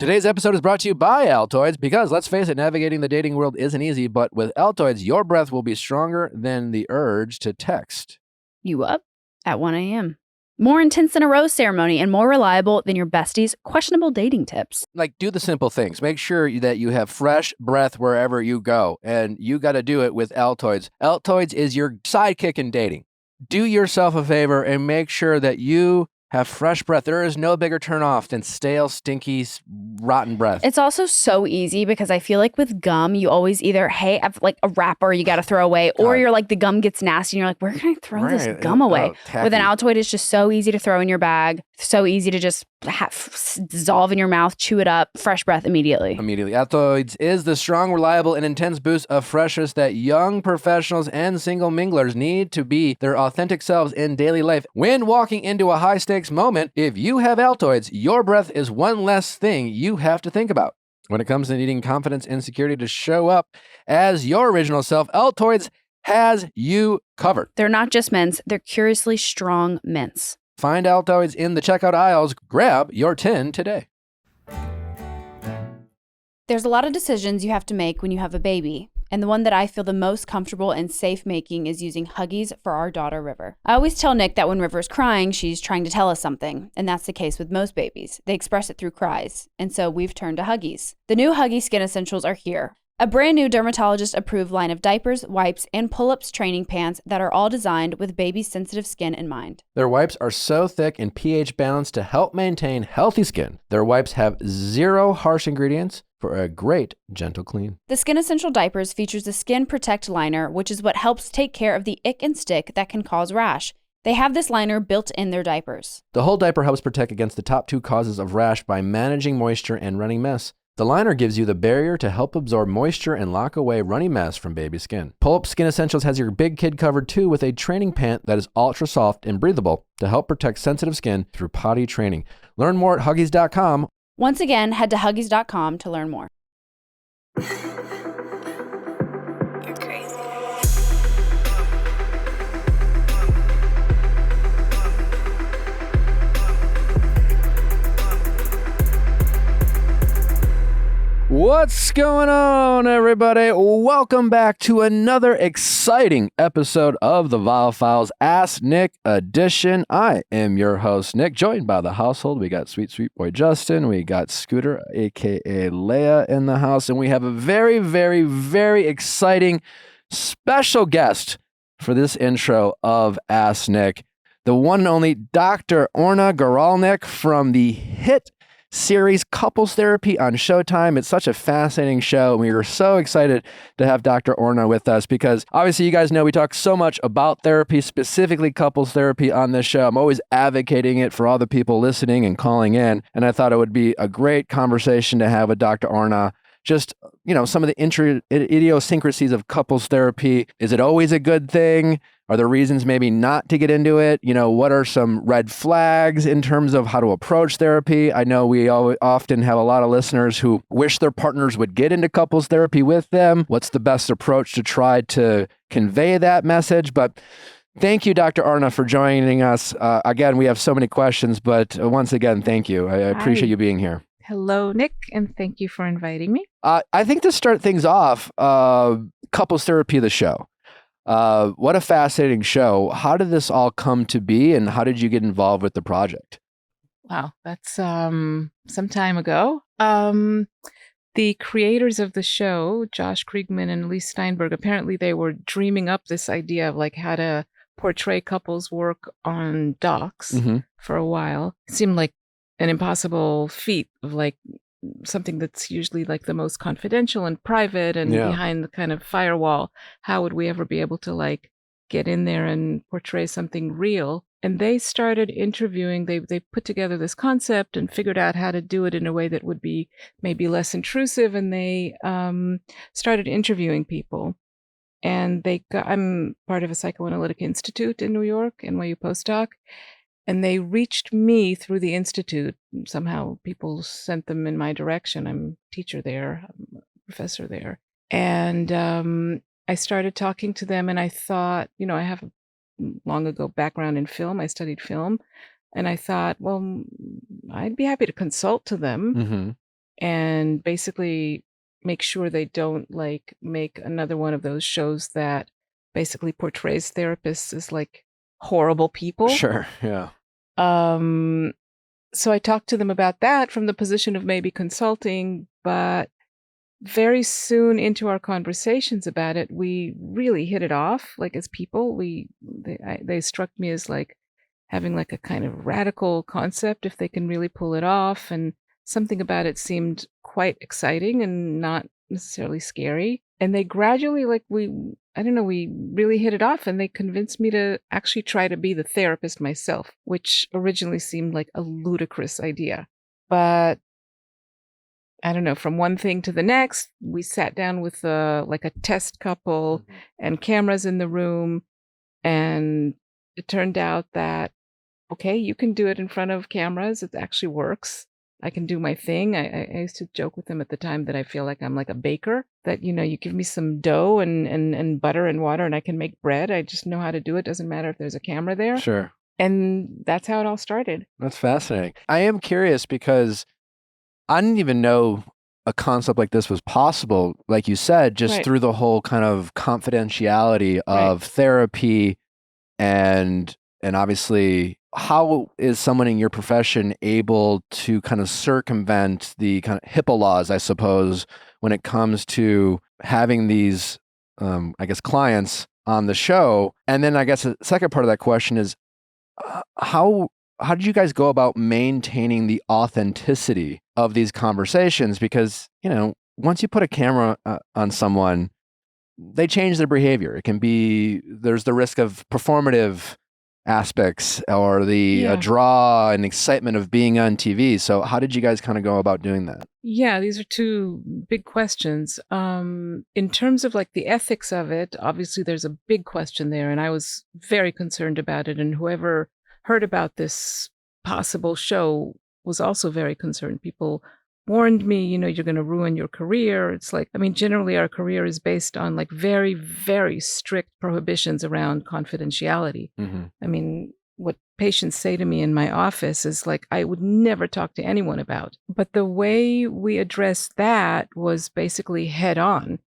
Today's episode is brought to you by Altoids because, let's face it, navigating the dating world isn't easy, but with Altoids, your breath will be stronger than the urge to text you up at 1 a.m. More intense than a rose ceremony and more reliable than your bestie's questionable dating tips. Like, do the simple things. Make sure that you have fresh breath wherever you go, and you got to do it with Altoids. Altoids is your sidekick in dating. Do yourself a favor and make sure that you have fresh breath. There is no bigger turnoff than stale, stinky, rotten breath. It's also so easy because I feel like with gum, you always either, hey, I've like a wrapper you got to throw away, or you're like the gum gets nasty and you're like, where can I throw this gum away? With an Altoid, it's just so easy to throw in your bag, so easy to just dissolve in your mouth, chew it up, fresh breath immediately. Altoids is the strong, reliable, and intense boost of freshness that young professionals and single minglers need to be their authentic selves in daily life. When walking into a high-stakes moment, if you have Altoids, your breath is one less thing you have to think about. When it comes to needing confidence and security to show up as your original self, Altoids has you covered. They're not just mints, they're curiously strong mints. Find Altoids in the checkout aisles. Grab your tin today. There's a lot of decisions you have to make when you have a baby, and the one that I feel the most comfortable and safe making is using Huggies for our daughter, River. I always tell Nick that when River's crying, she's trying to tell us something, and that's the case with most babies. They express it through cries, and so we've turned to Huggies. The new Huggies Skin Essentials are here. A brand new dermatologist-approved line of diapers, wipes, and pull-ups training pants that are all designed with baby's sensitive skin in mind. Their wipes are so thick and pH balanced to help maintain healthy skin. Their wipes have zero harsh ingredients for a great, gentle clean. The Skin Essential Diapers features the Skin Protect Liner, which is what helps take care of the ick and stick that can cause rash. They have this liner built in their diapers. The whole diaper helps protect against the top two causes of rash by managing moisture and running mess. The liner gives you the barrier to help absorb moisture and lock away runny mess from baby skin. Pull-Up Skin Essentials has your big kid covered too with a training pant that is ultra soft and breathable to help protect sensitive skin through potty training. Learn more at Huggies.com. Once again, head to Huggies.com to learn more. You're crazy. What's going on, everybody? Welcome back to another exciting episode of the Viall Files Ask Nick edition. I am your host, Nick, joined by the household. We got sweet boy Justin. We got Scooter, a.k.a. Leia, in the house. And we have a very, very, very exciting special guest for this intro of Ask Nick, the one and only Dr. Orna Guralnik from the hit series Couples Therapy on Showtime. It's such a fascinating show, and we are so excited to have Dr. Orna with us because obviously you guys know we talk so much about therapy, specifically couples therapy on this show. I'm always advocating it for all the people listening and calling in, and I thought it would be a great conversation to have with Dr. Orna. Just, you know, some of the idiosyncrasies of couples therapy. Is it always a good thing? Are there reasons maybe not to get into it? You know, what are some red flags in terms of how to approach therapy? I know we often have a lot of listeners who wish their partners would get into couples therapy with them. What's the best approach to try to convey that message? But thank you, Dr. Orna, for joining us. Again, we have so many questions, but once again, thank you. I appreciate you being here. Hello, Nick, and thank you for inviting me. I think to start things off, Couples Therapy, the show. What a fascinating show. How did this all come to be, and how did you get involved with the project? Wow, that's some time ago. The creators of the show, Josh Kriegman and Lee Steinberg, apparently they were dreaming up this idea of like how to portray couples work on docs for a while. It seemed like an impossible feat of like something that's usually like the most confidential and private and behind the kind of firewall. How would we ever be able to like get in there and portray something real? And they started interviewing. They put together this concept and figured out how to do it in a way that would be maybe less intrusive. And they started interviewing people. And I'm part of a psychoanalytic institute in New York, NYU postdoc. And they reached me through the institute. Somehow people sent them in my direction. I'm a teacher there, I'm a professor there. And I started talking to them, and I thought, you know, I have a long ago background in film. I studied film. And I thought, well, I'd be happy to consult to them. and basically make sure they don't like make another one of those shows that basically portrays therapists as like horrible people. Sure. Yeah. So I talked to them about that from the position of maybe consulting, but very soon into our conversations about it, we really hit it off. Like as people, they struck me as like having like a kind of radical concept if they can really pull it off, and something about it seemed quite exciting and not necessarily scary. And they gradually we really hit it off, and they convinced me to actually try to be the therapist myself, which originally seemed like a ludicrous idea. But I don't know, from one thing to the next, we sat down with like a test couple and cameras in the room, and it turned out that, okay, you can do it in front of cameras. It actually works. I can do my thing. I used to joke with them at the time that I feel like I'm like a baker, that, you give me some dough and butter and water and I can make bread. I just know how to do it. Doesn't matter if there's a camera there. Sure. And that's how it all started. That's fascinating. I am curious because I didn't even know a concept like this was possible, like you said, just Right. through the whole kind of confidentiality of therapy and obviously how is someone in your profession able to kind of circumvent the kind of HIPAA laws, I suppose, when it comes to having these, I guess, clients on the show? And then I guess the second part of that question is how did you guys go about maintaining the authenticity of these conversations? Because, once you put a camera on someone, they change their behavior. It can be, there's the risk of performative aspects or the draw and excitement of being on TV. So how did you guys kind of go about doing that? Yeah, these are two big questions. In terms of like the ethics of it, obviously there's a big question there, and I was very concerned about it. And whoever heard about this possible show was also very concerned. People warned me, you're going to ruin your career. It's like, generally our career is based on like very, very strict prohibitions around confidentiality. What patients say to me in my office is like, I would never talk to anyone about. But the way we addressed that was basically head on.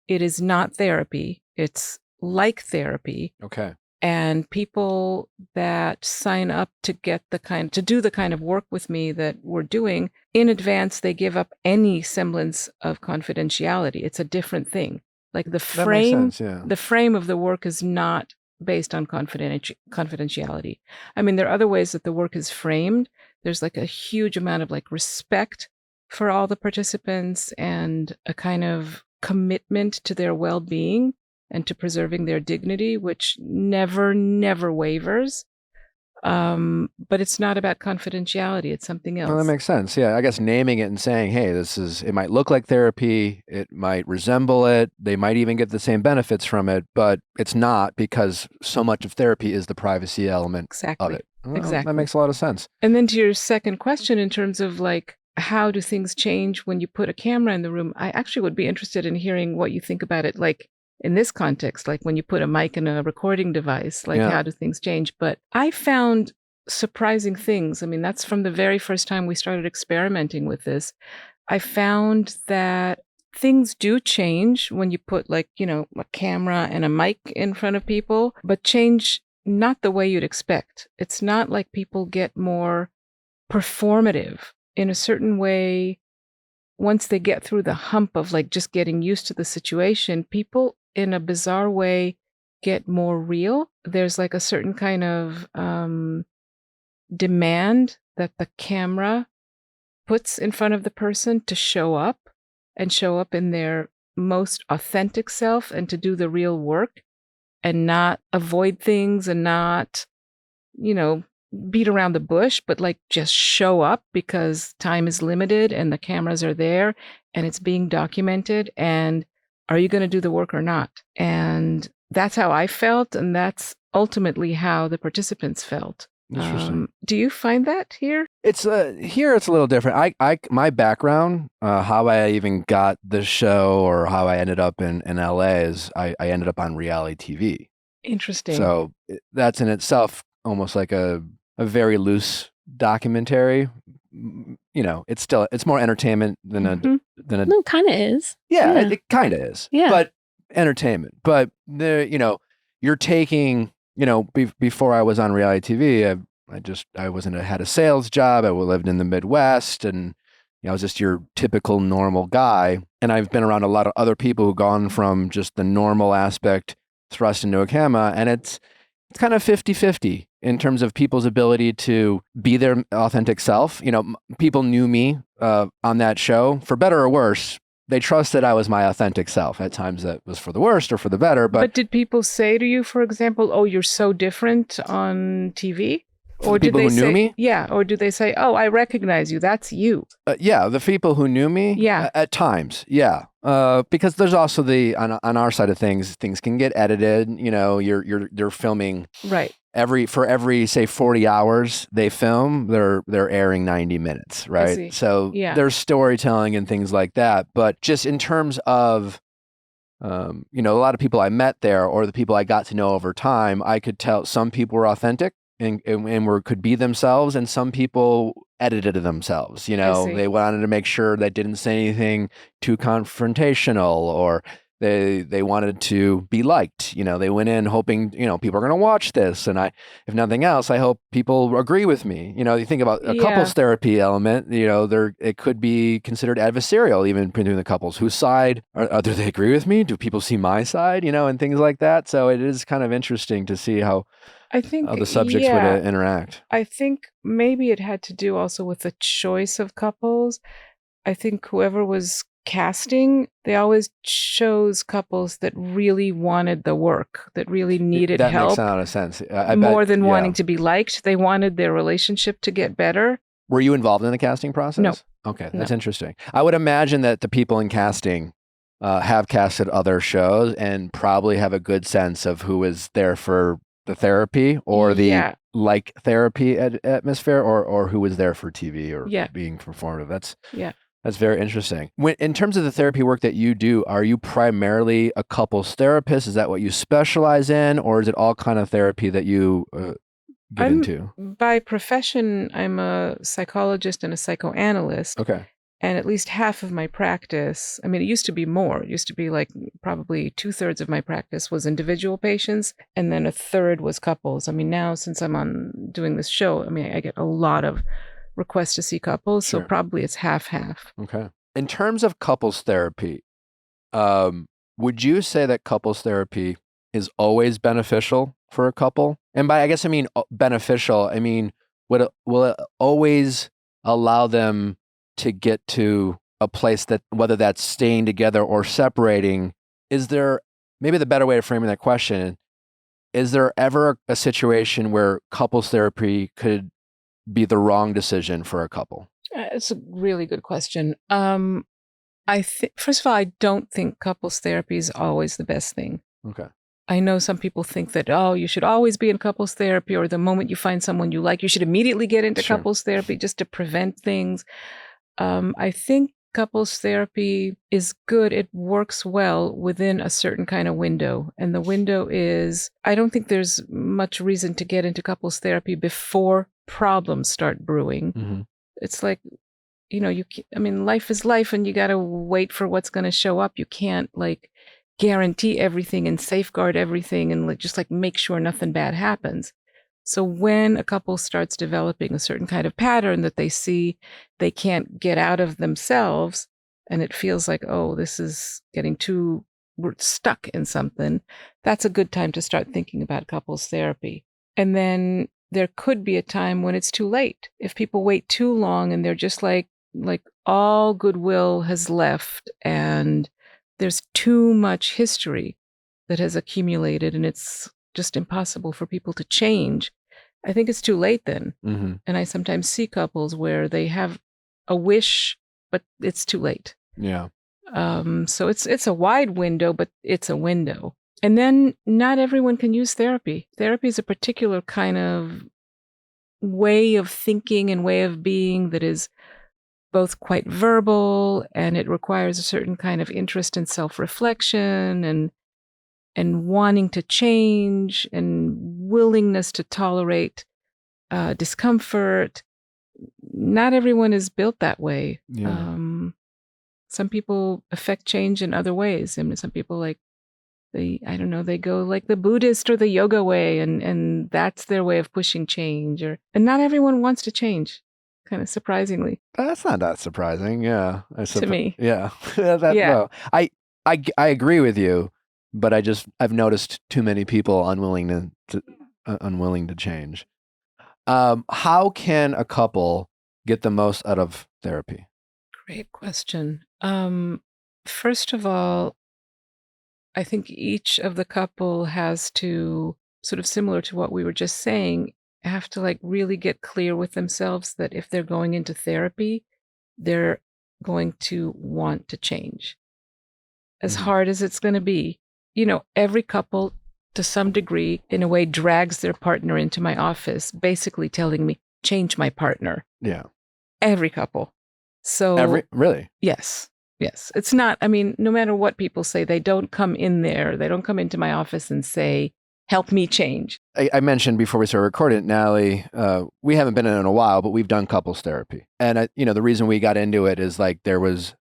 It is not therapy. It's like therapy. Okay. And people that sign up to do the kind of work with me that we're doing, in advance, they give up any semblance of confidentiality. It's a different thing. Like the frame, the frame of the work is not based on confidentiality. There are other ways that the work is framed. There's like a huge amount of like respect for all the participants and a kind of commitment to their well-being and to preserving their dignity, which never wavers. But it's not about confidentiality. It's something else. Well, that makes sense. Yeah, I guess naming it and saying, hey, it might look like therapy. It might resemble it. They might even get the same benefits from it, but it's not, because so much of therapy is the privacy element of it. Well, Exactly. That makes a lot of sense. And then to your second question, in terms of like, how do things change when you put a camera in the room? I actually would be interested in hearing what you think about it. Like, in this context, like when you put a mic and a recording device, like how do things change? But I found surprising things. That's from the very first time we started experimenting with this. I found that things do change when you put like, a camera and a mic in front of people, but change not the way you'd expect. It's not like people get more performative in a certain way. Once they get through the hump of like just getting used to the situation, people in a bizarre way get more real. There's like a certain kind of demand that the camera puts in front of the person to show up in their most authentic self and to do the real work and not avoid things and not, beat around the bush, but like just show up because time is limited and the cameras are there and it's being documented. And are you going to do the work or not? And that's how I felt. And that's ultimately how the participants felt. Interesting. Do you find that here? It's here. It's a little different. My background, how I even got the show or how I ended up in LA is I ended up on reality TV. Interesting. So that's in itself almost like a very loose documentary, it's more entertainment than Mhm. than a No, kind of is. yeah, Yeah. it kind of is. Yeah. But entertainment. But you're taking, before I was on reality TV, had a sales job. I lived in the Midwest, and I was just your typical normal guy. And I've been around a lot of other people who've gone from just the normal aspect thrust into a camera, and it's kind of 50-50 in terms of people's ability to be their authentic self. People knew me on that show, for better or worse. They trusted I was my authentic self. At times that was for the worst or for the better. But did people say to you, for example, "Oh, you're so different on TV"? Or people who knew me? Yeah. Or do they say, "Oh, I recognize you. That's you"? Yeah, the people who knew me. Yeah. At times, yeah. Because there's also on our side of things can get edited. You're filming Right. for every say 40 hours they film, they're airing 90 minutes, right? see. So Yeah. there's storytelling and things like that. But just in terms of a lot of people I met there, or the people I got to know over time, I could tell some people were authentic and could be themselves, and some people edited themselves. see. They wanted to make sure they didn't say anything too confrontational, or they wanted to be liked. They went in hoping, people are going to watch this, and if nothing else, I hope people agree with me. You think about a couples therapy element, it could be considered adversarial even between the couples. Whose side do they agree with me? Do people see my side? And things like that. So it is kind of interesting to see how I think the subjects would interact. I think maybe it had to do also with the choice of couples. I think whoever was casting, they always chose couples that really wanted the work, that really needed that help. Makes a lot of sense. More than wanting to be liked. They wanted their relationship to get better. Were you involved in the casting process? No. Okay, that's interesting. I would imagine that the people in casting have casted other shows and probably have a good sense of who is there for the therapy or the therapy atmosphere, or who was there for TV or being performative. That's very interesting. In terms of the therapy work that you do, are you primarily a couples therapist? Is that what you specialize in, or is it all kind of therapy that you get into? By profession, I'm a psychologist and a psychoanalyst. Okay. And at least half of my practice, it used to be more. It used to be like probably 2/3 of my practice was individual patients, and then 1/3 was couples. Now since I'm doing this show, I get a lot of requests to see couples, Sure. so probably it's half-half. Okay. In terms of couples therapy, would you say that couples therapy is always beneficial for a couple? And by beneficial, will it always allow them to get to a place that, whether that's staying together or separating, is there, maybe the better way of framing that question, is there ever a situation where couples therapy could be the wrong decision for a couple? It's a really good question. First of all, I don't think couples therapy is always the best thing. Okay. I know some people think that, you should always be in couples therapy, or the moment you find someone you like, you should immediately get into Sure. couples therapy just to prevent things. I think couples therapy is good. It works well within a certain kind of window. And the window is, I don't think there's much reason to get into couples therapy before problems start brewing. Mm-hmm. It's like, life is life, and you got to wait for what's going to show up. You can't guarantee everything and safeguard everything and just make sure nothing bad happens. So when a couple starts developing a certain kind of pattern that they see they can't get out of themselves, and it feels like, this is we're stuck in something, that's a good time to start thinking about couples therapy. And then there could be a time when it's too late. If people wait too long and they're just like all goodwill has left and there's too much history that has accumulated and it's just impossible for people to change, I think it's too late then. Mm-hmm. And I sometimes see couples where they have a wish, but it's too late. Yeah. So it's a wide window, but it's a window. And then not everyone can use therapy. Therapy is a particular kind of way of thinking and way of being that is both quite verbal, and it requires a certain kind of interest in self-reflection and wanting to change and willingness to tolerate discomfort, not everyone is built that way. Yeah. Some people affect change in other ways. I mean, some people they go like the Buddhist or the yoga way, and that's their way of pushing change. And not everyone wants to change, kind of surprisingly. That's not that surprising. Yeah. To me. Yeah. Yeah. No. I agree with you, but I've noticed too many people unwilling to change. How can a couple get the most out of therapy? Great question. First of all, I think each of the couple has to, sort of similar to what we were just saying, have to like really get clear with themselves that if they're going into therapy, they're going to want to change. As hard as it's going to be, every couple to some degree, in a way, drags their partner into my office, basically telling me, change my partner. Yeah. Every couple. So really? Yes. It's not, I mean, no matter what people say, they don't come in there. They don't come into my office and say, help me change. I mentioned before we started recording, Natalie, we haven't been in a while, but we've done couples therapy. And, the reason we got into it is like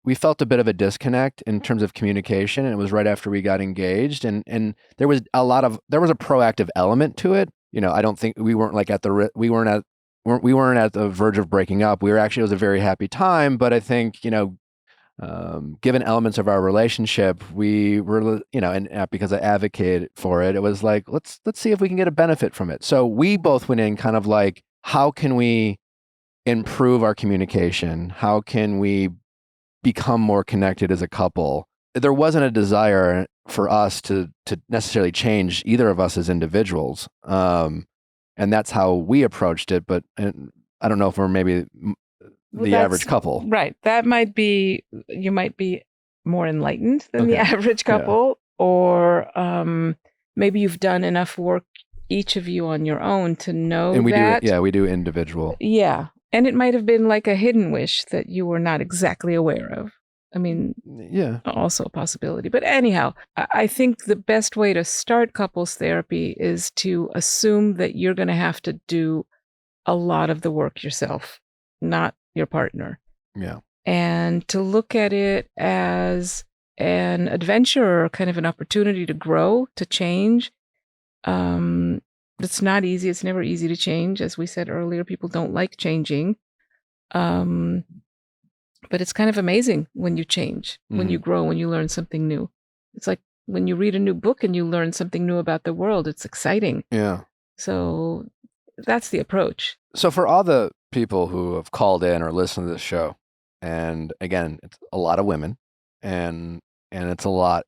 we felt a bit of a disconnect in terms of communication. And it was right after we got engaged. And there was a proactive element to it. I don't think we weren't like we weren't at the verge of breaking up. It was a very happy time. But I think, given elements of our relationship, we were, and because I advocated for it, it was like, let's see if we can get a benefit from it. So we both went in kind of like, how can we improve our communication? How can we become more connected as a couple? There wasn't a desire for us to necessarily change either of us as individuals. And that's how we approached it. But I don't know if we're maybe the average couple. Right. That might be, you might be more enlightened than the average couple, or maybe you've done enough work, each of you on your own, to know and that. We do individual. Yeah. And it might have been like a hidden wish that you were not exactly aware of. I mean, yeah, also a possibility. But anyhow, I think the best way to start couples therapy is to assume that you're going to have to do a lot of the work yourself, not your partner. Yeah. And to look at it as an adventure or kind of an opportunity to grow, to change. It's not easy. It's never easy to change. As we said earlier, people don't like changing. But it's kind of amazing when you change, when you grow, when you learn something new. It's like when you read a new book and you learn something new about the world. It's exciting. Yeah. So that's the approach. So for all the people who have called in or listened to this show, and again, it's a lot of women, and it's a lot,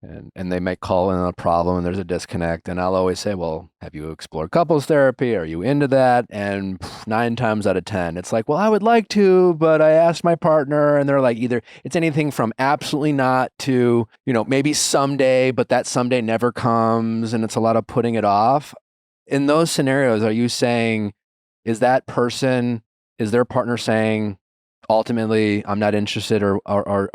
and they might call in a problem and there's a disconnect, and I'll always say, well, have you explored couples therapy? Are you into that? And 9 times out of 10, it's like, well, I would like to, but I asked my partner, and they're like, either it's anything from absolutely not to, maybe someday, but that someday never comes, and it's a lot of putting it off. In those scenarios, are you saying, is their partner saying, ultimately, I'm not interested or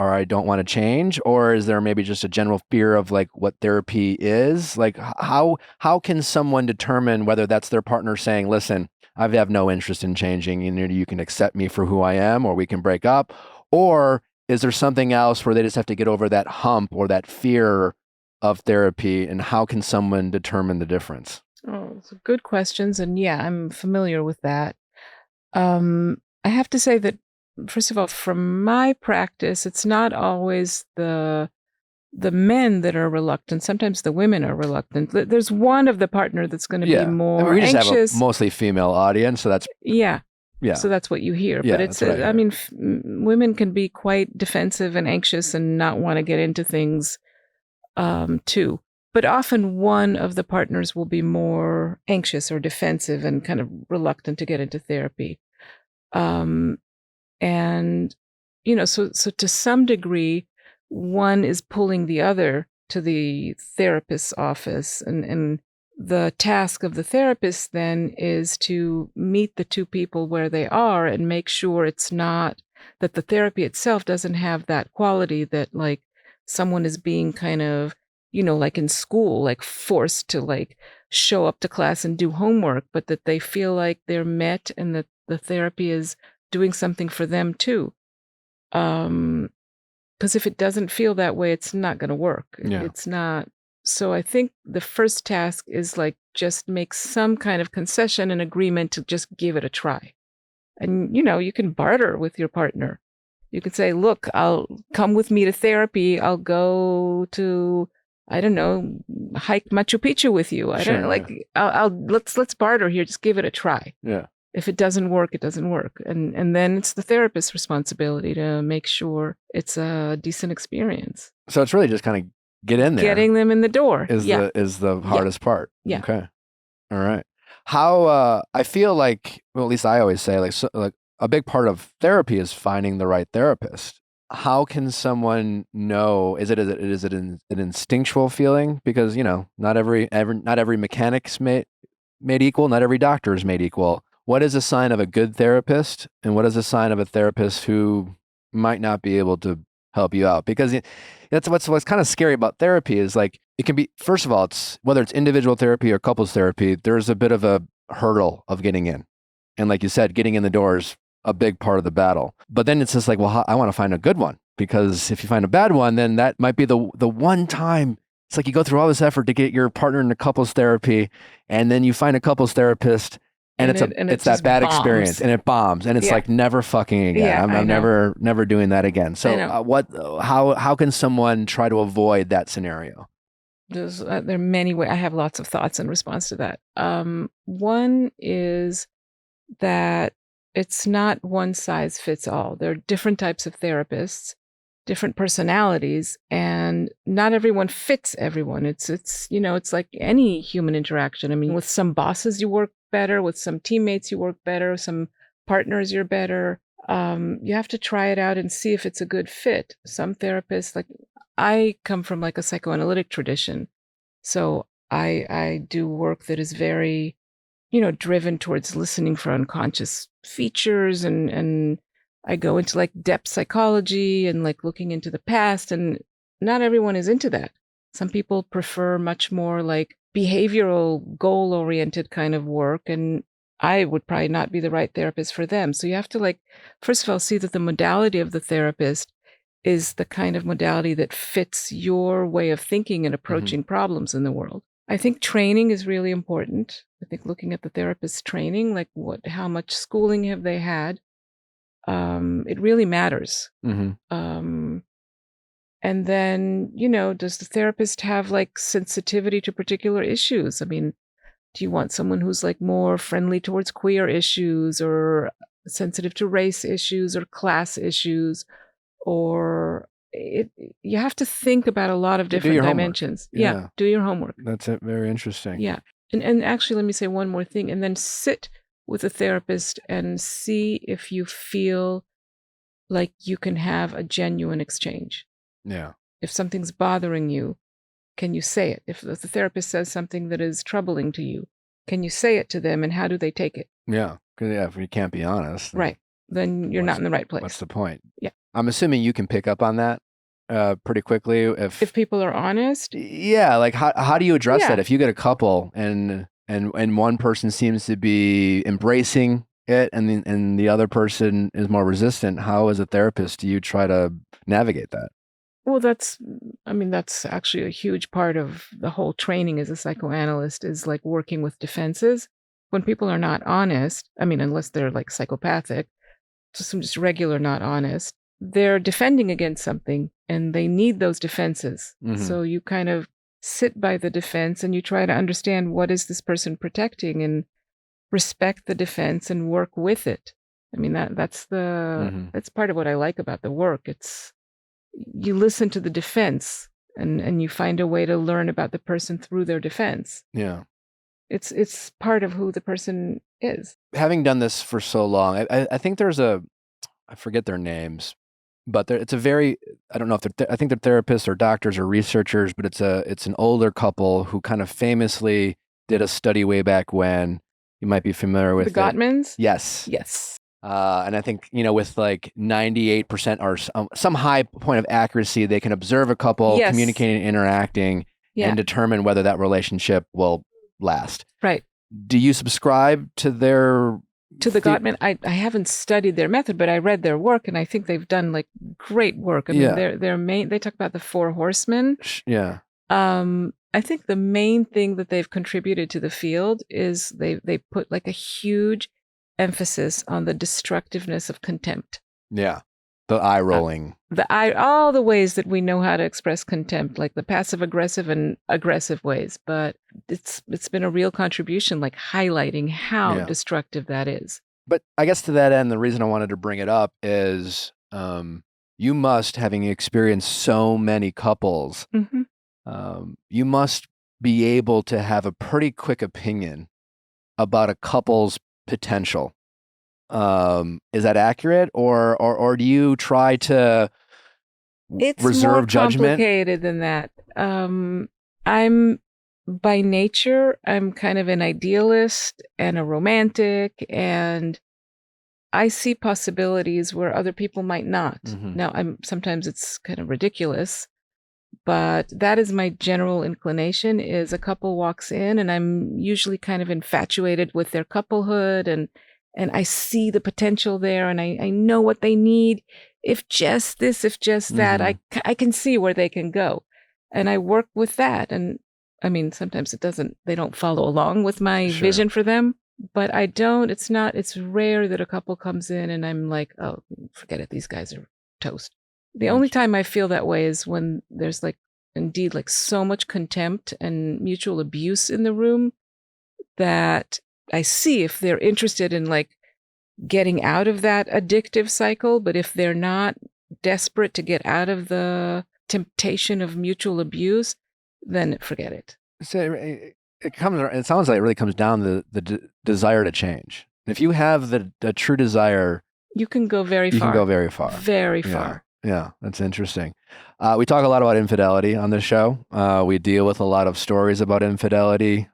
I don't want to change? Or is there maybe just a general fear of like what therapy is? Like how can someone determine whether that's their partner saying, listen, I have no interest in changing, you can accept me for who I am, or we can break up? Or is there something else where they just have to get over that hump or that fear of therapy? And how can someone determine the difference? Oh, so good questions. And yeah, I'm familiar with that. I have to say that, first of all, from my practice, it's not always the men that are reluctant. Sometimes the women are reluctant. There's one of the partner that's going to be more we just anxious. Have a mostly female audience, so that's yeah. Yeah. So that's what you hear. Yeah, but it's, I mean, women can be quite defensive and anxious and not want to get into things too. But often one of the partners will be more anxious or defensive and kind of reluctant to get into therapy. And, so to some degree, one is pulling the other to the therapist's office. And the task of the therapist then is to meet the two people where they are and make sure it's not that the therapy itself doesn't have that quality that like someone is being kind of, like in school, like forced to like show up to class and do homework, but that they feel like they're met and that the therapy is doing something for them too. Because if it doesn't feel that way, it's not going to work. Yeah. It's not. So I think the first task is like just make some kind of concession and agreement to just give it a try. And, you can barter with your partner. You could say, look, I'll come with me to therapy. I'll go to, I don't know, hike Machu Picchu with you. I don't know, like, let's barter here. Just give it a try. Yeah. If it doesn't work, it doesn't work. And then it's the therapist's responsibility to make sure it's a decent experience. So it's really just kind of get in there. Getting them in the door is the hardest part. Yeah. Okay. All right. How I feel like, well, at least I always say, like a big part of therapy is finding the right therapist. How can someone know? Is it an instinctual feeling? Because not every mechanic's made equal. Not every doctor is made equal. What is a sign of a good therapist, and what is a sign of a therapist who might not be able to help you out? Because that's what's kind of scary about therapy is like it can be, first of all, it's whether it's individual therapy or couples therapy, there's a bit of a hurdle of getting in. And like you said, getting in the door is a big part of the battle. But then it's just like, well, I want to find a good one, because if you find a bad one, then that might be the one time. It's like you go through all this effort to get your partner into couples therapy, and then you find a couples therapist, and it's that bad experience, and it bombs, and it's like never fucking again. Yeah, I'm never doing that again. So how can someone try to avoid that scenario? There are many ways. I have lots of thoughts in response to that. One is that it's not one size fits all. There are different types of therapists, different personalities, and not everyone fits everyone. It's like any human interaction. I mean, with some bosses you work better, with some teammates you work better, some partners you're better. You have to try it out and see if it's a good fit. Some therapists, like I come from like a psychoanalytic tradition, so I do work that is very, driven towards listening for unconscious features, and I go into like depth psychology and like looking into the past, and not everyone is into that. Some people prefer much more like behavioral, goal-oriented kind of work, and I would probably not be the right therapist for them. So you have to like, first of all, see that the modality of the therapist is the kind of modality that fits your way of thinking and approaching problems in the world. I think training is really important. I think looking at the therapist's training, like how much schooling have they had? It really matters. And then, does the therapist have like sensitivity to particular issues? I mean, do you want someone who's like more friendly towards queer issues, or sensitive to race issues or class issues? Or you have to think about a lot of different dimensions. Yeah. Do your homework. That's it. Very interesting. Yeah. And actually, let me say one more thing, and then sit with a therapist and see if you feel like you can have a genuine exchange. Yeah. If something's bothering you, can you say it? If the therapist says something that is troubling to you, can you say it to them, and how do they take it? Yeah. Because if you can't be honest. Right. Then you're not in the right place. What's the point? Yeah. I'm assuming you can pick up on that pretty quickly if people are honest. Yeah. Like how do you address that? If you get a couple and one person seems to be embracing it, and the other person is more resistant, how as a therapist do you try to navigate that? Well, that's actually a huge part of the whole training as a psychoanalyst, is like working with defenses. When people are not honest, I mean, unless they're like psychopathic, just regular not honest, they're defending against something, and they need those defenses. So you kind of sit by the defense, and you try to understand what is this person protecting, and respect the defense and work with it. I mean, that's part of what I like about the work. It's, you listen to the defense, and you find a way to learn about the person through their defense. Yeah. It's part of who the person is. Having done this for so long, I think there's I forget their names, but it's a very, I don't know if I think they're therapists or doctors or researchers, but it's an older couple who kind of famously did a study way back when. You might be familiar with the Gottmans? Yes. And I think, with like 98% or some high point of accuracy, they can observe a couple communicating and interacting and determine whether that relationship will last. Right. Do you subscribe to their To the Gottman, I haven't studied their method, but I read their work, and I think they've done like great work. I mean, their main, they talk about the four horsemen. Yeah. I think the main thing that they've contributed to the field is they put like a huge emphasis on the destructiveness of contempt. Yeah. The eye rolling. All the ways that we know how to express contempt, like the passive aggressive and aggressive ways. But it's been a real contribution, like highlighting how destructive that is. But I guess to that end, the reason I wanted to bring it up is you must, having experienced so many couples, you must be able to have a pretty quick opinion about a couple's potential. Is that accurate, or do you try to reserve judgment? It's more complicated than that. I'm by nature, I'm kind of an idealist and a romantic, and I see possibilities where other people might not. Now, sometimes it's kind of ridiculous, but that is my general inclination. Is a couple walks in, and I'm usually kind of infatuated with their couplehood, and I see the potential there, and I know what they need. If just this, if just that, I can see where they can go. And I work with that. And I mean, sometimes they don't follow along with my vision for them, but it's rare that a couple comes in and I'm like, oh, forget it. These guys are toast. The only time I feel that way is when there's indeed so much contempt and mutual abuse in the room that I see if they're interested in getting out of that addictive cycle, but if they're not desperate to get out of the temptation of mutual abuse, then forget it. So it sounds like it really comes down to the desire to change. If you have the true desire, you can go very far. You can go very far. Very far. Yeah, that's interesting. We talk a lot about infidelity on this show. We deal with a lot of stories about infidelity.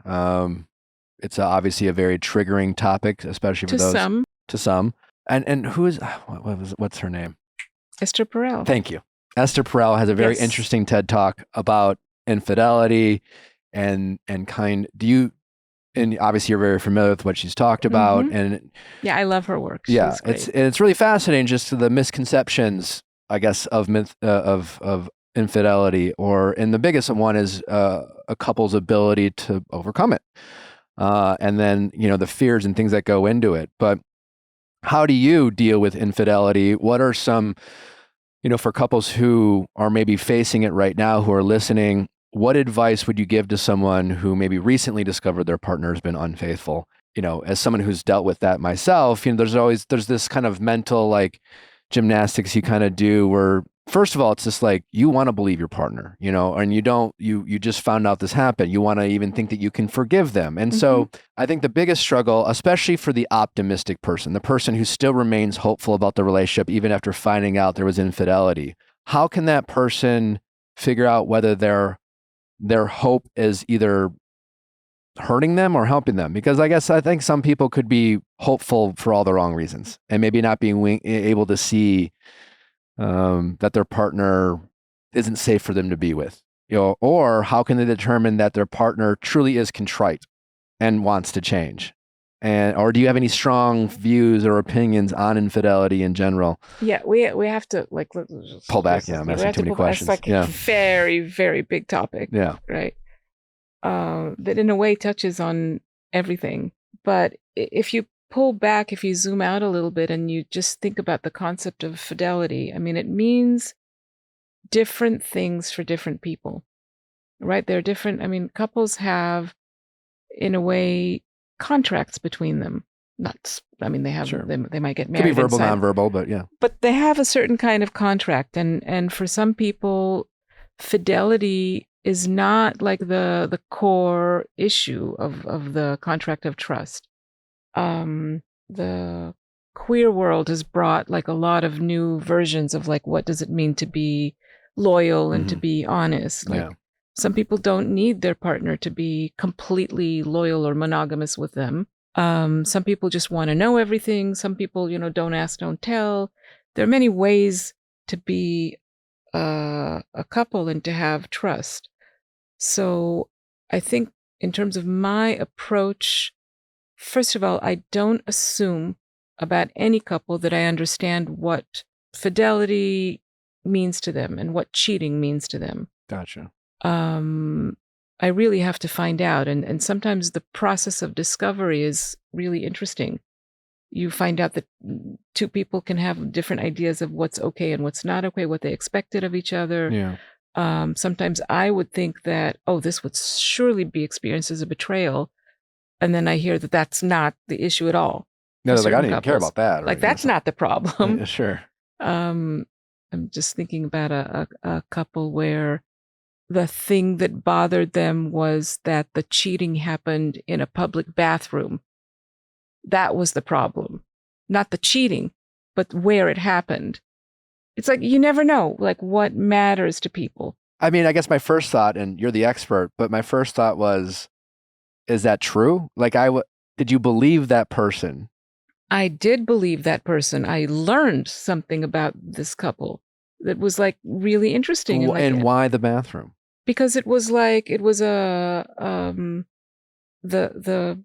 It's obviously a very triggering topic, especially for to some. And what's her name? Esther Perel. Thank you. Esther Perel has a very interesting TED Talk about infidelity and obviously you're very familiar with what she's talked about. And yeah, I love her work. It's really fascinating, just the misconceptions, I guess, of infidelity, and the biggest one is a couple's ability to overcome it. And then, the fears and things that go into it. But how do you deal with infidelity? What are some, for couples who are maybe facing it right now, who are listening, what advice would you give to someone who maybe recently discovered their partner has been unfaithful? As someone who's dealt with that myself, there's this kind of mental gymnastics you kind of do where, first of all, it's just you want to believe your partner, and you just found out this happened. You want to even think that you can forgive them. And so I think the biggest struggle, especially for the optimistic person, the person who still remains hopeful about the relationship, even after finding out there was infidelity, how can that person figure out whether their hope is either hurting them or helping them? Because I think some people could be hopeful for all the wrong reasons and maybe not being able to see that their partner isn't safe for them to be with, or how can they determine that their partner truly is contrite and wants to change? Or do you have any strong views or opinions on infidelity in general? Yeah, we have to pull back. Yeah, I'm asking too many questions. It's a very, very big topic. Yeah. Right. That in a way touches on everything. But if you pull back, if you zoom out a little bit and you just think about the concept of fidelity, I mean, it means different things for different people, right? They're different. I mean, couples have, in a way, contracts between them. They have, they might get married. Could be verbal, nonverbal, but yeah. But they have a certain kind of contract. And for some people, fidelity is not the core issue of the contract of trust. The queer world has brought a lot of new versions of what does it mean to be loyal and to be honest. Some people don't need their partner to be completely loyal or monogamous with them. Some people just want to know everything. Some people, don't ask, don't tell. There are many ways to be a couple and to have trust. So I think in terms of my approach first of all, I don't assume about any couple that I understand what fidelity means to them and what cheating means to them. Gotcha. I really have to find out. And sometimes the process of discovery is really interesting. You find out that two people can have different ideas of what's okay and what's not okay, what they expected of each other. Yeah. Sometimes I would think that, oh, this would surely be experienced as a betrayal. And then I hear that that's not the issue at all. No, for like I certain didn't even care couples. about that. or Like, anything. that's not the problem. Yeah, sure. I'm just thinking about a couple where the thing that bothered them was that the cheating happened in a public bathroom. That was the problem. Not the cheating, but where it happened. It's like, you never know, like, what matters to people. I mean, I guess my first thought, and you're the expert, but my first thought was, is that true? Like, did you believe that person? I did believe that person. I learned something about this couple that was like really interesting. And why the bathroom? Because it was a the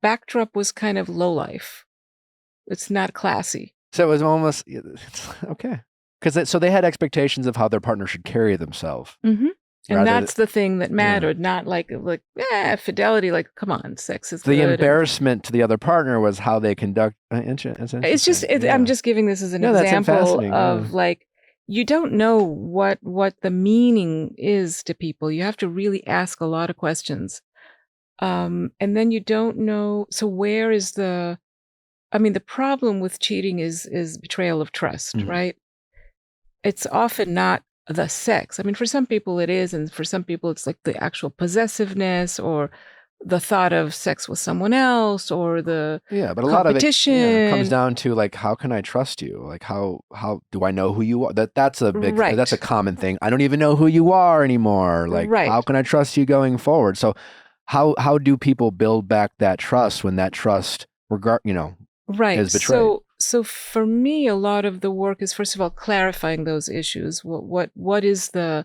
backdrop was kind of low life. It's not classy. So it was almost okay. Because so they had expectations of how their partner should carry themselves. Mm-hmm. And Rather that's the thing that mattered, not like fidelity. Like, come on, sex is the good. embarrassment to the other partner was how they conduct. It's just I'm just giving this as an that's example fascinating, of like, you don't know what the meaning is to people. You have to really ask a lot of questions, and then you don't know. So where is the problem with cheating is betrayal of trust, Mhm. right? It's often not the sex. I mean, for some people it is, and for some people it's like the actual possessiveness or the thought of sex with someone else or the but a lot of it comes competition. down to like, how can I trust you? Like, how do I know who you are? That's a big, Right. that's a common thing. I don't even know who you are anymore. Like, Right. how can I trust you going forward? So how do people build back that trust when that trust Right. is betrayed? So for me, a lot of the work is, first of all, clarifying those issues. What is the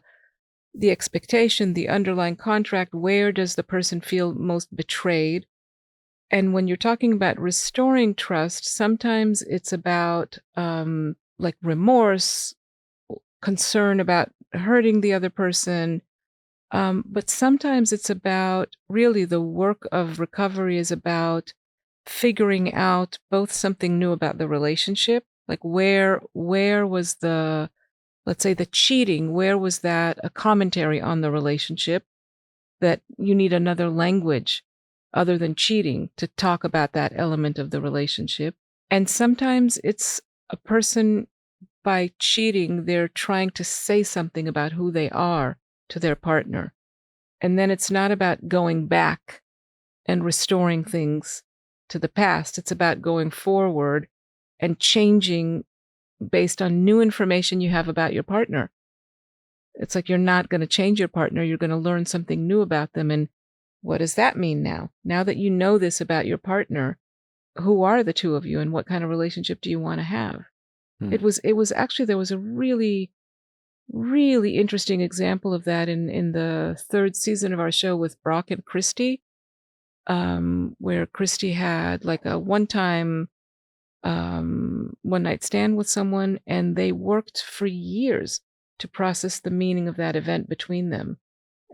expectation, the underlying contract? Where does the person feel most betrayed? And when you're talking about restoring trust, sometimes it's about like remorse, concern about hurting the other person. But sometimes it's about, really, the work of recovery is about figuring out both something new about the relationship, like where was the, let's say, the cheating, where was that a commentary on the relationship, that you need another language other than cheating to talk about that element of the relationship. And sometimes it's a person, by cheating, they're trying to say something about who they are to their partner. And then it's not about going back and restoring things to the past. It's about going forward and changing based on new information you have about your partner. It's like, you're not going to change your partner. You're going to learn something new about them. And what does that mean now? Now that you know this about your partner, who are the two of you and what kind of relationship do you want to have? It was actually, there was a really, really interesting example of that in the third season of our show with Brock and Christy, where Christy had like a one-time one-night stand with someone, and they worked for years to process the meaning of that event between them.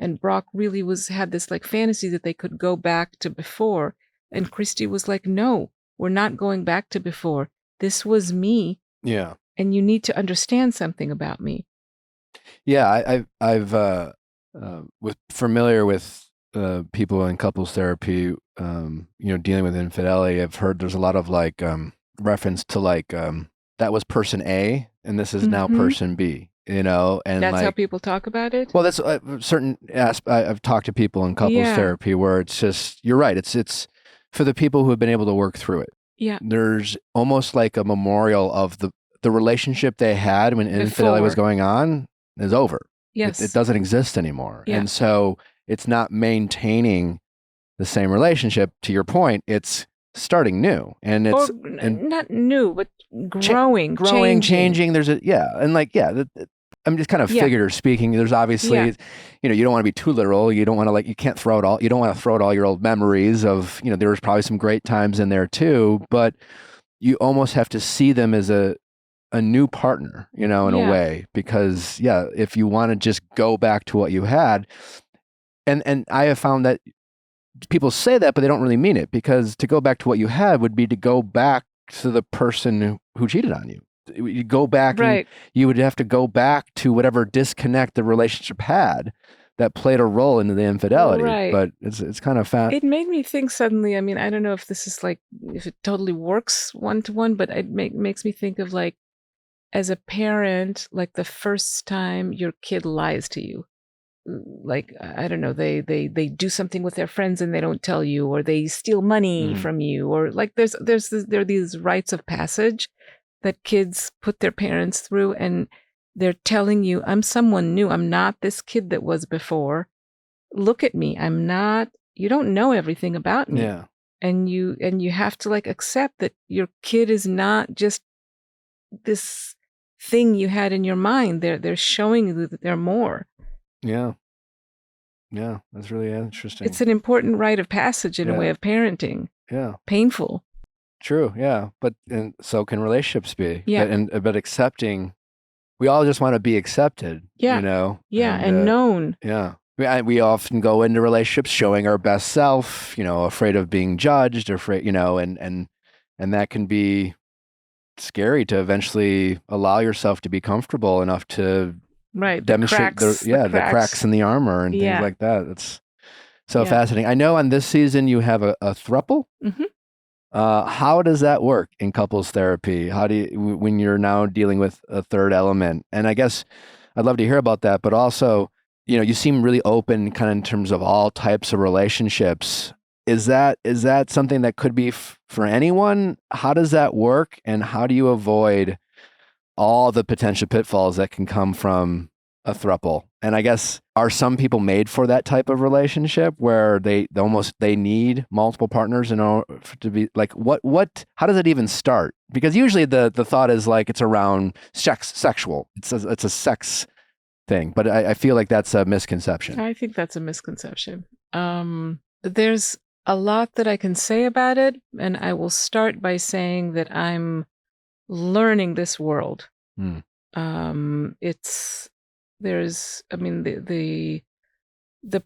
And Brock really had this like fantasy that they could go back to before, and Christy was like, no, we're not going back to before. This was me. Yeah. And you need to understand something about me. Yeah, I've familiar with people in couples therapy, dealing with infidelity. I've heard there's a lot of like reference to like that was person A and this is now person B. And that's like, how people talk about it. Well, that's certain I've talked to people in couples therapy where it's just, you're right. It's for the people who have been able to work through it. Yeah. There's almost like a memorial of the relationship they had when infidelity was going on is over. Yes. It doesn't exist anymore. Yeah. And so it's not maintaining the same relationship. To your point, it's starting new, and it's not new, but growing, changing. There's and like, I'm just kind of Yeah. figurative speaking. There's obviously, Yeah. You don't want to be too literal. You don't want to you can't throw it all. You don't want to throw out all your old memories of, there was probably some great times in there too, but you almost have to see them as a new partner, in a Yeah. way, because if you want to just go back to what you had, and I have found that people say that, but they don't really mean it, because to go back to what you had would be to go back to the person who cheated on you. You go back and Right. you would have to go back to whatever disconnect the relationship had that played a role into the infidelity. Right. But it's kind of It made me think suddenly, I mean, I don't know if this is if it totally works one-to-one, but it makes me think of as a parent, the first time your kid lies to you. I don't know, they do something with their friends and they don't tell you, or they steal money from you, or there are these rites of passage that kids put their parents through, and they're telling you, I'm someone new. I'm not this kid that was before. Look at me. I'm not, you don't know everything about me. Yeah. And you have to accept that your kid is not just this thing you had in your mind. They're showing you that they're more. Yeah. Yeah. That's really interesting. It's an important rite of passage in a way of parenting. Yeah. Painful. True. Yeah. And so can relationships be. Yeah. But accepting, we all just want to be accepted. Yeah. Yeah. And known. Yeah. We often go into relationships showing our best self, afraid of being judged, afraid, and that can be scary to eventually allow yourself to be comfortable enough to demonstrate the cracks in the armor and things like that. It's so fascinating. I know on this season you have a throuple. Mm-hmm. How does that work in couples therapy? How do you, when you're now dealing with a third element? And I guess I'd love to hear about that, but also, you seem really open kind of in terms of all types of relationships. Is that something that could be for anyone? How does that work? And how do you avoid all the potential pitfalls that can come from a throuple? And I guess, are some people made for that type of relationship where they need multiple partners in order to be how does it even start? Because usually the thought is it's around sexual. It's a sex thing, but I feel like that's a misconception. I think that's a misconception. There's a lot that I can say about it, and I will start by saying that I'm learning this world. The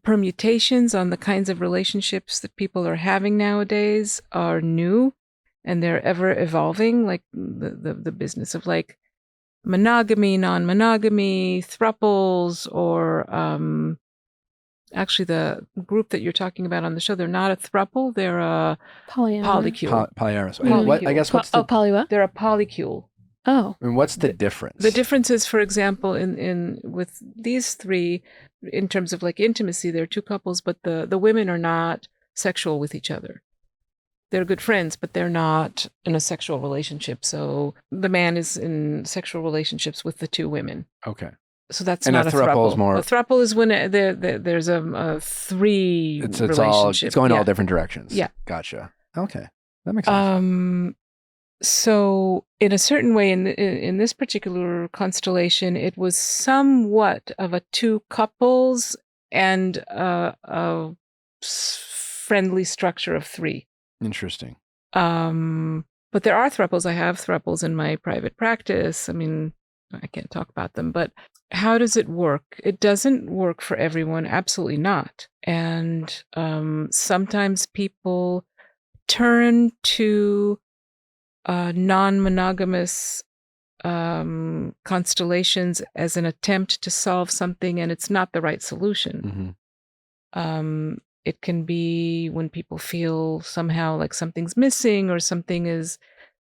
permutations on the kinds of relationships that people are having nowadays are new, and they're ever evolving, like the business of monogamy, non-monogamy, thruples, or actually the group that you're talking about on the show, they're not a thruple, they're a polycule. Polyamorous. I guess poly what? They're a polycule. Oh. And what's the difference? The difference is, for example, in with these three, in terms of intimacy, they're two couples, but the women are not sexual with each other. They're good friends, but they're not in a sexual relationship. So the man is in sexual relationships with the two women. Okay. So that's not a throuple. A throuple is when there's a three relationship. It's going all different directions. Yeah. Gotcha. Okay. That makes sense. So in a certain way, in this particular constellation, it was somewhat of a two couples and a friendly structure of three. Interesting. But there are thruples. I have thruples in my private practice. I mean, I can't talk about them, but how does it work? It doesn't work for everyone. Absolutely not. And sometimes people turn to non-monogamous constellations as an attempt to solve something, and it's not the right solution. Mm-hmm. It can be when people feel somehow like something's missing, or something is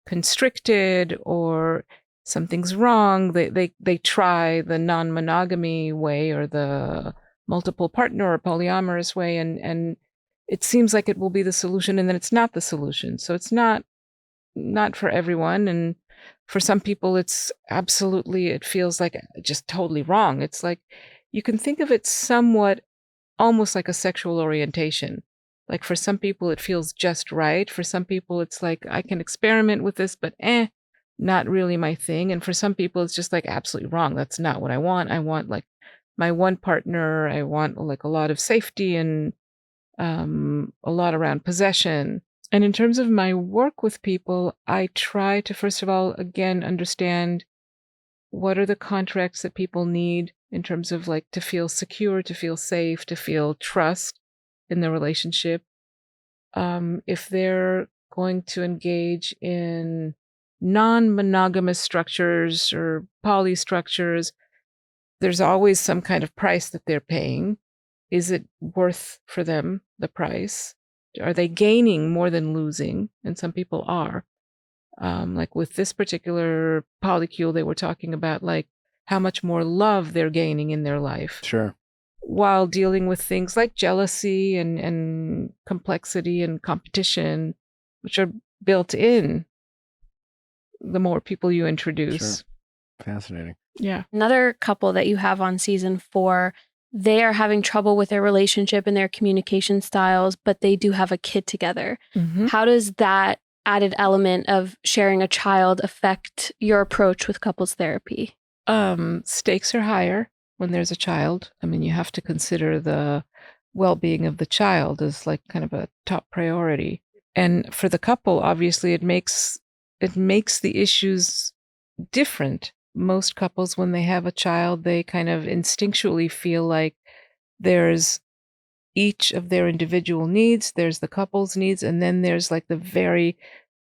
constricted, or something's wrong. They try the non-monogamy way, or the multiple partner or polyamorous way, and it seems like it will be the solution, and then it's not the solution. So it's not for everyone, and for some people it's absolutely, it feels like just totally wrong. It's like, you can think of it somewhat almost like a sexual orientation. Like for some people it feels just right. For some people it's like, I can experiment with this, but not really my thing. And for some people, it's just like absolutely wrong. That's not what I want. I want like my one partner. I want like a lot of safety and a lot around possession. And in terms of my work with people, I try to, first of all, again, understand what are the contracts that people need in terms of like to feel secure, to feel safe, to feel trust in the relationship. If they're going to engage in non-monogamous structures or poly structures, there's always some kind of price that they're paying. Is it worth for them the price? Are they gaining more than losing? And some people are. Like with this particular polycule, they were talking about like how much more love they're gaining in their life. Sure. While dealing with things like jealousy and complexity and competition, which are built in the more people you introduce. Sure. Fascinating. Yeah. Another couple that you have on season 4, they are having trouble with their relationship and their communication styles, but they do have a kid together. Mm-hmm. How does that added element of sharing a child affect your approach with couples therapy? Stakes are higher when there's a child. I mean, you have to consider the well-being of the child as like kind of a top priority. And for the couple, obviously, it makes the issues different. Most couples, when they have a child, they kind of instinctually feel like there's each of their individual needs, there's the couple's needs, and then there's like the very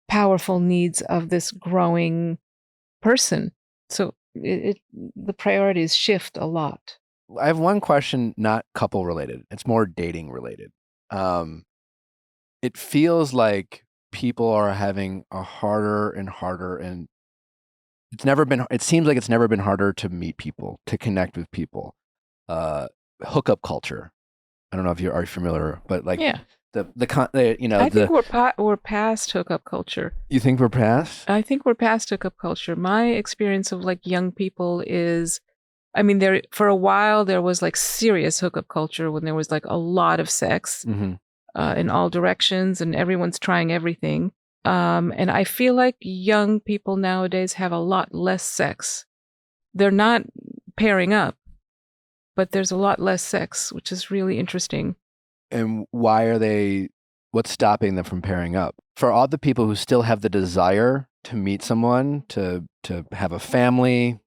powerful needs of this growing person. So the priorities shift a lot. I have one question, not couple related. It's more dating related. It feels like people are having a harder and harder, and it seems like it's never been harder to meet people, to connect with people. Hookup culture. I don't know if you are familiar, but like Yeah. I think we're past hookup culture. You think we're past? I think we're past hookup culture. My experience of like young people is, I mean, for a while there was like serious hookup culture when there was like a lot of sex Mm-hmm. In all directions and everyone's trying everything. And I feel like young people nowadays have a lot less sex. They're not pairing up, but there's a lot less sex, which is really interesting. And what's stopping them from pairing up? For all the people who still have the desire to meet someone, to have a family,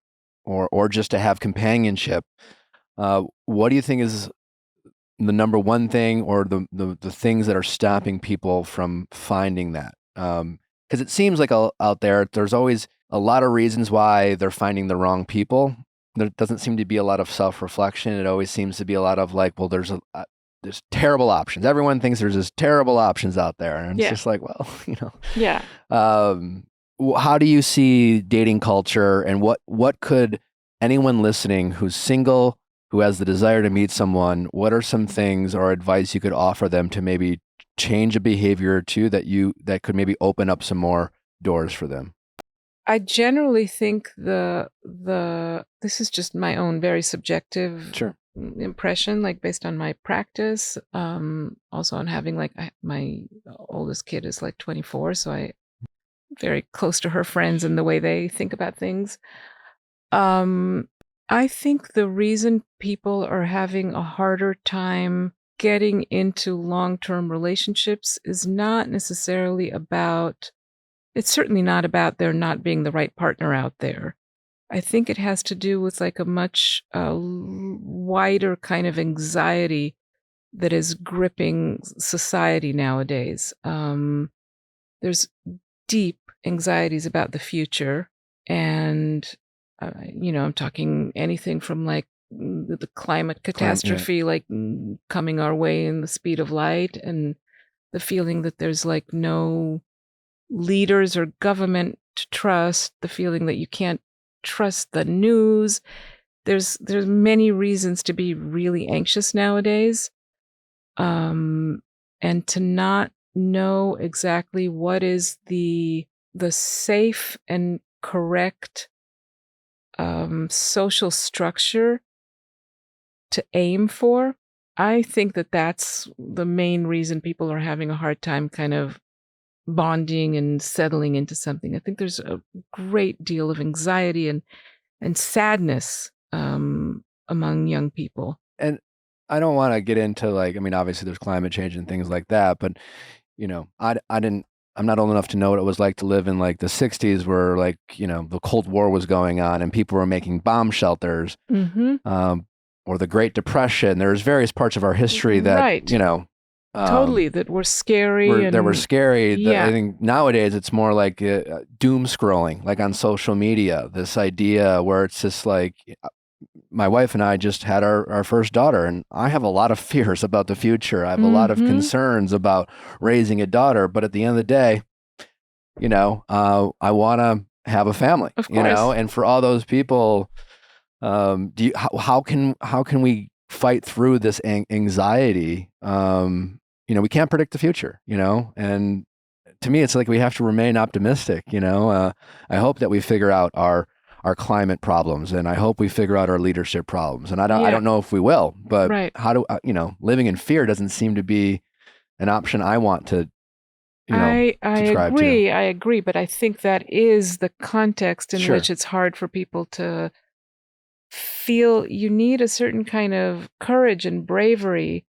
or just to have companionship, what do you think is the number one thing, or the things that are stopping people from finding that? Because it seems like out there's always a lot of reasons why they're finding the wrong people. There doesn't seem to be a lot of self-reflection. It always seems to be a lot of like, well, there's terrible options. Everyone thinks there's just terrible options out there. And it's just like, well, Yeah. How do you see dating culture, and what could anyone listening who's single, who has the desire to meet someone, what are some things or advice you could offer them to maybe change a behavior or two that could maybe open up some more doors for them? I generally think this is just my own very subjective impression, like based on my practice, also on having like my oldest kid is like 24, so I very close to her friends and the way they think about things. I think the reason people are having a harder time getting into long-term relationships is not necessarily it's certainly not about there not being the right partner out there. I think it has to do with like a much wider kind of anxiety that is gripping society nowadays. There's deep anxieties about the future, and I'm talking anything from like the climate catastrophe, like coming our way in the speed of light, and the feeling that there's like no leaders or government to trust, the feeling that you can't trust the news. There's many reasons to be really anxious nowadays, and to not know exactly what is the safe and correct social structure to aim for. I think that that's the main reason people are having a hard time kind of bonding and settling into something. I think there's a great deal of anxiety and sadness among young people. And I don't want to get into like, I mean, obviously there's climate change and things like that, but you know, I'm not old enough to know what it was like to live in like the 60s where like, you know, the Cold War was going on and people were making bomb shelters, or the Great Depression. There's various parts of our history that, Right. you know, Totally, that were scary. that were scary. Yeah. I think nowadays it's more like doom scrolling, like on social media, this idea where it's just like, my wife and I just had our first daughter, and I have a lot of fears about the future. I have a lot of concerns about raising a daughter, but at the end of the day, you know, I want to have a family, Of you know, course. and for all those people, how can we fight through this anxiety? You know, we can't predict the future, you know, and to me, it's like we have to remain optimistic, you know. I hope that we figure out our climate problems, and I hope we figure out our leadership problems. And I don't know if we will, but Right. how do you know, living in fear doesn't seem to be an option I want to, you know, I subscribe agree. I agree, but I think that is the context in Sure. which it's hard for people to feel. You need a certain kind of courage and bravery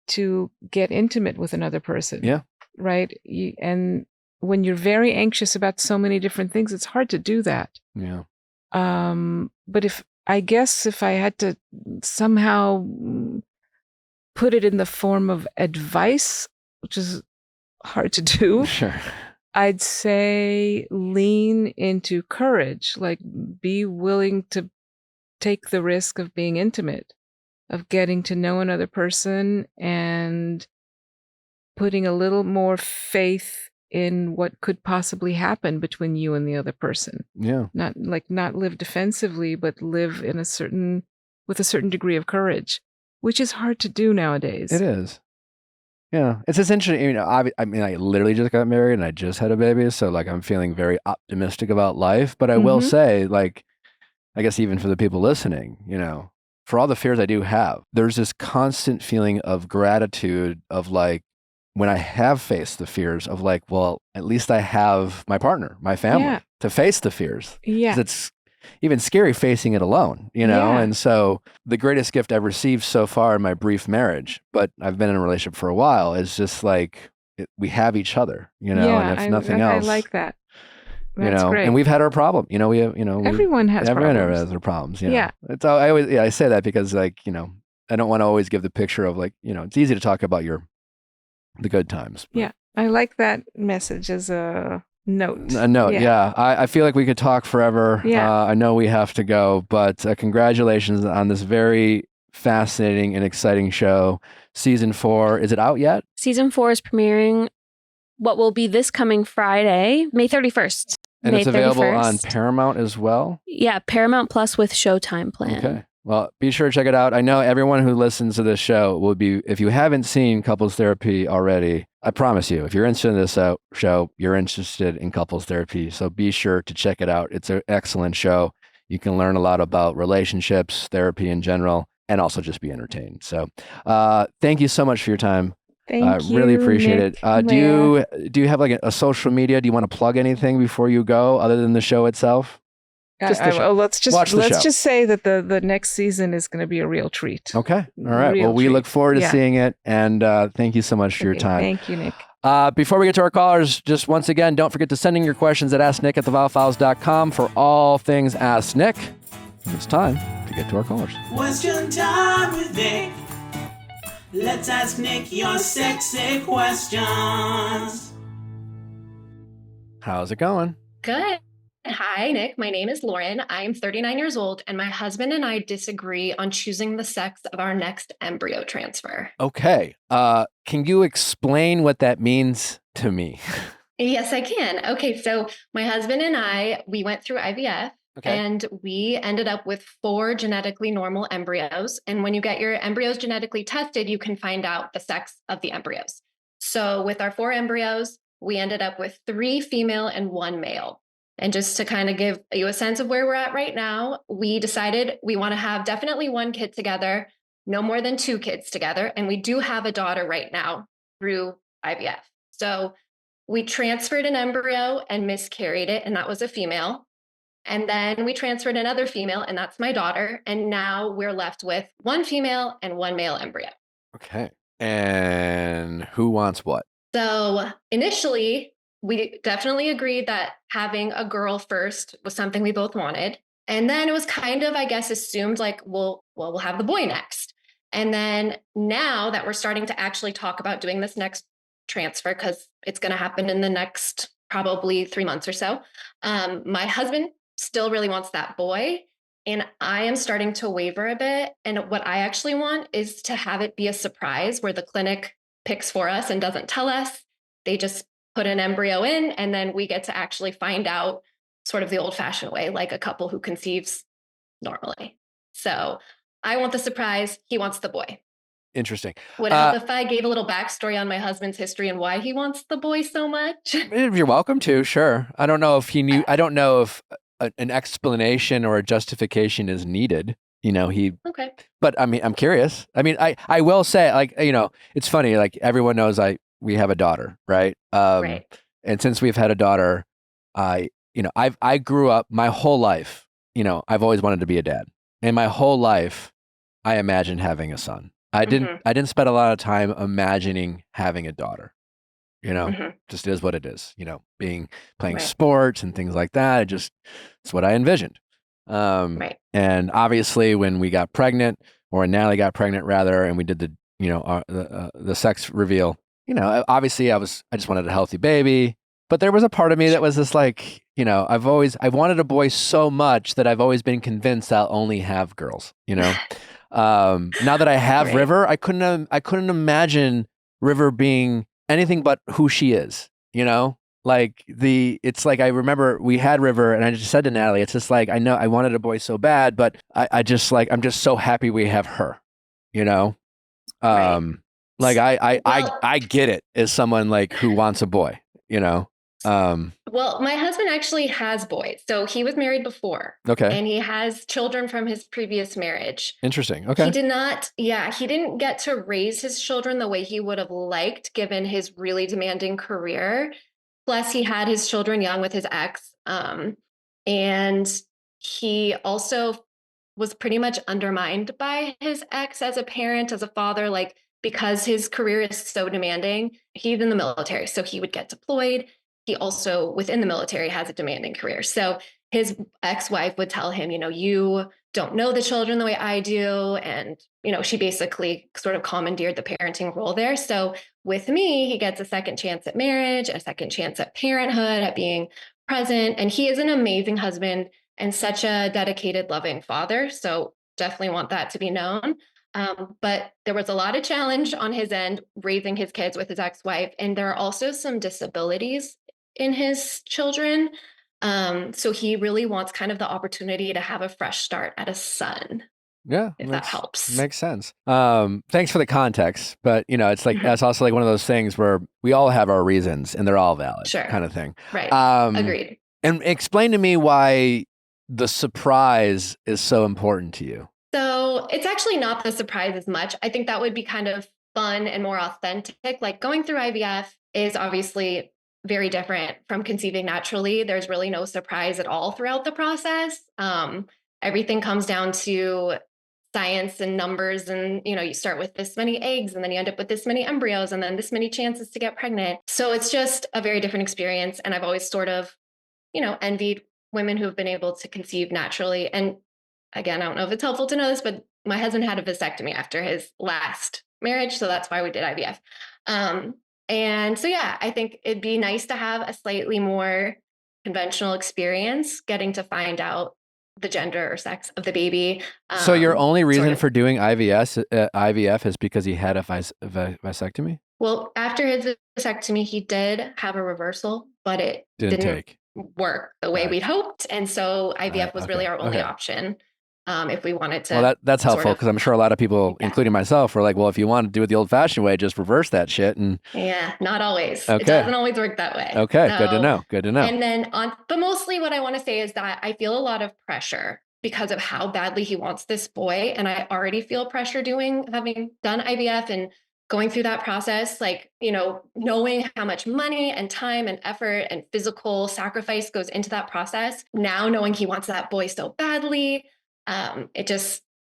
to get intimate with another person. Yeah. Right? And when you're very anxious about so many different things, it's hard to do that. Yeah. But if I had to somehow put it in the form of advice, which is hard to do, Sure. I'd say lean into courage, like be willing to take the risk of being intimate, of getting to know another person and putting a little more faith in what could possibly happen between you and the other person. Yeah. Not live defensively, but live with a certain degree of courage, which is hard to do nowadays. It is. Yeah, it's just interesting. You know, I mean, I literally just got married and I just had a baby, so like I'm feeling very optimistic about life. But I will say, like, I guess even for the people listening, you know, for all the fears I do have, there's this constant feeling of gratitude of like, when I have faced the fears of like, well, at least I have my partner, my family to face the fears. Yeah. 'Cause it's even scary facing it alone, you know? Yeah. And so the greatest gift I've received so far in my brief marriage, but I've been in a relationship for a while, is just like, we have each other, you know, Yeah, and if nothing else, I like that. you That's know, great. and we've had our problem, you know, we have, you know, Everyone has everyone problems. has their problems. You know? Yeah. It's, I always, I say that because like, you know, I don't want to always give the picture of like, you know, it's easy to talk about the good times. But Yeah. I like that message as a note. a note, yeah. I feel like we could talk forever. Yeah. I know we have to go, but congratulations on this very fascinating and exciting show. Season 4, is it out yet? Season 4 is premiering what will be this coming Friday, May 31st. And May it's available 31st. on Paramount as well? Yeah, Paramount Plus with Showtime plan. Okay. Well, be sure to check it out. I know everyone who listens to this show will be, if you haven't seen Couples Therapy already, I promise you, if you're interested in this show, you're interested in Couples Therapy. So be sure to check it out. It's an excellent show. You can learn a lot about relationships, therapy in general, and also just be entertained. So thank you so much for your time. Thank you. Really appreciate Nick, it. Do you have like a social media? Do you want to plug anything before you go other than the show itself? Just the show. Let's Watch the show. just say that the next season is going to be a real treat. Okay. All right. Real Well, we treat. look forward to Yeah. seeing it. And thank you so much for your Okay, time. Thank you, Nick. Before we get to our callers, just once again, don't forget to send in your questions at asknick@theviallfiles.com for all things Ask Nick. And it's time to get to our callers. Question time with Nick. Let's ask Nick your sexy questions. How's it going? Good. Hi, Nick. My name is Lauren. I'm 39 years old, and my husband and I disagree on choosing the sex of our next embryo transfer. Okay. Can you explain what that means to me? Yes, I can. Okay, so my husband and I, we went through IVF. Okay. And we ended up with 4 genetically normal embryos. And when you get your embryos genetically tested, you can find out the sex of the embryos. So with our 4 embryos, we ended up with 3 female and 1 male. And just to kind of give you a sense of where we're at right now, we decided we want to have definitely 1 kid together, no more than 2 kids together. And we do have a daughter right now through IVF. So we transferred an embryo and miscarried it, and that was a female. And then we transferred another female, and that's my daughter. And now we're left with one female and one male embryo. Okay. And who wants what? So initially, we definitely agreed that having a girl first was something we both wanted. And then it was kind of, I guess, assumed like, we'll have the boy next. And then now that we're starting to actually talk about doing this next transfer, because it's going to happen in the next probably 3 months or so, my husband still really wants that boy. And I am starting to waver a bit. And what I actually want is to have it be a surprise where the clinic picks for us and doesn't tell us. They just put an embryo in, and then we get to actually find out sort of the old-fashioned way, like a couple who conceives normally. So I want the surprise. He wants the boy. Interesting. Would it help if I gave a little backstory on my husband's history and why he wants the boy so much? You're welcome to, sure. I don't know if he knew, I don't know if an explanation or a justification is needed. Okay. But I mean, I'm curious. I mean, I will say, like, it's funny, like everyone knows we have a daughter, right? Right. And since we've had a daughter, I grew up my whole life, I've always wanted to be a dad. And my whole life, I imagined having a son. I didn't spend a lot of time imagining having a daughter. Just is what it is, playing Right. sports and things like that. It's what I envisioned. Right. And obviously when we got pregnant, or Natalie got pregnant rather, and we did the sex reveal, obviously I just wanted a healthy baby, but there was a part of me that was just like, I wanted a boy so much that I've always been convinced I'll only have girls, Now that I have Right. River, I couldn't imagine River being anything but who she is, it's like I remember we had River, and I just said to Natalie, it's just like, I know I wanted a boy so bad, but I'm just so happy we have her, Right. like Well- I get it as someone like who wants a boy, Well, my husband actually has boys. So he was married before. Okay. And he has children from his previous marriage. Interesting. He Okay. didn't get to raise his children the way he would have liked, given his really demanding career. Plus, he had his children young with his ex. And he also was pretty much undermined by his ex as a parent, as a father, like because his career is so demanding. He's in the military, so he would get deployed. He also, within the military, has a demanding career. So his ex-wife would tell him, you don't know the children the way I do. And, she basically sort of commandeered the parenting role there. So with me, he gets a second chance at marriage, a second chance at parenthood, at being present. And he is an amazing husband and such a dedicated, loving father. So definitely want that to be known. But there was a lot of challenge on his end raising his kids with his ex-wife. And there are also some disabilities in his children. So he really wants kind of the opportunity to have a fresh start at a son. Yeah, If that helps. Makes sense. Thanks for the context, but it's like Mhm. it's also like one of those things where we all have our reasons and they're all valid, Sure. kind of thing. Right. Agreed. And explain to me why the surprise is so important to you. So it's actually not the surprise as much. I think that would be kind of fun and more authentic. Like going through IVF is obviously very different from conceiving naturally. There's really no surprise at all throughout the process. Everything comes down to science and numbers, and you start with this many eggs and then you end up with this many embryos and then this many chances to get pregnant. So it's just a very different experience. And I've always sort of envied women who have been able to conceive naturally. And again, I don't know if it's helpful to know this, but my husband had a vasectomy after his last marriage, so that's why we did IVF. And so yeah, I think it'd be nice to have a slightly more conventional experience, getting to find out the gender or sex of the baby. So your only reason sort of- for doing IVF is because he had a vasectomy? Well, after his vasectomy, he did have a reversal, but it Didn't take. work the way Right. we'd hoped. And so IVF Right, was okay, really our only okay. option if we wanted to. Well, that's sort helpful of- because I'm sure a lot of people, Yeah. including myself, were like, well, if you want to do it the old-fashioned way, just reverse that shit. And Yeah, not always. Okay. It doesn't always work that way. okay, good to No. know. Good to know. And then but mostly what I want to say is that I feel a lot of pressure because of how badly he wants this boy. And I already feel pressure having done IVF and going through that process, like, you know, knowing how much money and time and effort and physical sacrifice goes into that process, now knowing he wants that boy so badly,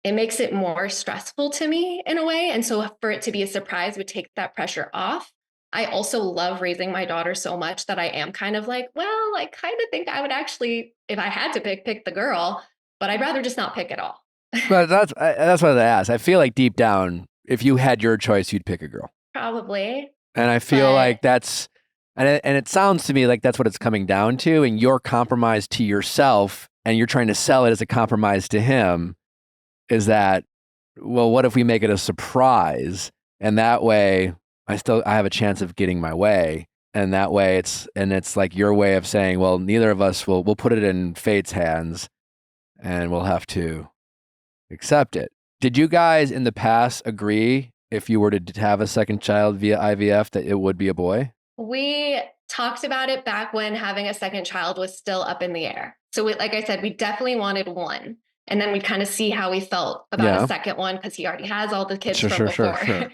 it makes it more stressful to me in a way. And so for it to be a surprise would take that pressure off. I also love raising my daughter so much that I am kind of like, well, I kind of think I would actually, if I had to pick the girl, but I'd rather just not pick at all. But that's what I asked. I feel like deep down, if you had your choice, you'd pick a girl. Probably. And I feel But- like that's, and it sounds to me like that's what it's coming down to. And you're compromised to yourself, and you're trying to sell it as a compromise to him. Is that, well, what if we make it a surprise, and that way I have a chance of getting my way, and that way it's like your way of saying, well, neither of us we'll put it in fate's hands, and we'll have to accept it. Did you guys in the past agree if you were to have a second child via IVF that it would be a boy? We talked about it back when having a second child was still up in the air. So like I said, we definitely wanted one. And then we'd kind of see how we felt about a second one because he already has all the kids from before. Sure.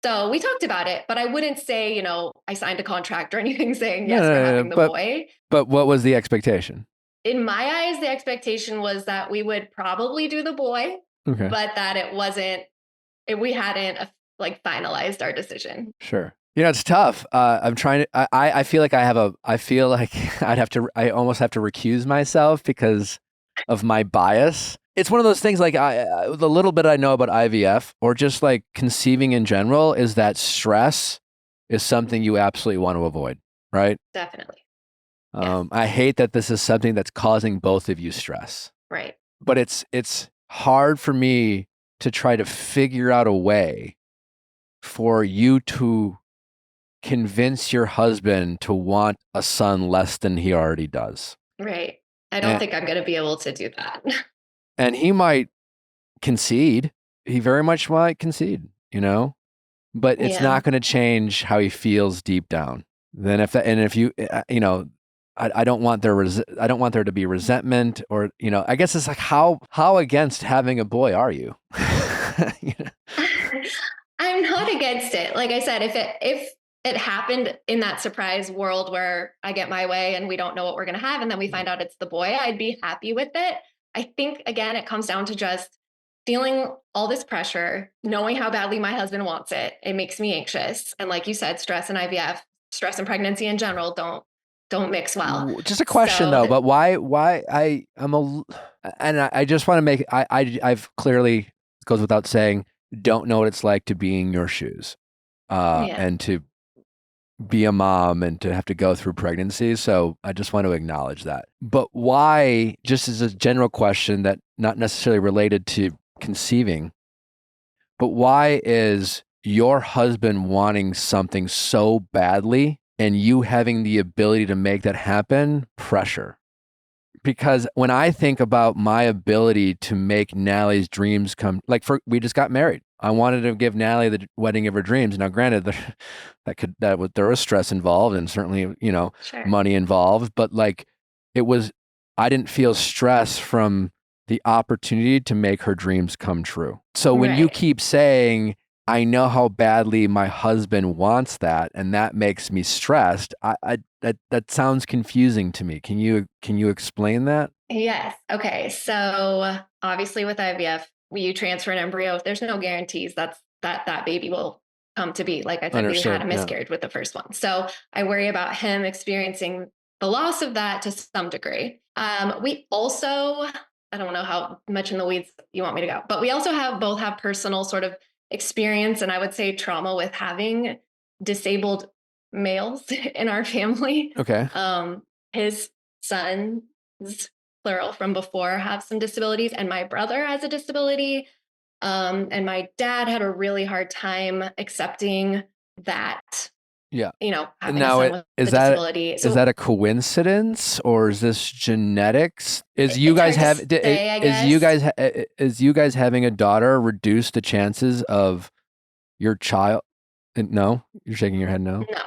So we talked about it, but I wouldn't say, you know, I signed a contract or anything saying yes, we're having the boy. But what was the expectation? In my eyes, the expectation was that we would probably do the boy, but that we hadn't like finalized our decision. Sure. You know, it's tough. I'm trying to, I feel like I feel like I almost have to recuse myself because of my bias. It's one of those things like the little bit I know about IVF or just like conceiving in general is that stress is something you absolutely want to avoid, right? Definitely. Yes. I hate that this is something that's causing both of you stress. Right. But it's hard for me to try to figure out a way for you to convince your husband to want a son less than he already does. Right. I don't think I'm going to be able to do that. And he might concede. He very much might concede, you know, but it's not going to change how he feels deep down. Then if you know, I don't want I don't want there to be resentment or, you know, I guess it's like how against having a boy are you? You know? I'm not against it. Like I said, if it happened in that surprise world where I get my way and we don't know what we're going to have and then we find out it's the boy, I'd be happy with it. I think, again, it comes down to just feeling all this pressure, knowing how badly my husband wants it. It makes me anxious. And like you said, stress and IVF, stress and pregnancy in general don't mix well. Just a question though, but why I just want to make, I've clearly, it goes without saying, don't know what it's like to be in your shoes and to be a mom and to have to go through pregnancy. So I just want to acknowledge that. But why, just as a general question that not necessarily related to conceiving, but why is your husband wanting something so badly and you having the ability to make that happen pressure? Because when I think about my ability to make Nallie's dreams come, like we just got married. I wanted to give Nallie the wedding of her dreams. Now, granted, there was stress involved and certainly, you know, money involved, but like I didn't feel stress from the opportunity to make her dreams come true. So when you keep saying, I know how badly my husband wants that, and that makes me stressed, that sounds confusing to me. Can you explain that? Yes. Okay. So obviously with IVF, you transfer an embryo. There's no guarantees that baby will come to be. Like I said, we had a miscarriage with the first one. So I worry about him experiencing the loss of that to some degree. We also, I don't know how much in the weeds you want me to go, but we also both have personal sort of experience and I would say trauma with having disabled males in our family. Okay. His sons, plural from before, have some disabilities, and my brother has a disability. And my dad had a really hard time accepting that. Yeah. You know, having now a son with a disability. Is that a coincidence or is this genetics? Is you guys having a daughter reduce the chances of your child? No, you're shaking your head. No. No.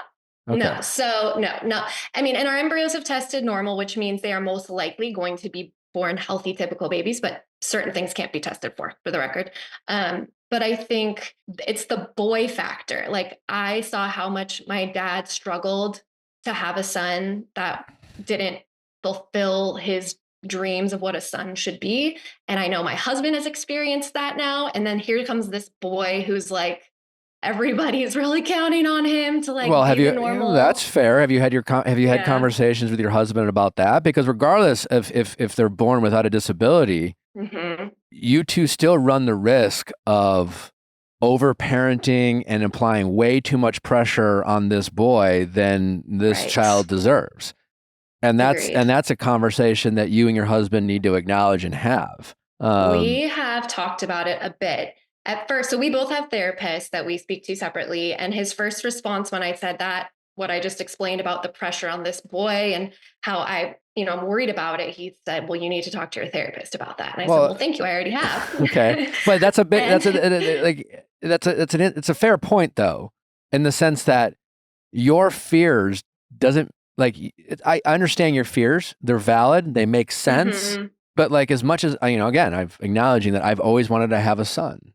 Okay. No. So no. I mean, and our embryos have tested normal, which means they are most likely going to be born healthy, typical babies, but certain things can't be tested for the record. But But I think it's the boy factor. Like, I saw how much my dad struggled to have a son that didn't fulfill his dreams of what a son should be. And I know my husband has experienced that now. And then here comes this boy who's like, everybody's really counting on him to like Well, have be you? the normal. That's fair. Have you had had Yeah. conversations with your husband about that? Because regardless of if they're born without a disability, Mhm. you two still run the risk of over-parenting and applying way too much pressure on this boy than this Right. child deserves. And Agreed. that's a conversation that you and your husband need to acknowledge and have. We have talked about it a bit at first. So we both have therapists that we speak to separately. And his first response when I said that, what I just explained about the pressure on this boy and how I'm worried about it, he said, well, you need to talk to your therapist about that. And I said, well, thank you. I already have. Okay. But that's a big, it's a fair point though, in the sense that your fears doesn't I understand your fears. They're valid. They make sense. Mhm. But like, as much as, again, I've acknowledging that I've always wanted to have a son,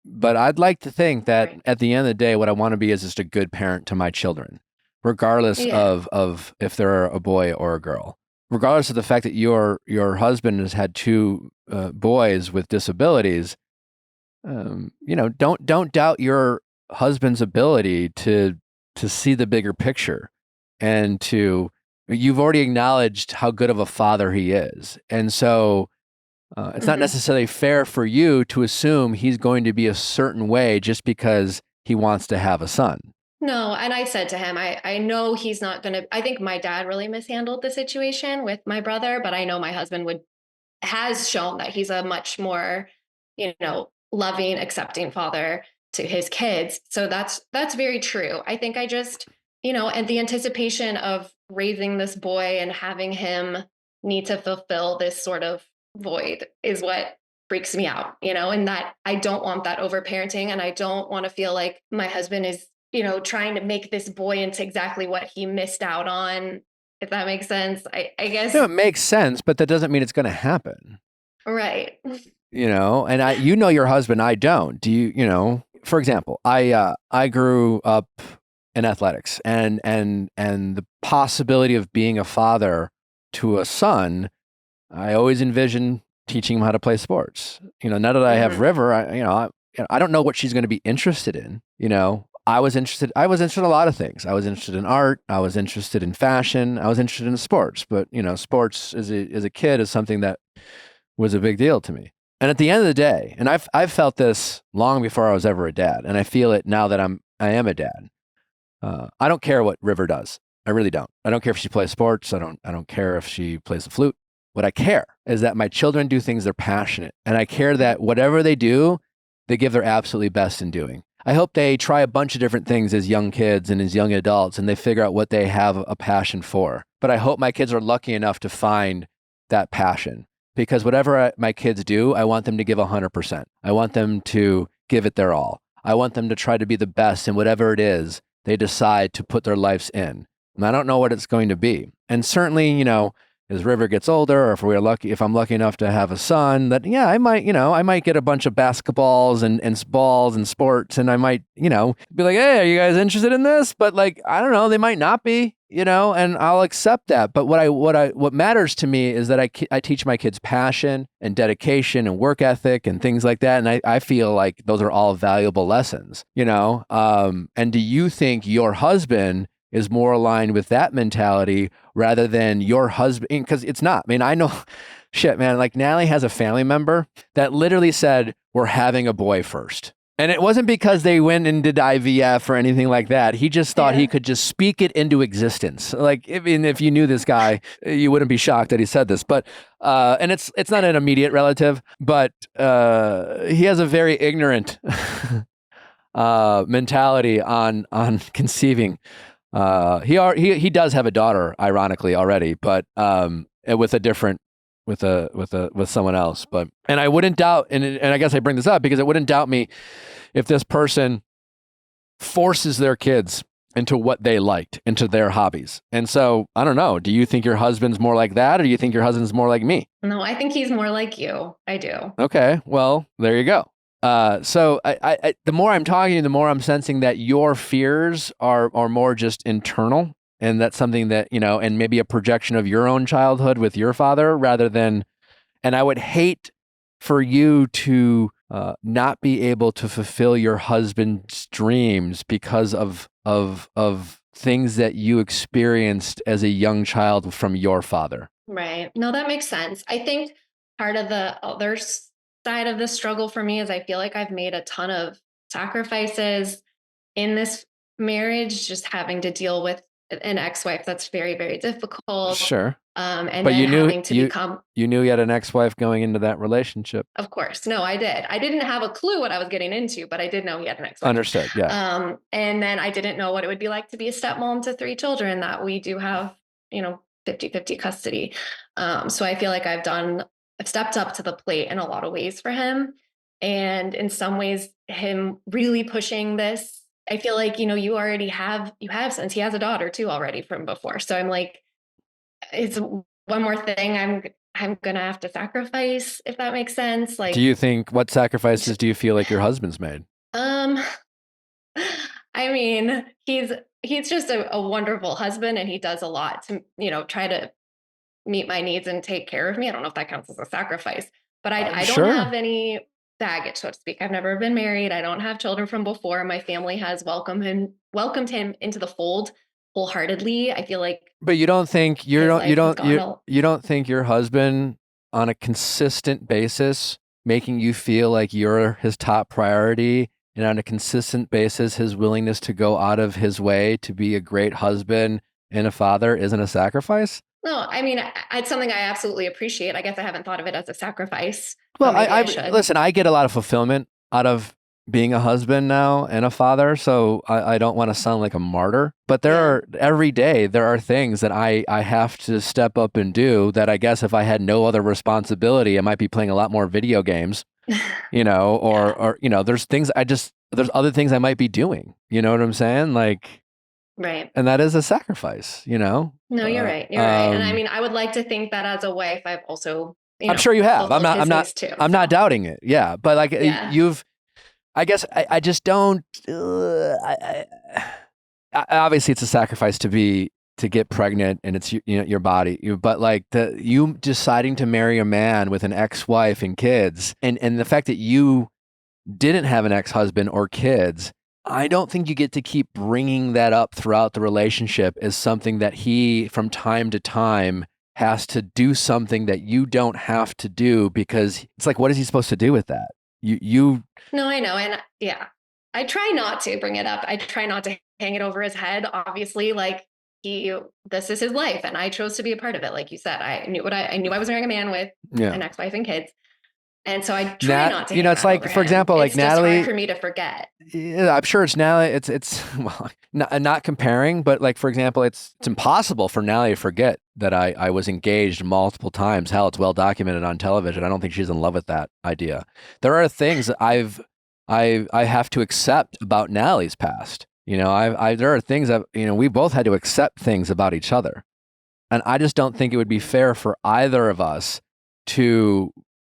but I'd like to think that Right. at the end of the day, what I want to be is just a good parent to my children, regardless Yeah. of if they're a boy or a girl, regardless of the fact that your husband has had two boys with disabilities. Don't doubt your husband's ability to see the bigger picture, and you've already acknowledged how good of a father he is. And so it's not Mhm. necessarily fair for you to assume he's going to be a certain way just because he wants to have a son. No, and I said to him, I know he's not going to, I think my dad really mishandled the situation with my brother, but I know my husband has shown that he's a much more, loving, accepting father to his kids. So that's very true. I think I just, and the anticipation of raising this boy and having him need to fulfill this sort of void is what freaks me out, and that I don't want that overparenting, and I don't want to feel like my husband is, trying to make this boy into exactly what he missed out on, if that makes sense. I guess. No, it makes sense, but that doesn't mean it's going to happen. Right. And your husband, I don't. Do you, for example, I grew up in athletics, and the possibility of being a father to a son, I always envisioned teaching him how to play sports. Now that I have Mhm. River, I don't know what she's going to be interested in. I was interested in a lot of things. I was interested in art. I was interested in fashion. I was interested in sports. But sports as a kid is something that was a big deal to me. And at the end of the day, and I've felt this long before I was ever a dad, and I feel it now that I am a dad. I don't care what River does. I really don't. I don't care if she plays sports. I don't care if she plays the flute. What I care is that my children do things they're passionate, and I care that whatever they do, they give their absolutely best in doing. I hope they try a bunch of different things as young kids and as young adults, and they figure out what they have a passion for. But I hope my kids are lucky enough to find that passion, because whatever my kids do, I want them to give 100%. I want them to give it their all. I want them to try to be the best in whatever it is they decide to put their lives in. And I don't know what it's going to be. And certainly, as River gets older, or if I'm lucky enough to have a son, that I might get a bunch of basketballs and balls and sports, and I might, be like, hey, are you guys interested in this? But like, I don't know, they might not be, and I'll accept that. But what matters to me is that I teach my kids passion and dedication and work ethic and things like that. And I feel like those are all valuable lessons, and do you think your husband is more aligned with that mentality rather than your husband? Because it's not. I mean, I know, shit, man, like Natalie has a family member that literally said, we're having a boy first. And it wasn't because they went and did IVF or anything like that. He just thought he could just speak it into existence. Like, I mean, if you knew this guy, you wouldn't be shocked that he said this. But, and it's not an immediate relative, but he has a very ignorant mentality on conceiving. He does have a daughter, ironically, already, but with someone else. But, and I wouldn't doubt, and I guess I bring this up because it wouldn't doubt me if this person forces their kids into what they liked, into their hobbies. And so I don't know. Do you think your husband's more like that, or do you think your husband's more like me? No, I think he's more like you. I do. Okay, well, there you go. So the more I'm talking to you, the more I'm sensing that your fears are more just internal, and that's something that, and maybe a projection of your own childhood with your father rather than, and I would hate for you to not be able to fulfill your husband's dreams because of things that you experienced as a young child from your father. Right. No, that makes sense. I think part of the other side of the struggle for me is I feel like I've made a ton of sacrifices in this marriage, just having to deal with an ex-wife that's very, very difficult. Sure. And But then you knew having to become, you knew you had an ex-wife going into that relationship. of course, no, I did. I didn't have a clue what I was getting into, but I did know he had an ex-wife. Understood. Yeah. And then I didn't know what it would be like to be a stepmom to 3 children that we do have, 50-50 custody. So I feel like I've stepped up to the plate in a lot of ways for him. And in some ways, him really pushing this, I feel like, you have since he has a daughter too already from before. So I'm like, it's one more thing I'm gonna have to sacrifice, if that makes sense. Like, Do you think, what sacrifices do you feel like your husband's made? I mean, he's just a wonderful husband, and he does a lot to, try to meet my needs and take care of me. I don't know if that counts as a sacrifice, but I don't Sure. have any baggage, so to speak. I've never been married. I don't have children from before. My family has welcomed him into the fold wholeheartedly. I feel like, But you don't think you don't think your husband on a consistent basis making you feel like you're his top priority, and on a consistent basis his willingness to go out of his way to be a great husband and a father isn't a sacrifice? No, I mean, it's something I absolutely appreciate. I guess I haven't thought of it as a sacrifice. Well, Maybe I I should. listen, I get a lot of fulfillment out of being a husband now and a father, so I don't want to sound like a martyr, but every day there are things that I have to step up and do that I guess if I had no other responsibility, I might be playing a lot more video games, or there's other things I might be doing, you know what I'm saying? Like, Right. and that is a sacrifice, No, you're right. You're right. And I mean, I would like to think that as a wife, I've also, I'm sure you have. fulfilled his needs too, I'm not doubting it. Yeah. But like Yeah. I guess I just don't, obviously it's a sacrifice to get pregnant, and it's your body, but like you deciding to marry a man with an ex-wife and kids, and the fact that you didn't have an ex-husband or kids, I don't think you get to keep bringing that up throughout the relationship as something that he from time to time has to do something that you don't have to do, because it's like, what is he supposed to do with that? No, I know. And yeah, I try not to bring it up. I try not to hang it over his head. Obviously, like this is his life, and I chose to be a part of it. Like you said, I knew I was marrying a man with an ex-wife and kids. And so I try not to. It's like, for example, like Natalie. It's hard for me to forget. Yeah, I'm sure it's Natalie. It's well, not comparing, but like, for example, it's impossible for Natalie to forget that I was engaged multiple times. Hell, it's well documented on television. I don't think she's in love with that idea. There are things that I have to accept about Natalie's past. There are things that we both had to accept things about each other, and I just don't think it would be fair for either of us to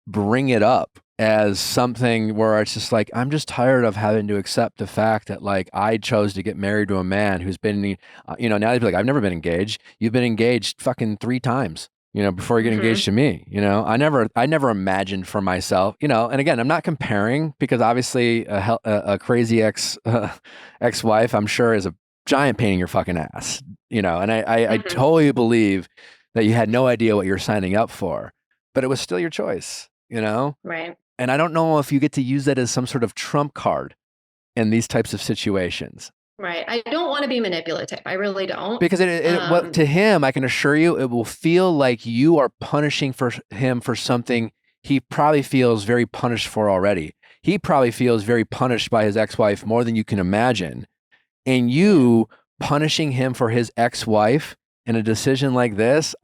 bring it up as something where it's just like, I'm just tired of having to accept the fact that like I chose to get married to a man who's been, now they'd be like, I've never been engaged. You've been engaged fucking 3 times, before you get engaged to me. I never imagined for myself, and again, I'm not comparing, because obviously a crazy ex-wife, I'm sure, is a giant pain in your fucking ass, and I totally believe that you had no idea what you're signing up for, but it was still your choice. Right. And I don't know if you get to use that as some sort of trump card in these types of situations. Right. I don't want to be manipulative. I really don't. Because to him, I can assure you, it will feel like you are punishing him for something he probably feels very punished for already. He probably feels very punished by his ex-wife more than you can imagine. And you punishing him for his ex-wife in a decision like this,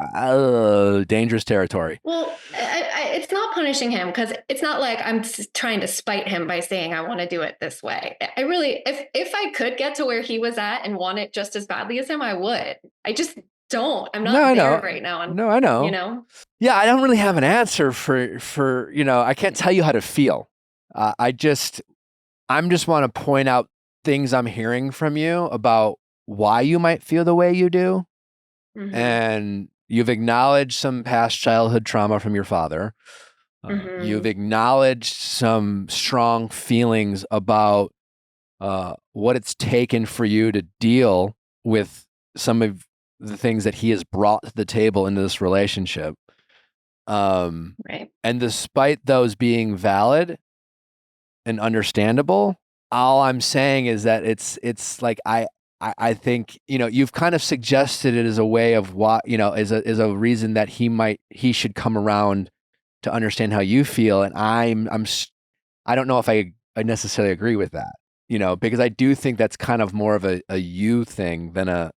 dangerous territory. Well, it's not punishing him, because it's not like I'm trying to spite him by saying I want to do it this way. I really, if I could get to where he was at and want it just as badly as him, I would. I just don't. I'm not there right now. No, I know. You know? Yeah, I don't really have an answer for I can't tell you how to feel. I'm just want to point out things I'm hearing from you about why you might feel the way you do. Mhm. And you've acknowledged some past childhood trauma from your father. You've Mhm. acknowledged some strong feelings about what it's taken for you to deal with some of the things that he has brought to the table into this relationship. Right. And despite those being valid and understandable, all I'm saying is that it's like I think, you know, you've kind of suggested it as a way of what, you know, as a reason that he should come around to understand how you feel. And I don't know if I necessarily agree with that, you know, because I do think that's kind of more of a you thing than a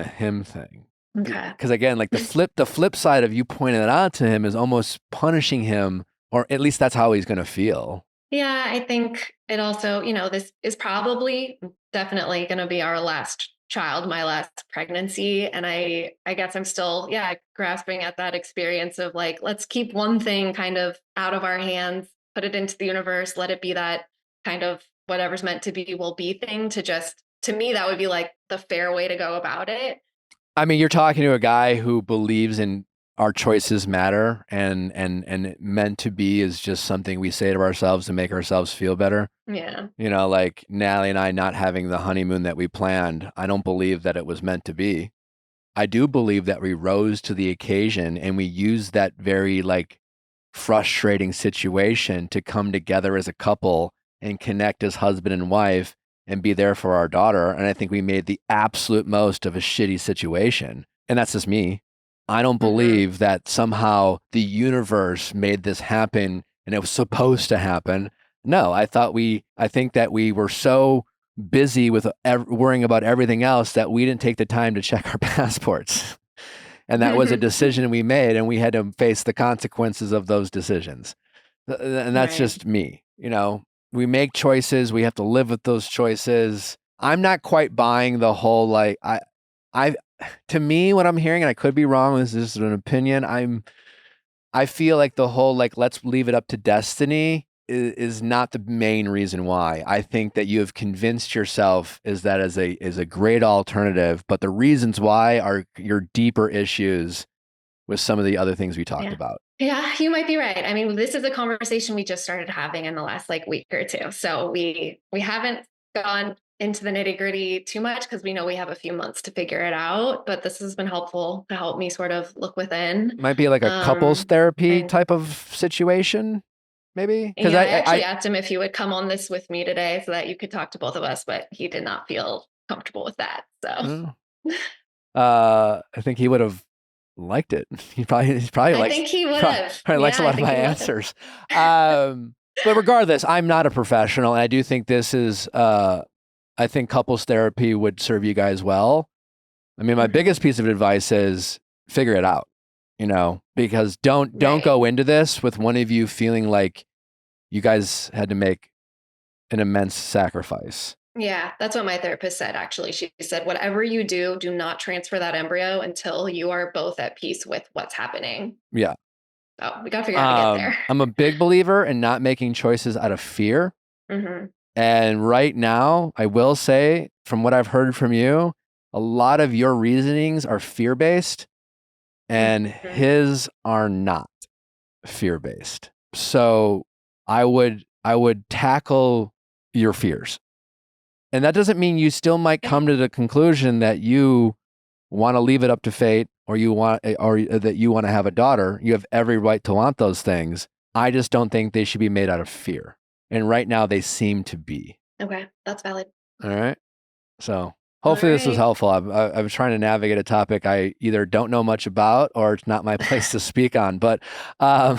him thing. Okay. Because again, like the flip side of you pointing it out to him is almost punishing him, or at least that's how he's going to feel. Yeah, I think it also, this is probably definitely going to be our last child, my last pregnancy. And I guess I'm still, grasping at that experience of like, let's keep one thing kind of out of our hands, put it into the universe, let it be that kind of whatever's meant to be will be thing to me, that would be like the fair way to go about it. I mean, you're talking to a guy who believes in our choices matter, and meant to be is just something we say to ourselves to make ourselves feel better. Yeah. You know, like Natalie and I not having the honeymoon that we planned. I don't believe that it was meant to be. I do believe that we rose to the occasion and we used that very like frustrating situation to come together as a couple and connect as husband and wife and be there for our daughter. And I think we made the absolute most of a shitty situation. And that's just me. I don't believe that somehow the universe made this happen and it was supposed to happen. No, I think that we were so busy with worrying about everything else that we didn't take the time to check our passports. And that was a decision we made, and we had to face the consequences of those decisions. And that's Right. just me. You know, we make choices, we have to live with those choices. I'm not quite buying the whole like to me, what I'm hearing, and I could be wrong, this is an opinion. I feel like the whole like let's leave it up to destiny is not the main reason why. I think that you have convinced yourself is a great alternative, but the reasons why are your deeper issues with some of the other things we talked about. Yeah, you might be right. I mean, this is a conversation we just started having in the last like week or two. So we haven't gone into the nitty-gritty too much because we know we have a few months to figure it out, but this has been helpful to help me sort of look within. Might be like a couples therapy type of situation, maybe? Because I actually asked him if he would come on this with me today so that you could talk to both of us, but he did not feel comfortable with that. So I think he would have liked it. He probably I likes. think he would have. Probably likes a lot of my answers. But regardless, I'm not a professional, and I do think this is. I think couples therapy would serve you guys well. I mean, my biggest piece of advice is figure it out. You know, because don't go into this with one of you feeling like you guys had to make an immense sacrifice. Yeah, that's what my therapist said, actually. She said, whatever you do not transfer that embryo until you are both at peace with what's happening. Yeah. Oh, we got to figure out how to get there. I'm a big believer in not making choices out of fear. And right now, I will say, from what I've heard from you, a lot of your reasonings are fear-based and his are not fear-based. So I would tackle your fears. And that doesn't mean you still might come to the conclusion that you want to leave it up to fate or that you want to have a daughter. You have every right to want those things. I just don't think they should be made out of fear. And right now they seem to be. Okay, that's valid. All right. So hopefully this was helpful. I was trying to navigate a topic I either don't know much about or it's not my place to speak on. But yeah.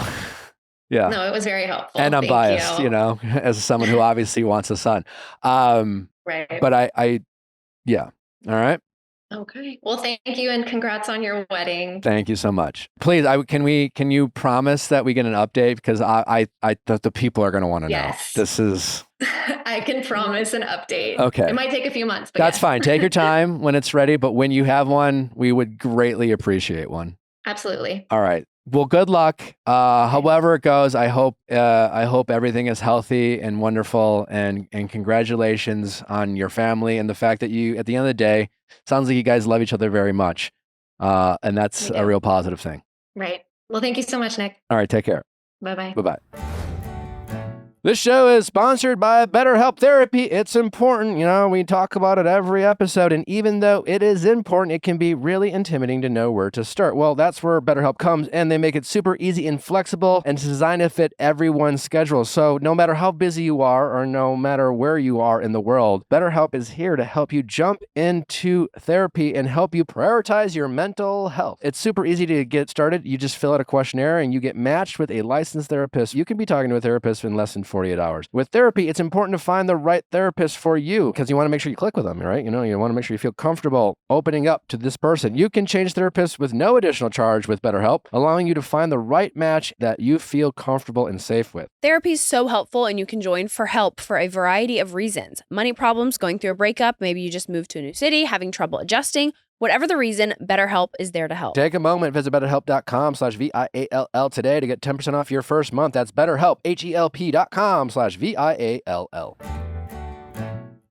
No, it was very helpful. And I'm Thank biased, you. you know, as someone who obviously wants a son. Right. But yeah. All right. Okay. Well, thank you and congrats on your wedding. Thank you so much. Please, can you promise that we get an update? Because the people are going to want to know. This is. I can promise an update. Okay. It might take a few months, but that's fine. Take your time when it's ready. But when you have one, we would greatly appreciate one. Absolutely. All right. Well, good luck. However it goes, I hope everything is healthy and wonderful, and congratulations on your family and the fact that you, at the end of the day, sounds like you guys love each other very much, and that's We a do. real positive thing. Right. Well, thank you so much, Nick. All right, take care. Bye-bye. Bye bye. This show is sponsored by BetterHelp Therapy. It's important. We talk about it every episode. And even though it is important, it can be really intimidating to know where to start. Well, that's where BetterHelp comes, and they make it super easy and flexible and designed to fit everyone's schedule. So no matter how busy you are or no matter where you are in the world, BetterHelp is here to help you jump into therapy and help you prioritize your mental health. It's super easy to get started. You just fill out a questionnaire and you get matched with a licensed therapist. You can be talking to a therapist in less than 48 hours. With therapy, it's important to find the right therapist for you because you want to make sure you click with them, right? You want to make sure you feel comfortable opening up to this person. You can change therapists with no additional charge with BetterHelp, allowing you to find the right match that you feel comfortable and safe with. Therapy is so helpful, and you can join for help for a variety of reasons. Money problems, going through a breakup, maybe you just moved to a new city, having trouble adjusting. Whatever the reason, BetterHelp is there to help. Take a moment, visit BetterHelp.com/VIALL today to get 10% off your first month. That's BetterHelp, HELP.com/VIALL.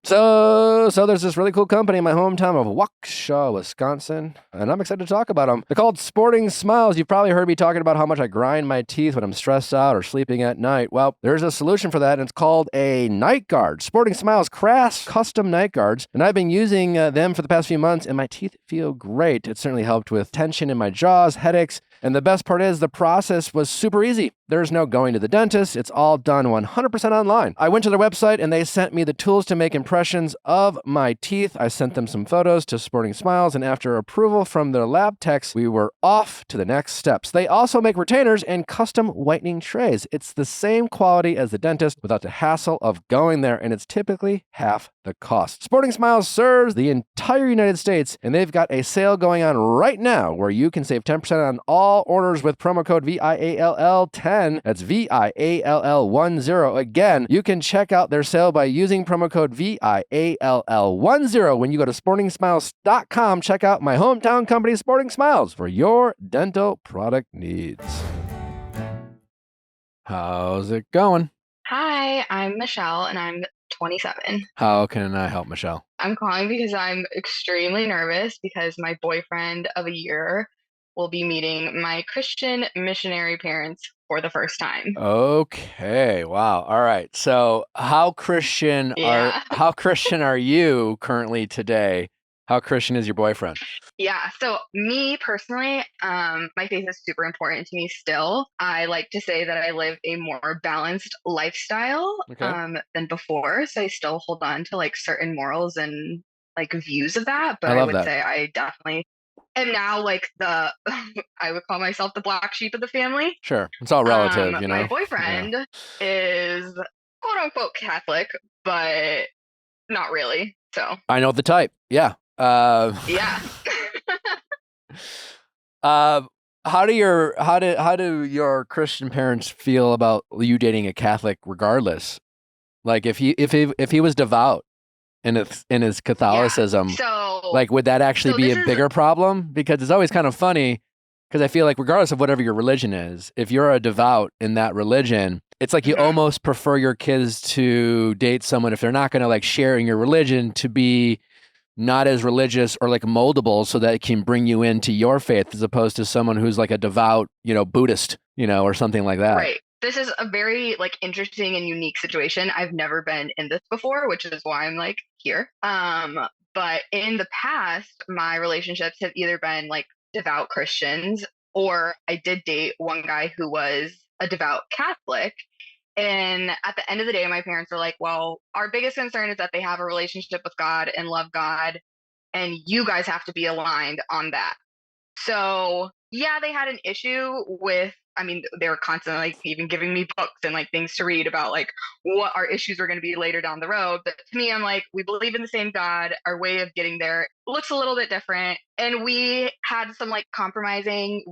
So there's this really cool company in my hometown of Waukesha, Wisconsin, and I'm excited to talk about them. They're called Sporting Smiles. You've probably heard me talking about how much I grind my teeth when I'm stressed out or sleeping at night. Well, there's a solution for that, and it's called a night guard. Sporting Smiles custom night guards, and I've been using them for the past few months, and my teeth feel great. It certainly helped with tension in my jaws, headaches, and the best part is the process was super easy. There's no going to the dentist. It's all done 100% online. I went to their website and they sent me the tools to make impressions of my teeth. I sent them some photos to Sporting Smiles, and after approval from their lab techs, we were off to the next steps. They also make retainers and custom whitening trays. It's the same quality as the dentist without the hassle of going there, and it's typically half the cost. Sporting Smiles serves the entire United States, and they've got a sale going on right now where you can save 10% on all orders with promo code VIALL10. That's VIALL10. Again, you can check out their sale by using promo code VIALL10 when you go to sportingsmiles.com. Check out my hometown company, Sporting Smiles, for your dental product needs. How's it going? Hi, I'm Michelle and I'm 27. How can I help, Michelle? I'm calling because I'm extremely nervous because my boyfriend of a year will be meeting my Christian missionary parents for the first time. Okay. Wow. All right. So how Christian are you currently today? How Christian is your boyfriend? Yeah. So me personally, my faith is super important to me still. I like to say that I live a more balanced lifestyle than before. So I still hold on to like certain morals and like views of that. But I would say I definitely am now like I would call myself the black sheep of the family. Sure. It's all relative, My boyfriend is quote unquote Catholic, but not really. So I know the type. Yeah. Yeah. How do your Christian parents feel about you dating a Catholic regardless? Like if he was devout in his Catholicism, like would that actually be a bigger problem? Because it's always kind of funny because I feel like regardless of whatever your religion is, if you're a devout in that religion, it's like you almost prefer your kids to date someone if they're not going to like share in your religion to be not as religious or like moldable so that it can bring you into your faith as opposed to someone who's like a devout, Buddhist, or something like that. Right. This is a very like interesting and unique situation. I've never been in this before, which is why I'm like here. But in the past, my relationships have either been like devout Christians or I did date one guy who was a devout Catholic. And at the end of the day, my parents were like, well, our biggest concern is that they have a relationship with God and love God, and you guys have to be aligned on that. So, yeah, they had an issue with, they were constantly like even giving me books and like things to read about like what our issues were going to be later down the road. But to me, I'm like, we believe in the same God. Our way of getting there looks a little bit different. And we had some like compromising.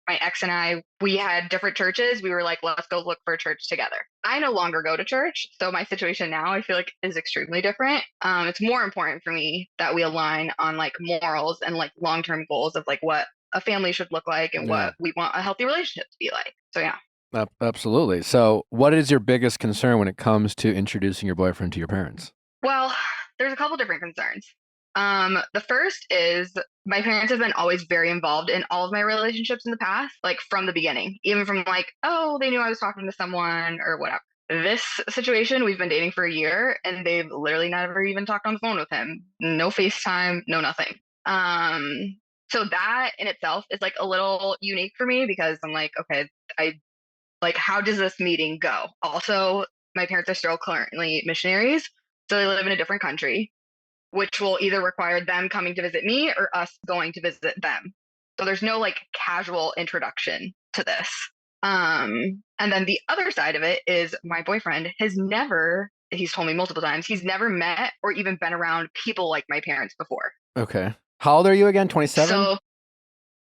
My ex and I, we had different churches. We were like, let's go look for a church together. I no longer go to church. So my situation now, I feel like is extremely different. It's more important for me that we align on like morals and like long-term goals of like what a family should look like and what we want a healthy relationship to be like. So yeah. Absolutely. So what is your biggest concern when it comes to introducing your boyfriend to your parents? Well, there's a couple different concerns. The first is my parents have been always very involved in all of my relationships in the past, like from the beginning, even from like, oh, they knew I was talking to someone or whatever. This situation, we've been dating for a year and they've literally never even talked on the phone with him. No FaceTime, no nothing. So that in itself is like a little unique for me because I'm like, okay, how does this meeting go? Also, my parents are still currently missionaries, so they live in a different country, which will either require them coming to visit me or us going to visit them. So there's no like casual introduction to this. And then the other side of it is my boyfriend he's told me multiple times, he's never met or even been around people like my parents before. Okay. How old are you again? 27? So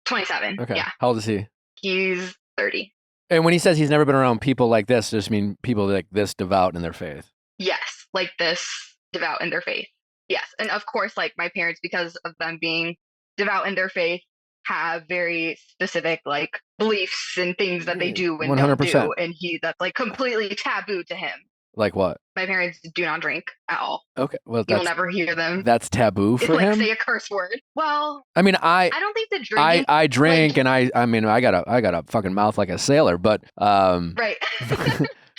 27. Okay. Yeah. How old is he? He's 30. And when he says he's never been around people like this, does it mean people like this devout in their faith? Yes, like this devout in their faith. Yes. And of course, like my parents, because of them being devout in their faith, have very specific like beliefs and things that they do and 100%. don't do. And that's like completely taboo to him. Like what? My parents do not drink at all. Okay. Well, you'll never hear them. That's taboo for him? Say a curse word. Well, I mean, I don't think the drinking. I drink, and I mean, I got a fucking mouth like a sailor, but right.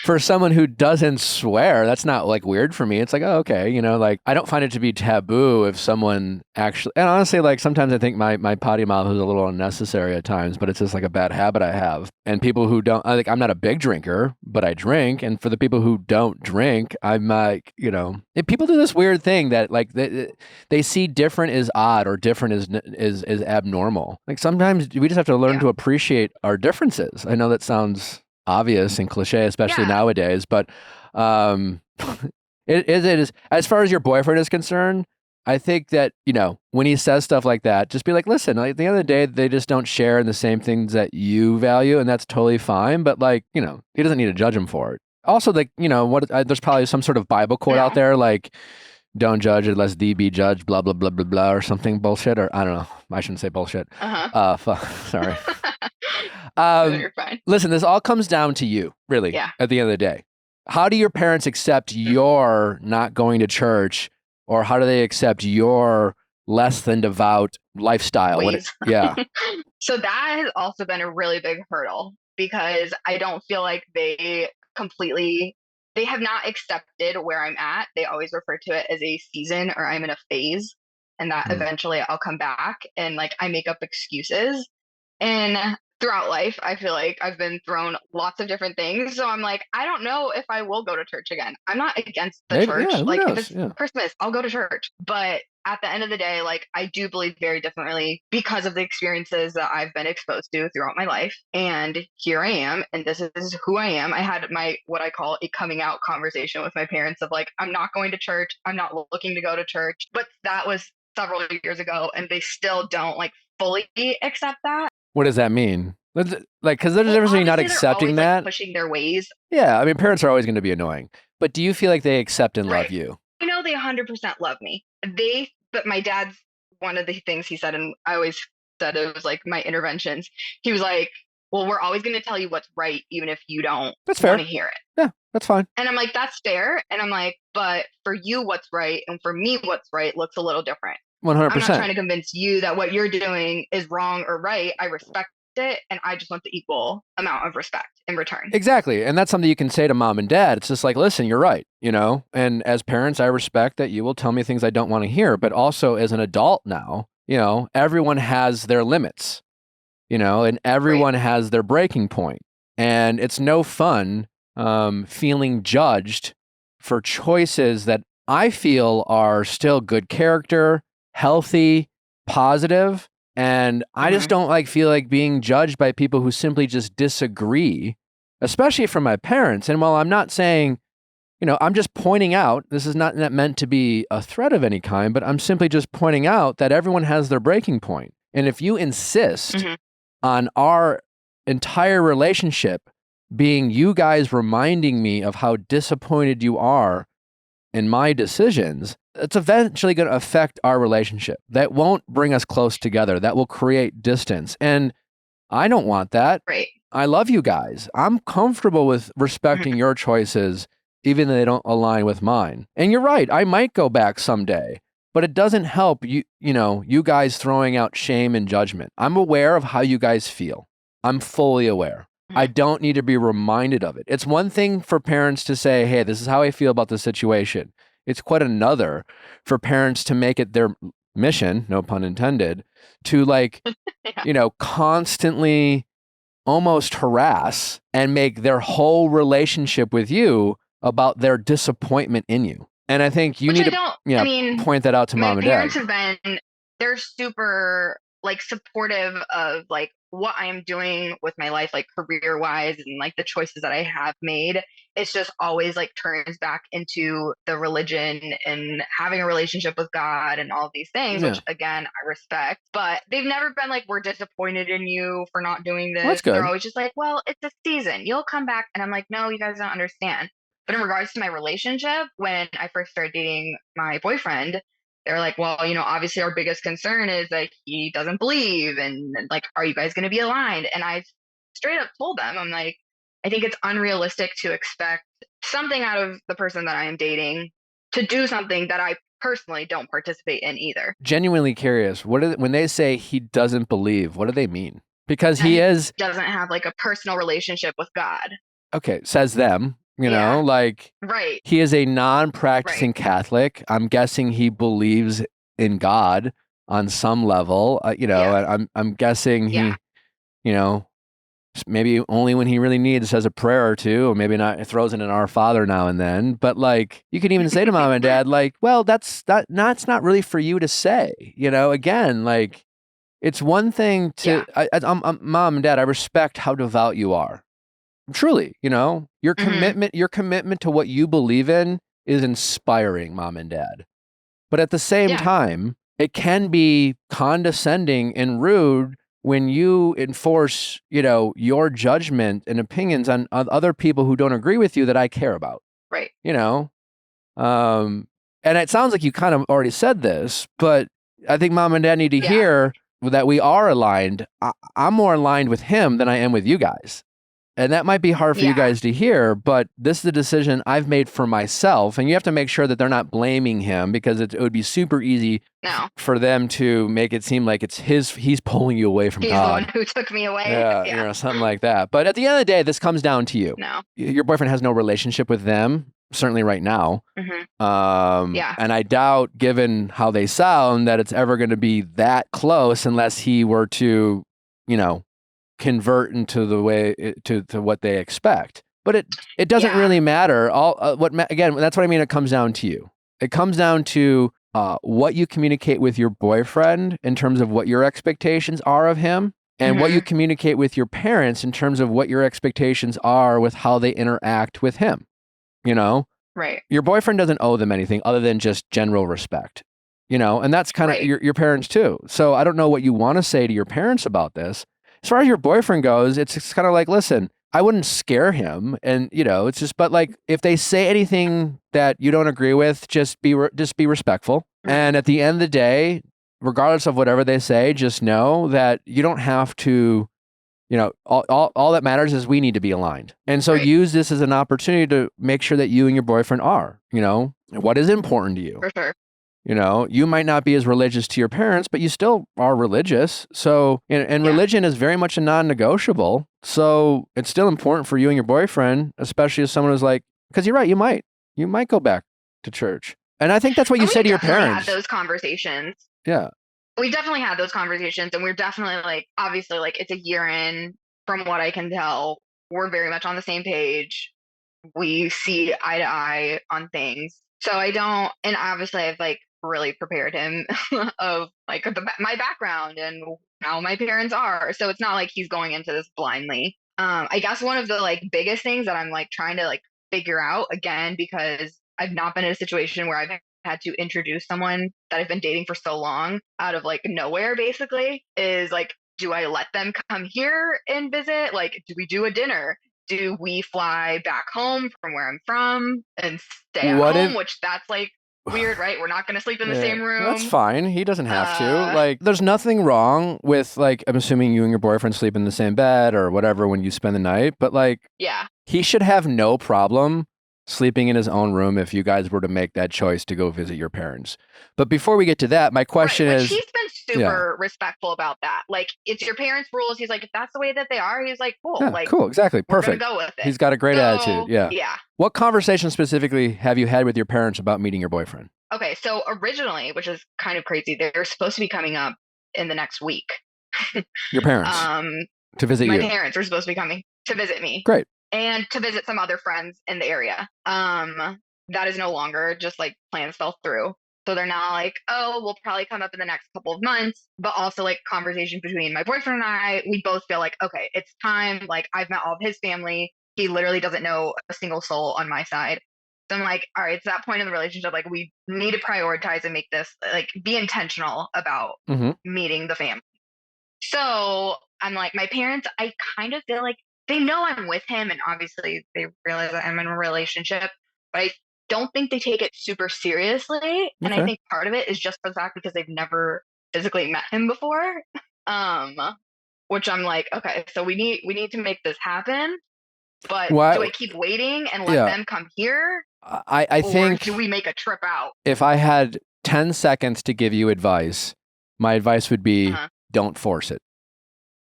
for someone who doesn't swear, that's not like weird for me. It's like, oh, okay, you know, like I don't find it to be taboo if someone actually, and honestly, like sometimes I think my potty mouth is a little unnecessary at times, but it's just like a bad habit I have. And people who don't, I'm not a big drinker, but I drink. And for the people who don't drink, I'm like, you know, if people do this weird thing that like they see different as odd or different is abnormal. Like sometimes we just have to learn to appreciate our differences. I know that sounds obvious and cliche, especially nowadays, but it is as far as your boyfriend is concerned. I think that, you know, when he says stuff like that, just be like, listen, at the end of the day, they just don't share in the same things that you value, and that's totally fine. But like, you know, he doesn't need to judge him for it. Also, like, you know, there's probably some sort of Bible quote out there, like, don't judge unless thee be judged, blah, blah, blah, blah, blah, or something bullshit, or I don't know. I shouldn't say bullshit. Fuck, sorry. You're fine. Listen, this all comes down to you, really, at the end of the day. How do your parents accept your not going to church, or how do they accept your less than devout lifestyle? So that has also been a really big hurdle because I don't feel like they have not accepted where I'm at. They always refer to it as a season or I'm in a phase, and that eventually I'll come back, and like I make up excuses. And throughout life, I feel like I've been thrown lots of different things. So I'm like, I don't know if I will go to church again. I'm not against the church. Like if it's Christmas, I'll go to church. But at the end of the day, like I do believe very differently because of the experiences that I've been exposed to throughout my life. And here I am, and this is who I am. I had what I call a coming out conversation with my parents of like, I'm not going to church. I'm not looking to go to church. But that was several years ago, and they still don't like fully accept that. What does that mean? Like, because there's a difference between not accepting always, that. Like, pushing their ways. Yeah, I mean, parents are always going to be annoying. But do you feel like they accept and love you? I know they 100% love me. But my dad's, one of the things he said, and I always said it was like my interventions. He was like, well, we're always going to tell you what's right, even if you don't want to hear it. Yeah, that's fine. And I'm like, that's fair. And I'm like, but for you, what's right, and for me, what's right looks a little different. 100%. I'm not trying to convince you that what you're doing is wrong or right. I respect it, and I just want the equal amount of respect in return. Exactly. And that's something you can say to mom and dad. It's just like, listen, you're right, you know? And as parents, I respect that you will tell me things I don't want to hear. But also as an adult now, you know, everyone has their limits, you know, and everyone has their breaking point. And it's no fun feeling judged for choices that I feel are still good character, healthy, positive. And I just don't feel like being judged by people who simply just disagree, especially from my parents. And while I'm not saying, you know, I'm just pointing out, this is not meant to be a threat of any kind, but I'm simply just pointing out that everyone has their breaking point. And if you insist on our entire relationship being you guys reminding me of how disappointed you are in my decisions, it's eventually going to affect our relationship. That won't bring us close together. That will create distance. And I don't want that. Right. I love you guys. I'm comfortable with respecting your choices, even though they don't align with mine. And you're right. I might go back someday, but it doesn't help you guys throwing out shame and judgment. I'm aware of how you guys feel. I'm fully aware. I don't need to be reminded of it. It's one thing for parents to say, hey, this is how I feel about the situation. It's quite another for parents to make it their mission, no pun intended, to constantly almost harass and make their whole relationship with you about their disappointment in you. And I think you need to point that out to mom and dad. My parents they're super supportive of what I am doing with my life, career wise, and the choices that I have made. It's just always turns back into the religion and having a relationship with God and all of these things, which again, I respect, but they've never been we're disappointed in you for not doing this. That's good. They're always just well, it's a season. You'll come back. And I'm no, you guys don't understand. But in regards to my relationship, when I first started dating my boyfriend, they're well, obviously our biggest concern is he doesn't believe, and are you guys going to be aligned? And I straight up told them, I'm I think it's unrealistic to expect something out of the person that I am dating to do something that I personally don't participate in either. Genuinely curious, when they say he doesn't believe, what do they mean? Because he doesn't have a personal relationship with God. Okay, says them. Right. He is a non-practicing Catholic. I'm guessing he believes in God on some level. I'm guessing he, maybe only when he really needs says a prayer or two, or maybe not throws in an Our Father now and then. But you can even say to mom and dad, well, that's not really for you to say. Again, it's one thing to. I'm mom and dad. I respect how devout you are. Truly, your commitment to what you believe in is inspiring, mom and dad. But at the same time, it can be condescending and rude when you enforce, your judgment and opinions on other people who don't agree with you that I care about. Right. And it sounds like you kind of already said this, but I think mom and dad need to hear that we are aligned. I'm more aligned with him than I am with you guys. And that might be hard for you guys to hear, but this is the decision I've made for myself. And you have to make sure that they're not blaming him, because it would be super easy for them to make it seem like it's he's pulling you away from God. He's the one who took me away. Yeah, something like that. But at the end of the day, this comes down to you. No. Your boyfriend has no relationship with them, certainly right now. And I doubt, given how they sound, that it's ever going to be that close unless he were to, convert into the way to what they expect. But it doesn't really matter. Again, that's what I mean. It comes down to you. It comes down to what you communicate with your boyfriend in terms of what your expectations are of him, and what you communicate with your parents in terms of what your expectations are with how they interact with him. Right. Your boyfriend doesn't owe them anything other than just general respect. And that's kind of your parents too. So I don't know what you want to say to your parents about this. As far as your boyfriend goes, it's kind of listen, I wouldn't scare him. And, it's just, but if they say anything that you don't agree with, just be respectful. And at the end of the day, regardless of whatever they say, just know that you don't have to, all that matters is we need to be aligned. And so use this as an opportunity to make sure that you and your boyfriend are, what is important to you. For sure. You might not be as religious to your parents, but you still are religious. So, and religion is very much a non-negotiable. So it's still important for you and your boyfriend, especially as someone who's because you're right, you might go back to church. And I think that's what you say to your parents. Had those conversations. Yeah. We definitely had those conversations, and we're definitely obviously it's a year in. From what I can tell, we're very much on the same page. We see eye to eye on things. So I don't, and obviously I've really prepared him of my background and how my parents are. So it's not like he's going into this blindly. I guess one of the biggest things that I'm trying to figure out, again, because I've not been in a situation where I've had to introduce someone that I've been dating for so long out of nowhere, basically, is do I let them come here and visit? Do we do a dinner? Do we fly back home from where I'm from and stay at home? Which that's weird, right? We're not going to sleep in the same room. That's fine. He doesn't have to. Like, there's nothing wrong with, like, I'm assuming you and your boyfriend sleep in the same bed or whatever when you spend the night. But, like, yeah, he should have no problem sleeping in his own room if you guys were to make that choice to go visit your parents. But before we get to that, my question is... He's been super respectful about that. Like, it's your parents' rules. He's like, if that's the way that they are, he's like, cool. Yeah, like, cool, exactly. Perfect. We're going to go with it. He's got a great attitude. Yeah. Yeah. What conversation specifically have you had with your parents about meeting your boyfriend? Okay, so originally, which is kind of crazy, they're supposed to be coming up in the next week. Your parents? To visit you? My parents were supposed to be coming to visit me. Great. And to visit some other friends in the area. That is no longer, just like plans fell through. So they're now like, oh, we'll probably come up in the next couple of months. But also like conversation between my boyfriend and I, we both feel like, okay, it's time. Like I've met all of his family. He literally doesn't know a single soul on my side. So I'm like, all right, it's that point in the relationship. Like we need to prioritize and make this, like be intentional about meeting the family. So I'm like, my parents, I kind of feel like they know I'm with him, and obviously they realize that I'm in a relationship, but I don't think they take it super seriously. Okay. And I think part of it is just the fact because they've never physically met him before. Which I'm like, okay, so we need to make this happen. But do I keep waiting and let them come here? I think, or do we make a trip out? If I had 10 seconds to give you advice, my advice would be don't force it.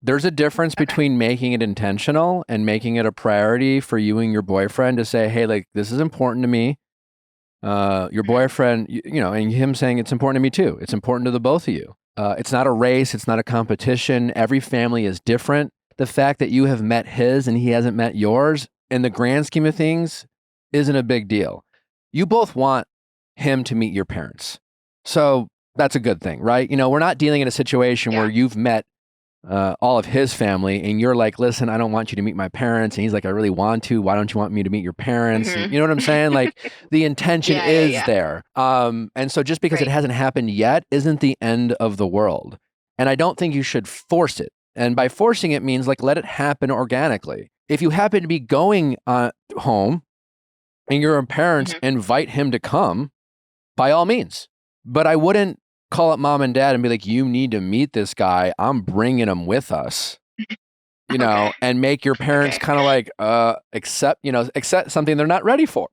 There's a difference between making it intentional and making it a priority for you and your boyfriend to say, hey, like, this is important to me. Your boyfriend, you know, and him saying it's important to me too. It's important to the both of you. It's not a race. It's not a competition. Every family is different. The fact that you have met his and he hasn't met yours, in the grand scheme of things, isn't a big deal. You both want him to meet your parents. So that's a good thing, right? You know, we're not dealing in a situation where you've met all of his family and you're like, listen, I don't want you to meet my parents. And he's like, I really want to. Why don't you want me to meet your parents? And, you know what I'm saying? Like the intention is there. And so just because it hasn't happened yet isn't the end of the world. And I don't think you should force it. And by forcing it means like, let it happen organically. If you happen to be going home and your parents invite him to come, by all means. But I wouldn't call up mom and dad and be like, you need to meet this guy. I'm bringing him with us, you know, and make your parents kind of like, accept something they're not ready for.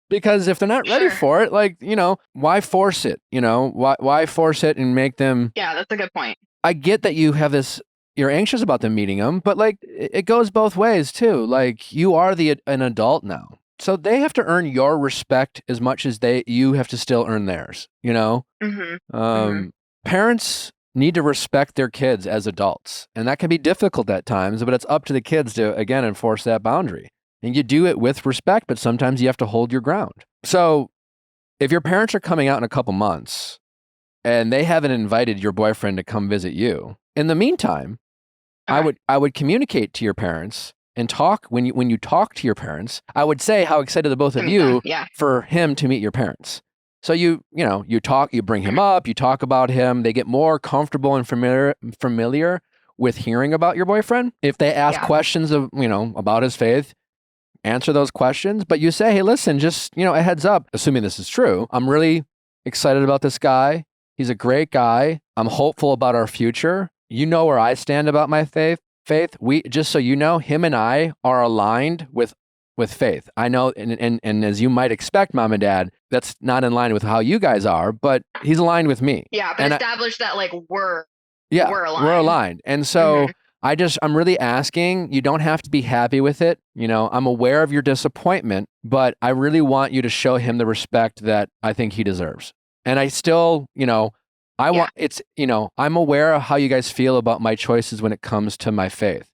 Because if they're not ready for it, like, you know, why force it? You know, why force it and make them? Yeah, that's a good point. I get that you have this, you're anxious about them meeting him, but like, it goes both ways too. Like you are an adult now. So they have to earn your respect as much as you have to still earn theirs, you know? Parents need to respect their kids as adults. And that can be difficult at times, but it's up to the kids to, again, enforce that boundary. And you do it with respect, but sometimes you have to hold your ground. So if your parents are coming out in a couple months and they haven't invited your boyfriend to come visit you, in the meantime, I would communicate to your parents and talk when you talk to your parents. I would say how excited the both of you for him to meet your parents. So you talk, you bring him up, you talk about him. They get more comfortable and familiar with hearing about your boyfriend. If they ask questions of about his faith, answer those questions. But you say, hey, listen, just a heads up. Assuming this is true, I'm really excited about this guy. He's a great guy. I'm hopeful about our future. You know where I stand about my faith. We, just so you know, him and I are aligned with faith. I know, and as you might expect, mom and dad, that's not in line with how you guys are, but he's aligned with me. Yeah, but establish that like we're aligned. We're aligned. And so I'm really asking, you don't have to be happy with it. I'm aware of your disappointment, but I really want you to show him the respect that I think he deserves. And I still, I'm aware of how you guys feel about my choices when it comes to my faith,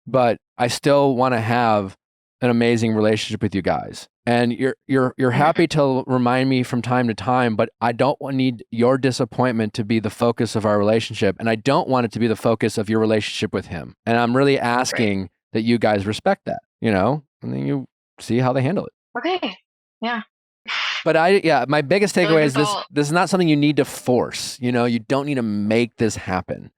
but I still want to have an amazing relationship with you guys. And you're happy to remind me from time to time, but I don't need your disappointment to be the focus of our relationship. And I don't want it to be the focus of your relationship with him. And I'm really asking that you guys respect that, and then you see how they handle it. Okay. Yeah. But my biggest takeaway is this is not something you need to force. You don't need to make this happen.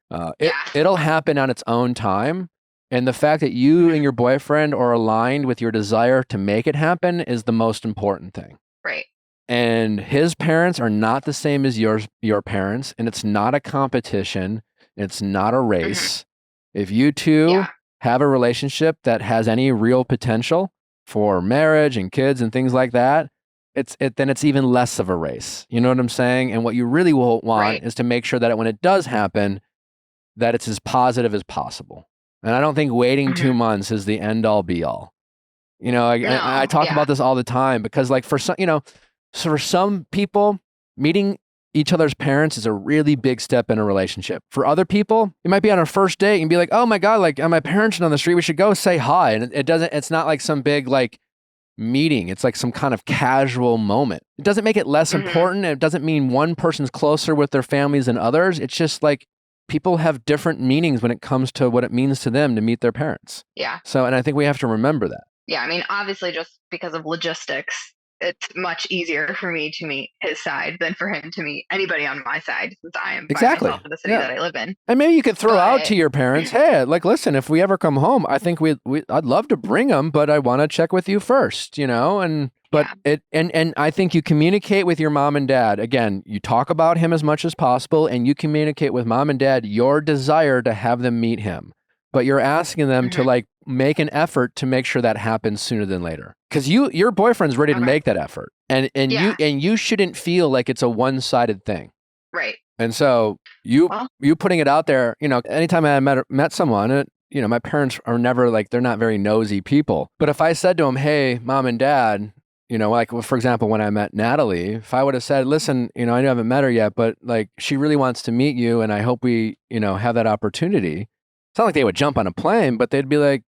It'll happen on its own time. And the fact that you and your boyfriend are aligned with your desire to make it happen is the most important thing. Right. and his parents are not the same as your parents, and it's not a competition. It's not a race. If you two have a relationship that has any real potential for marriage and kids and things like that, then it's even less of a race. You know what I'm saying? And what you really will want is to make sure that when it does happen, that it's as positive as possible. And I don't think waiting 2 months is the end all be all. You know, I talk about this all the time because, like, for some, you know, so for some people, meeting each other's parents is a really big step in a relationship. For other people, you might be on a first date and be like, oh my God, like, my parents are on the street, we should go say hi. And it's not like some big, like, meeting. It's like some kind of casual moment. It doesn't make it less important. It doesn't mean one person's closer with their families than others. It's just like people have different meanings when it comes to what it means to them to meet their parents. Yeah. So, and I think we have to remember that. Yeah, I mean, obviously, just because of logistics, it's much easier for me to meet his side than for him to meet anybody on my side, since I am by myself in the city that I live in. And maybe you could throw out to your parents, hey, like, listen, if we ever come home, I think I'd love to bring them, but I want to check with you first, you know? And I think you communicate with your mom and dad. Again, you talk about him as much as possible, and you communicate with mom and dad your desire to have them meet him. But you're asking them to, like, make an effort to make sure that happens sooner than later. Because your boyfriend's ready to make that effort. And you shouldn't feel like it's a one-sided thing. Right. And so you putting it out there, you know, anytime I met someone, you know, my parents are never like, they're not very nosy people. But if I said to them, hey, mom and dad, you know, like, for example, when I met Natalie, if I would have said, listen, you know, I haven't met her yet, but, like, she really wants to meet you and I hope we, you know, have that opportunity. It's not like they would jump on a plane, but they'd be like,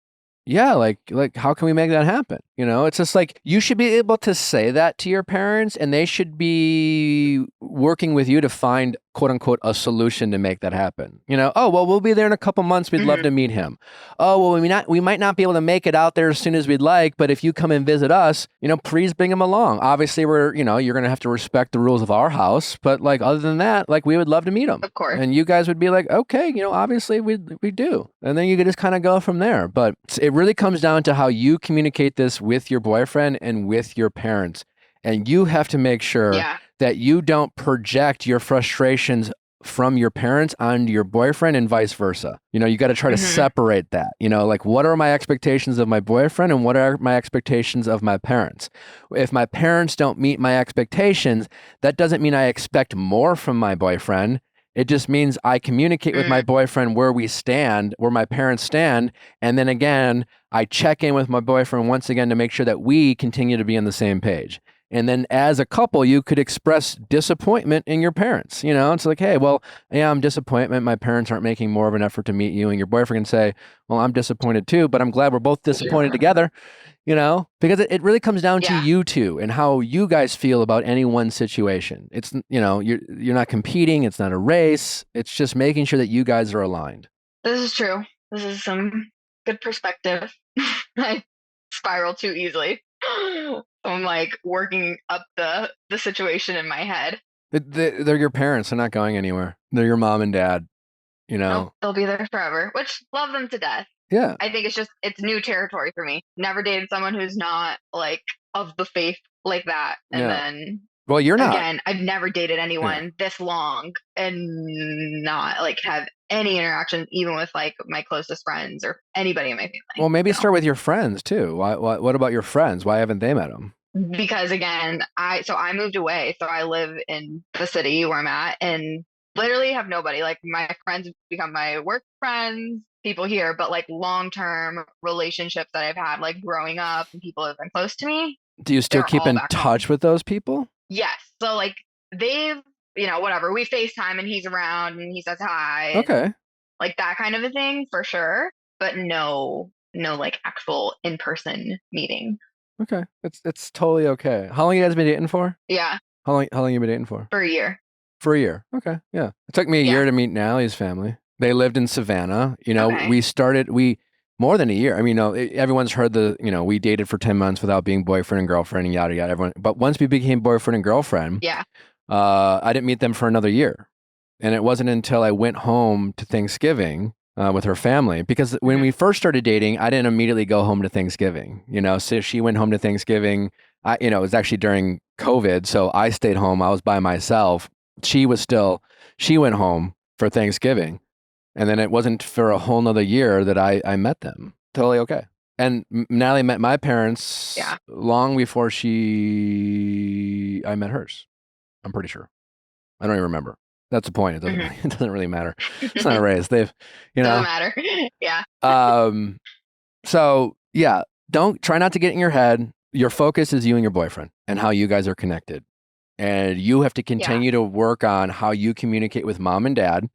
yeah, like how can we make that happen? You know, it's just like you should be able to say that to your parents, and they should be working with you to find, quote unquote, a solution to make that happen. You know, oh, well, we'll be there in a couple months. We'd love to meet him. Oh, well, we might not be able to make it out there as soon as we'd like, but if you come and visit us, you know, please bring him along. Obviously, you're going to have to respect the rules of our house, but, like, other than that, like, we would love to meet him. Of course. And you guys would be like, okay, you know, obviously we do. And then you could just kind of go from there. But it really comes down to how you communicate this with your boyfriend and with your parents. And you have to make sure that you don't project your frustrations from your parents onto your boyfriend and vice versa. You know, you got to try to separate that. You know, like, what are my expectations of my boyfriend and what are my expectations of my parents? If my parents don't meet my expectations, that doesn't mean I expect more from my boyfriend. It just means I communicate with my boyfriend where we stand, where my parents stand. And then again, I check in with my boyfriend once again to make sure that we continue to be on the same page. And then as a couple, you could express disappointment in your parents. You know, it's like, hey, well, yeah, I'm disappointed. My parents aren't making more of an effort to meet you. And your boyfriend can say, well, I'm disappointed too, but I'm glad we're both disappointed together, you know, because it really comes down to you two and how you guys feel about any one situation. It's, you know, you're not competing. It's not a race. It's just making sure that you guys are aligned. This is true. This is some good perspective. I spiral too easily. I'm, like, working up the situation in my head. They're your parents. They're not going anywhere. They're your mom and dad, you know. Nope, they'll be there forever, which love them to death. Yeah. I think it's new territory for me. Never dated someone who's not, like, of the faith like that. And then, well, you're not. Again, I've never dated anyone this long and not, like, have any interaction, even with, like, my closest friends or anybody in my family. Well, maybe start with your friends too. What about your friends? Why haven't they met them? Because, again, I moved away, so I live in the city where I'm at, and literally have nobody. Like, my friends become my work friends, people here, but, like, long-term relationships that I've had, like, growing up, and people who have been close to me. Do you still keep in touch with those people? Yes. So, like, they've, you know, whatever. We FaceTime and he's around and he says hi. Okay. Like, that kind of a thing for sure. But no, like, actual in-person meeting. Okay. It's totally okay. How long you guys been dating for? Yeah. How long you been dating for? For a year. For a year. Okay. Yeah. It took me a year to meet Natalie's family. They lived in Savannah. You know, more than a year. I mean, everyone's heard we dated for 10 months without being boyfriend and girlfriend and yada, yada. But once we became boyfriend and girlfriend, I didn't meet them for another year. And it wasn't until I went home to Thanksgiving with her family, because when we first started dating, I didn't immediately go home to Thanksgiving. You know, so she went home to Thanksgiving. it was actually during COVID, so I stayed home. I was by myself. She went home for Thanksgiving. And then it wasn't for a whole nother year that I met them. Totally okay. And Natalie met my parents long before I met hers. I'm pretty sure. I don't even remember. That's the point. It doesn't really matter. It's not a race. Doesn't matter. Yeah. So yeah, try not to get in your head. Your focus is you and your boyfriend and how you guys are connected. And you have to continue to work on how you communicate with mom and dad.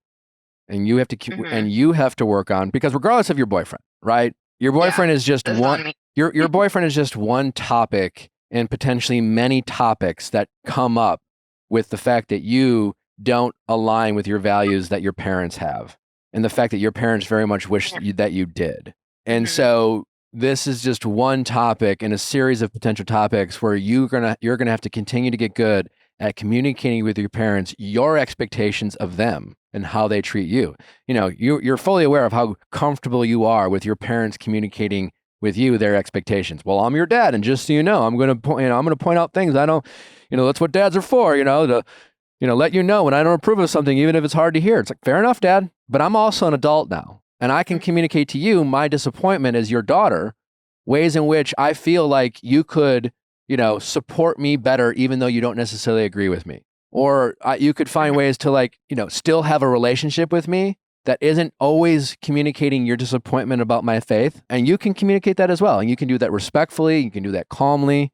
And you have to work on, because regardless of your boyfriend, right? Your boyfriend is just one. Your boyfriend is just one topic in potentially many topics that come up with the fact that you don't align with your values that your parents have, and the fact that your parents very much wish that you did. And so this is just one topic in a series of potential topics where you're gonna have to continue to get good at communicating with your parents your expectations of them and how they treat you. You're fully aware of how comfortable you are with your parents communicating with you their expectations. Well, I'm your dad, and just so you know, I'm gonna point out things I don't. That's what dads are for. To let you know when I don't approve of something, even if it's hard to hear. It's like, fair enough, Dad, but I'm also an adult now, and I can communicate to you my disappointment as your daughter, ways in which I feel like you could, support me better, even though you don't necessarily agree with me. Or you could find ways to still have a relationship with me that isn't always communicating your disappointment about my faith. And you can communicate that as well. And you can do that respectfully. You can do that calmly.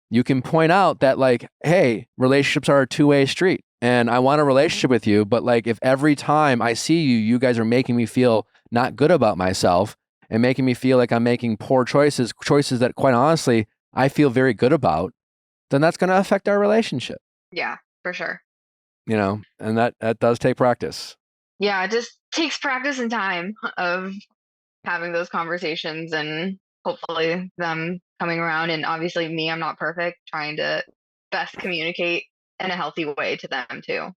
You can point out that hey, relationships are a two-way street. And I want a relationship with you. But if every time I see you, you guys are making me feel not good about myself and making me feel like I'm making poor choices that quite honestly, I feel very good about, then that's going to affect our relationship. Yeah. For sure. And that does take practice. Yeah, it just takes practice and time of having those conversations, and hopefully them coming around. And obviously me, I'm not perfect, trying to best communicate in a healthy way to them too.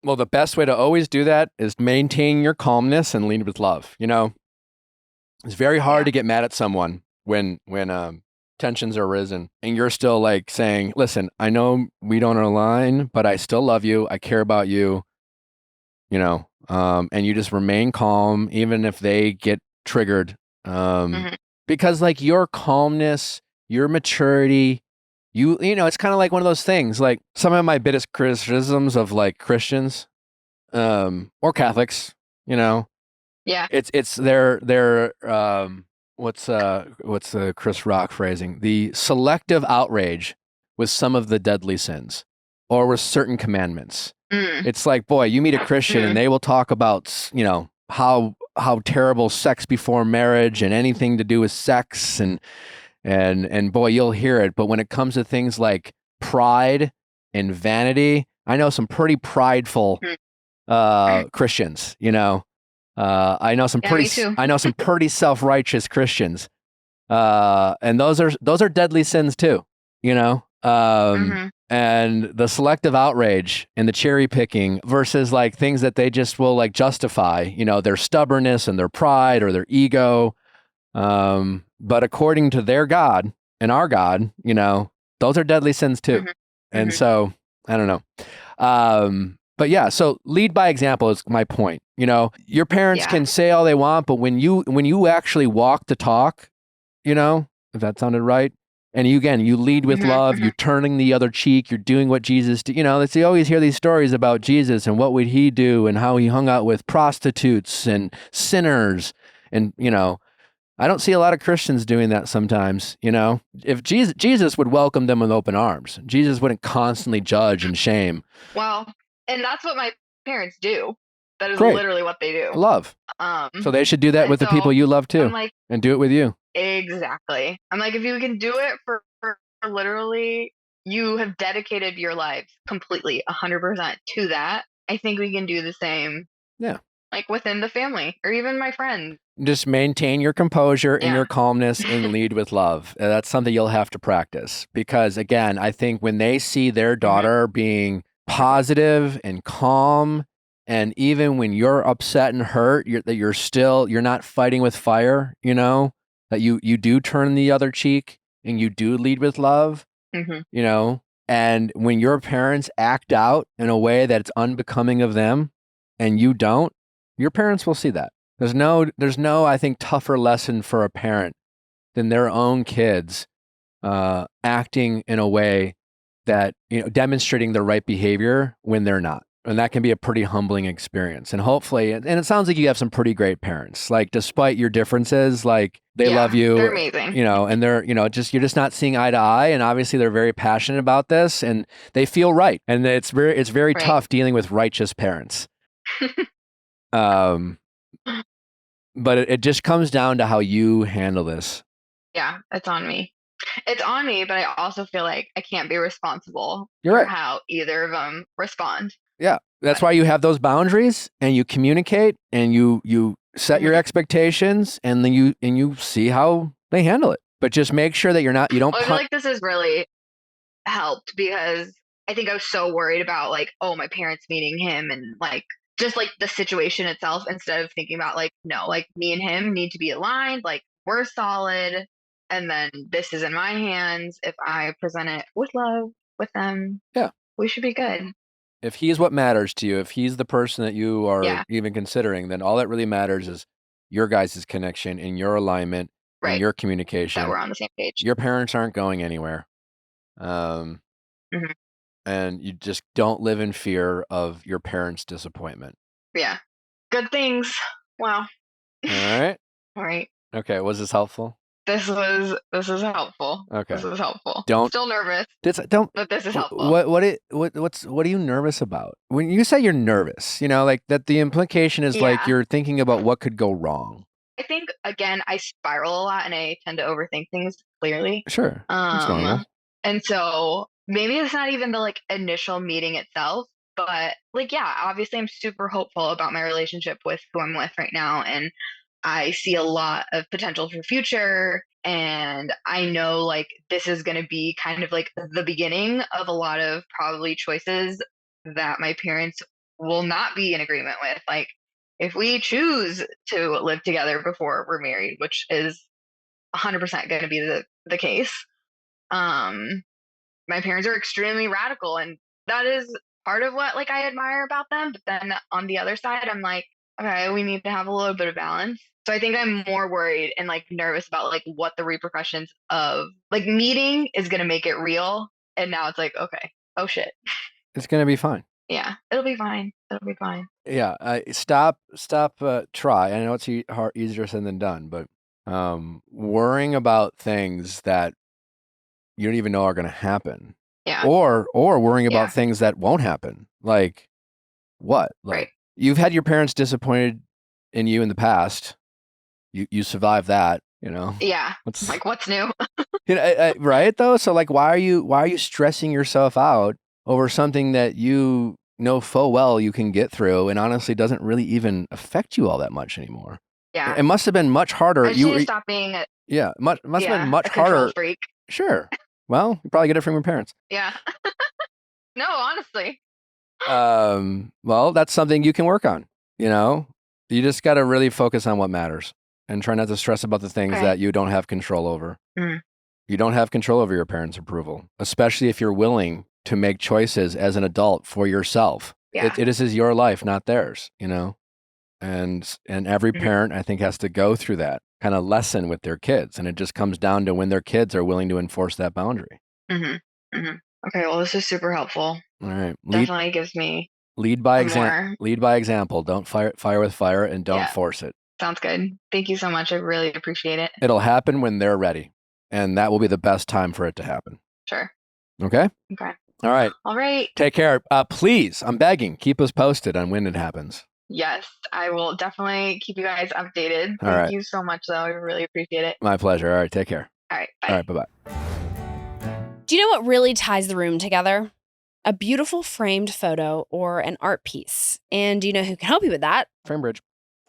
Well, the best way to always do that is maintain your calmness and lead with love. It's very hard to get mad at someone when tensions are risen and you're still saying, listen, I know we don't align, but I still love you. I care about you, and you just remain calm, even if they get triggered. Because your calmness, your maturity, it's kind of like one of those things, some of my biggest criticisms of Christians, or Catholics, Yeah. It's their what's the Chris Rock phrasing? The selective outrage with some of the deadly sins or with certain commandments. It's boy, you meet a Christian and they will talk about, how terrible sex before marriage and anything to do with sex and boy, you'll hear it. But when it comes to things like pride and vanity, I know some pretty prideful Christians, I know some pretty self-righteous Christians. And those are deadly sins too, and the selective outrage and the cherry picking versus things that they just will justify, their stubbornness and their pride or their ego. But according to their God and our God, those are deadly sins too. And so I don't know. But yeah, so lead by example is my point. Your parents can say all they want, but when you actually walk the talk, if that sounded right, and you lead with love, you're turning the other cheek, you're doing what Jesus did. You always hear these stories about Jesus and what would he do and how he hung out with prostitutes and sinners. And, I don't see a lot of Christians doing that sometimes. If Jesus would welcome them with open arms. Jesus wouldn't constantly judge and shame. Well, and that's what my parents do. That is literally what they do. Love. So they should do that with the people you love too, and do it with you. Exactly. I'm if you can do it for literally, you have dedicated your lives completely 100% to that. I think we can do the same. Yeah. Within the family or even my friends. Just maintain your composure and your calmness and lead with love. That's something you'll have to practice because again, I think when they see their daughter being positive and calm, and even when you're upset and hurt, you're not fighting with fire, that you do turn the other cheek and you do lead with love. you know? And when your parents act out in a way that's unbecoming of them and you don't, your parents will see that. There's no, I think, tougher lesson for a parent than their own kids acting in a way that, you know, demonstrating the right behavior when they're not. And that can be a pretty humbling experience. And hopefully, and it sounds like you have some pretty great parents. Like, despite your differences, like, they love you. They're amazing. You know, and they're, you know, you're just not seeing eye to eye. And obviously, they're very passionate about this, and they feel right. And it's very Right. tough dealing with righteous parents. But it just comes down to how you handle this. Yeah, it's on me. It's on me, but I also feel like I can't be responsible You're for right. how either of them respond. Yeah, that's why you have those boundaries, and you communicate, and you set your expectations, and then you see how they handle it. But just make sure that you don't. Well, I feel like this has really helped because I think I was so worried about like, oh, my parents meeting him and like just like the situation itself instead of thinking about like, no, like me and him need to be aligned, like we're solid, and then this is in my hands. If I present it with love with them, Yeah, we should be good. if he's what matters to you, if he's the person that you are Yeah. even considering, then all that really matters is your guys' connection and your alignment and Right. your communication. That we're on the same page. Your parents aren't going anywhere. And you just don't live in fear of your parents' disappointment. Yeah. Good things. Wow. All right. All right. Okay. Was this helpful? This is helpful. Okay. This is helpful. Don't- Still nervous, Don't. but this is helpful. What are you nervous about? When you say you're nervous, you know, like that the implication is like Yeah. you're thinking about what could go wrong. I think again, I spiral a lot and I tend to overthink things clearly. Sure. That's normal. And so maybe it's not even the like initial meeting itself, but like, yeah, obviously I'm super hopeful about my relationship with who I'm with right now. And I see a lot of potential for future. And I know like this is going to be kind of like the beginning of a lot of probably choices that my parents will not be in agreement with. Like if we choose to live together before we're married, which is 100% going to be the case. My parents are extremely radical, and that is part of what like I admire about them. But then on the other side, I'm like, okay, we need to have a little bit of balance. So I think I'm more worried and like nervous about like what the repercussions of like meeting is going to make it real. And now it's like, okay, oh shit. It's gonna be fine. Yeah, it'll be fine. It'll be fine. Yeah. Try. I know it's easier said than done, but worrying about things that you don't even know are going to happen. Yeah. Or worrying about Yeah. things that won't happen. Like what? Like Right. you've had your parents disappointed in you in the past. You survived that, you know. Yeah. What's Like what's new? you know, right though? So like why are you stressing yourself out over something that you know full well you can get through and honestly doesn't really even affect you all that much anymore? Yeah. It must have been much harder. I just need to stop being a, Yeah, must have been much a control harder. freak. Sure. Well, you probably get it from your parents. Yeah. No, honestly. Well, that's something you can work on, you know? You just got to really focus on what matters and try not to stress about the things Okay. that you don't have control over. Mm. You don't have control over your parents' approval, especially if you're willing to make choices as an adult for yourself. Yeah. It is your life, not theirs, you know? And every Mhm. parent, I think, has to go through that kind of lesson with their kids. And it just comes down to when their kids are willing to enforce that boundary. Okay, well, this is super helpful. All right. Definitely gives me Lead by more. Lead by example. Don't fire with fire, and don't Yeah. force it. Sounds good. Thank you so much. I really appreciate it. It'll happen when they're ready, and that will be the best time for it to happen. Sure. Okay? Okay. All right. All right. Take care. Please, I'm begging, keep us posted on when it happens. Yes, I will definitely keep you guys updated. All Thank right. you so much, though. I really appreciate it. My pleasure. All right. Take care. All right. Bye. All right. Bye-bye. Do you know what really ties the room together? A beautiful framed photo or an art piece. And do you know who can help you with that? Framebridge.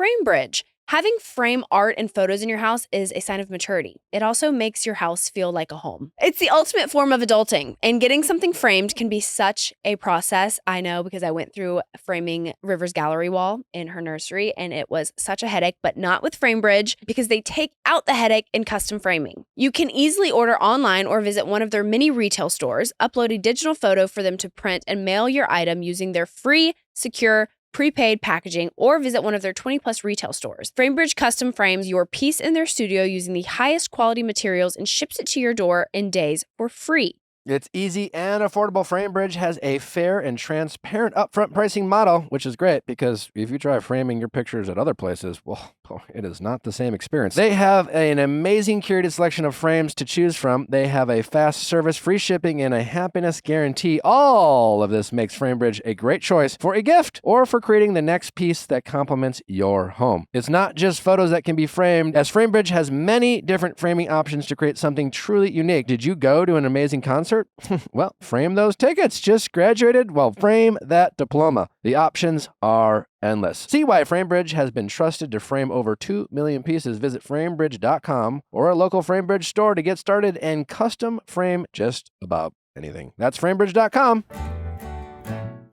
FrameBridge. Having frame art and photos in your house is a sign of maturity. It also makes your house feel like a home. It's the ultimate form of adulting, and getting something framed can be such a process. I know because I went through framing River's gallery wall in her nursery, and it was such a headache, but not with FrameBridge because they take out the headache in custom framing. You can easily order online or visit one of their many retail stores, upload a digital photo for them to print, and mail your item using their free, secure, prepaid packaging, or visit one of their 20+ retail stores. FrameBridge custom frames your piece in their studio using the highest quality materials and ships it to your door in days for free. It's easy and affordable. FrameBridge has a fair and transparent upfront pricing model, which is great because if you try framing your pictures at other places, well, it is not the same experience. They have an amazing curated selection of frames to choose from. They have a fast service, free shipping, and a happiness guarantee. All of this makes FrameBridge a great choice for a gift or for creating the next piece that complements your home. It's not just photos that can be framed, as FrameBridge has many different framing options to create something truly unique. Did you go to an amazing concert? Well, frame those tickets. Just graduated? Well, frame that diploma. The options are endless. See why FrameBridge has been trusted to frame over 2 million pieces. Visit framebridge.com or a local FrameBridge store to get started and custom frame just about anything. That's framebridge.com.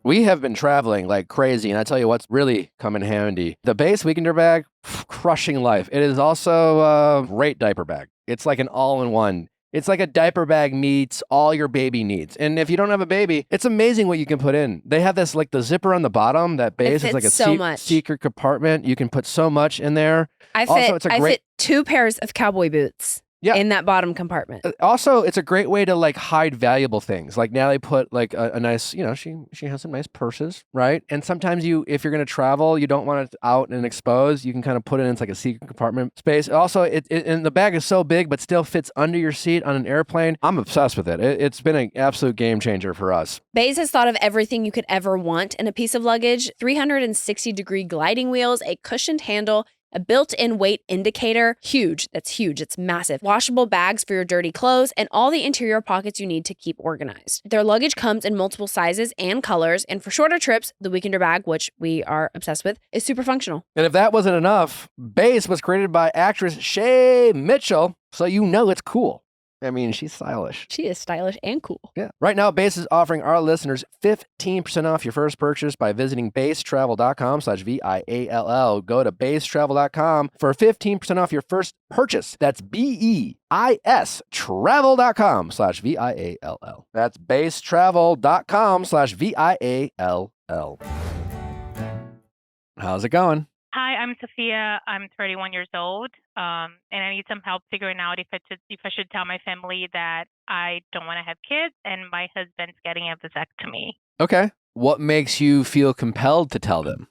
We have been traveling like crazy, and I tell you what's really come in handy. The Base Weekender bag, crushing life. It is also a great diaper bag. It's like an all-in-one. It's like a diaper bag meets all your baby needs. And if you don't have a baby, it's amazing what you can put in. They have this, like the zipper on the bottom, that base is like a secret compartment. You can put so much in there. I fit 2 pairs of cowboy boots. In that bottom compartment. Also, it's a great way to like hide valuable things. Like now they put like a nice, you know, she has some nice purses, right? And sometimes if you're going to travel, you don't want it out and exposed. You can kind of put it in, it's like a secret compartment space. Also, and the bag is so big, but still fits under your seat on an airplane. I'm obsessed with it. It's been an absolute game changer for us. Baze has thought of everything you could ever want in a piece of luggage: 360-degree gliding wheels, a cushioned handle, a built-in weight indicator, huge, that's huge, it's massive, washable bags for your dirty clothes, and all the interior pockets you need to keep organized. Their luggage comes in multiple sizes and colors, and for shorter trips, the Weekender bag, which we are obsessed with, is super functional. And if that wasn't enough, Base was created by actress Shay Mitchell, so you know it's cool. I mean, she's stylish. She is stylish and cool. Yeah. Right now, Base is offering our listeners 15% off your first purchase by visiting basetravel.com/VIALL. Go to basetravel.com for 15% off your first purchase. That's BEIS travel.com/VIALL. That's basetravel.com/VIALL. How's it going? Hi, I'm Sophia. I'm 31 years old, and I need some help figuring out if I should tell my family that I don't want to have kids and my husband's getting a vasectomy. Okay. What makes you feel compelled to tell them?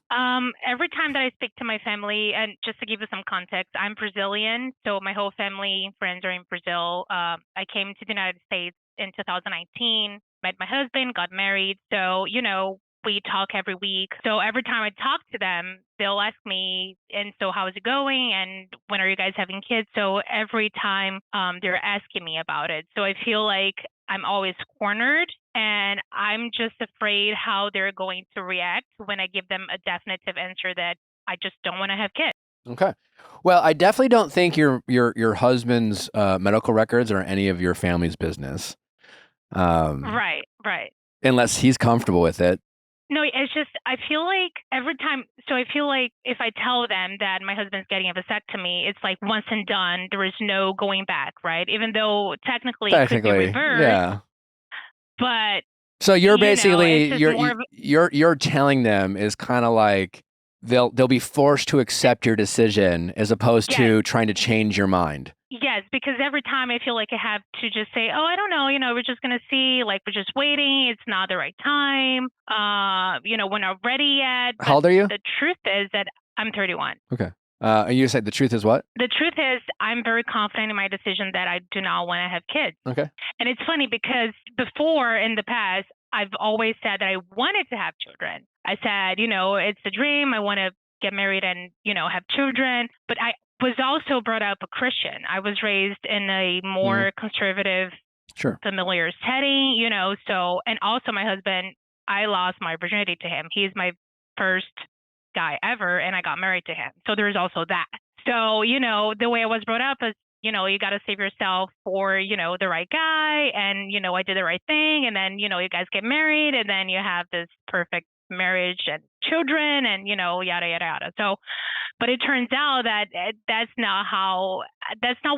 Every time that I speak to my family, and just to give you some context, I'm Brazilian, so my whole family and friends are in Brazil. I came to the United States in 2019, met my husband, got married, so, you know, we talk every week. So every time I talk to them, they'll ask me, and so how is it going? And when are you guys having kids? So every time they're asking me about it. So I feel like I'm always cornered, and I'm just afraid how they're going to react when I give them a definitive answer that I just don't want to have kids. Okay. Well, I definitely don't think your husband's medical records are any of your family's business. Right. Unless he's comfortable with it. No, it's just, I feel like every time, so I feel like if I tell them that my husband's getting a vasectomy, it's like once and done, there is no going back, right? Even though technically it could be reversed. Yeah. But so you're basically, know, you're telling them is kind of like they'll be forced to accept your decision as opposed to trying to change your mind. Yes, because every time I feel like I have to just say, oh, I don't know, we're just going to see, like, we're just waiting. It's not the right time. We're not ready yet. How old are you? The truth is that I'm 31. Okay. And you said the truth is what? The truth is I'm very confident in my decision that I do not want to have kids. Okay. And it's funny because before in the past, I've always said that I wanted to have children. I said, it's a dream. I want to get married and, have children. But I was also brought up a Christian. I was raised in a more conservative, familiar setting, so, and also my husband, I lost my virginity to him. He's my first guy ever, and I got married to him. So there's also that. So, the way I was brought up is, you got to save yourself for, the right guy. And, I did the right thing. And then, you guys get married, and then you have this perfect marriage and children and, yada, yada, yada. So, but it turns out that that's not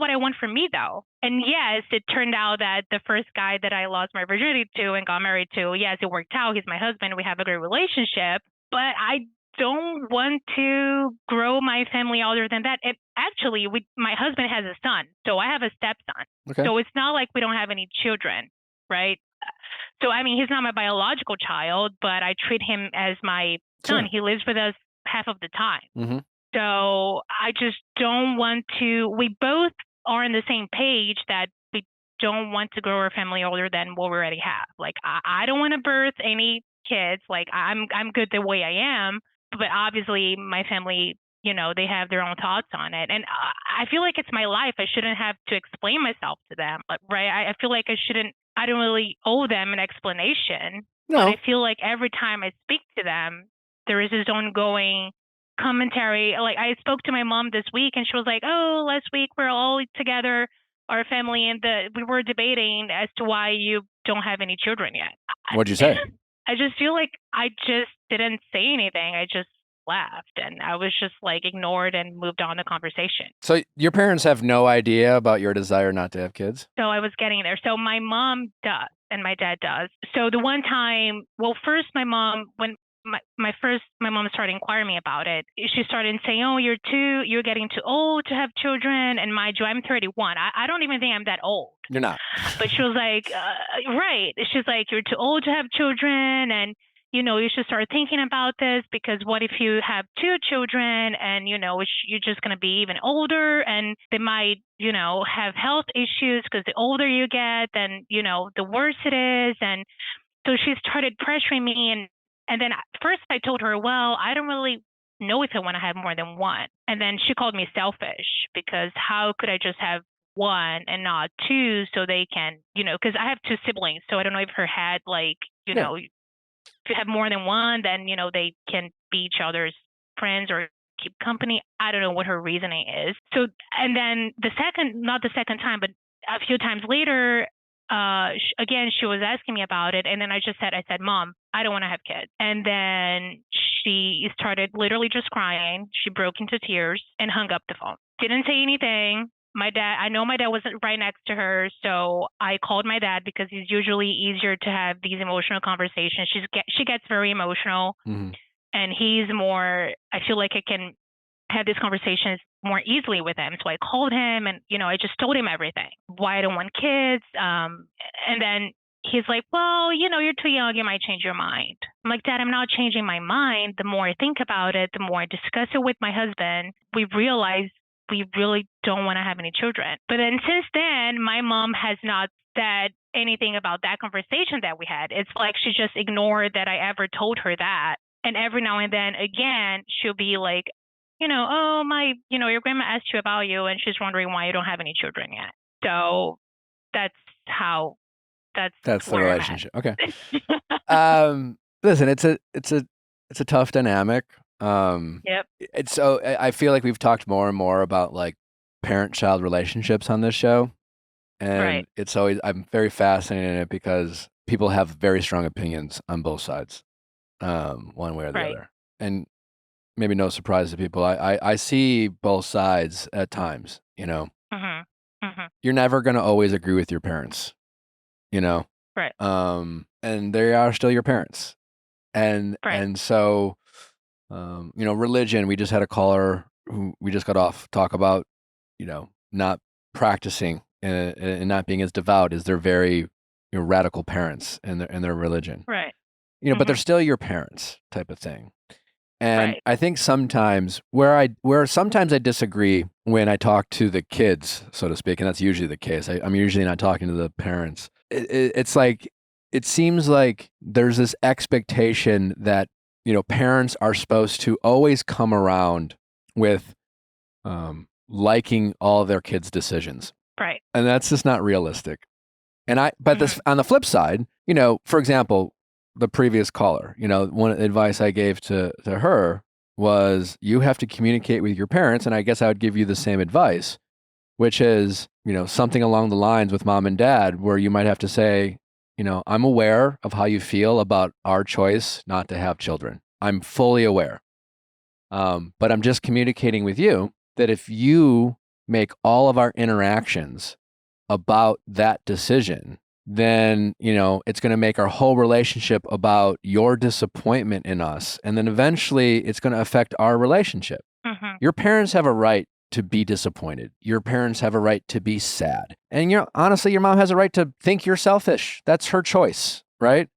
what I want for me, though. And yes, it turned out that the first guy that I lost my virginity to and got married to, yes, it worked out. He's my husband. We have a great relationship, but I don't want to grow my family other than that. Actually, my husband has a son, so I have a stepson. Okay. So it's not like we don't have any children, right? So, I mean, he's not my biological child, but I treat him as my son. He lives with us half of the time. Mm-hmm. So I just don't want to, we both are on the same page that we don't want to grow our family older than what we already have. Like, I don't want to birth any kids. Like, I'm good the way I am, but obviously my family, they have their own thoughts on it. And I feel like it's my life. I shouldn't have to explain myself to them, right? I feel like I don't really owe them an explanation. No. But I feel like every time I speak to them, there is this ongoing commentary. Like, I spoke to my mom this week, and she was like, "Oh, last week we're all together, our family, and we were debating as to why you don't have any children yet." What'd you say? I just feel like I just didn't say anything. I just left, and I was just like ignored and moved on the conversation. So your parents have no idea about your desire not to have kids? So I was getting there. So my mom does, and my dad does. So the one time, well, first my mom, when my mom started inquiring me about it, she started saying, "Oh, you're getting too old to have children." And mind you, I'm 31. I don't even think I'm that old. You're not. But she was like, right. She's like, "You're too old to have children, and you should start thinking about this, because what if you have 2 children and, you're just going to be even older, and they might, have health issues, because the older you get, then, the worse it is." And so she started pressuring me. And then first I told her, well, I don't really know if I want to have more than one. And then she called me selfish, because how could I just have one and not 2, so they can, because I have 2 siblings. So I don't know if her had like, if you have more than one, then, they can be each other's friends or keep company. I don't know what her reasoning is. So, and then not the second time, but a few times later, again, she was asking me about it. And then I said, "Mom, I don't want to have kids." And then she started literally just crying. She broke into tears and hung up the phone. Didn't say anything. I know my dad wasn't right next to her, so I called my dad, because he's usually easier to have these emotional conversations. She gets very emotional, Mm-hmm. and he's more, I feel like I can have these conversations more easily with him. So I called him, and, I just told him everything, why I don't want kids. And then he's like, "Well, you're too young. You might change your mind." I'm like, "Dad, I'm not changing my mind. The more I think about it, the more I discuss it with my husband, we realize we really don't want to have any children." But then since then, my mom has not said anything about that conversation that we had. It's like she just ignored that I ever told her that. And every now and then, again, she'll be like, "Oh, your grandma asked you about you, and she's wondering why you don't have any children yet." So that's the where I'm at. relationship. Okay. Listen, it's a tough dynamic. Yep. So I feel like we've talked more and more about like parent-child relationships on this show, and Right. I'm very fascinated in it, because people have very strong opinions on both sides, one way or the Right. other. And maybe no surprise to people, I see both sides at times. Mhm. Mhm. You're never gonna always agree with your parents, Right. and they are still your parents. Right. And so, religion, we just had a caller who we just got off talk about, not practicing and not being as devout as their very radical parents in their religion. Right. But they're still your parents, type of thing. And Right. I think sometimes where sometimes I disagree when I talk to the kids, so to speak, and that's usually the case. I'm usually not talking to the parents. It's like, it seems like there's this expectation that, parents are supposed to always come around with liking all their kids' decisions. Right. And that's just not realistic. But this, on the flip side, for example, the previous caller, one advice I gave to her was you have to communicate with your parents. And I guess I would give you the same advice, which is, something along the lines with mom and dad, where you might have to say, I'm aware of how you feel about our choice not to have children. I'm fully aware. But I'm just communicating with you that if you make all of our interactions about that decision, then, it's going to make our whole relationship about your disappointment in us. And then eventually it's going to affect our relationship. Mm-hmm. Your parents have a right to be disappointed. Your parents have a right to be sad. And honestly, your mom has a right to think you're selfish. That's her choice, right?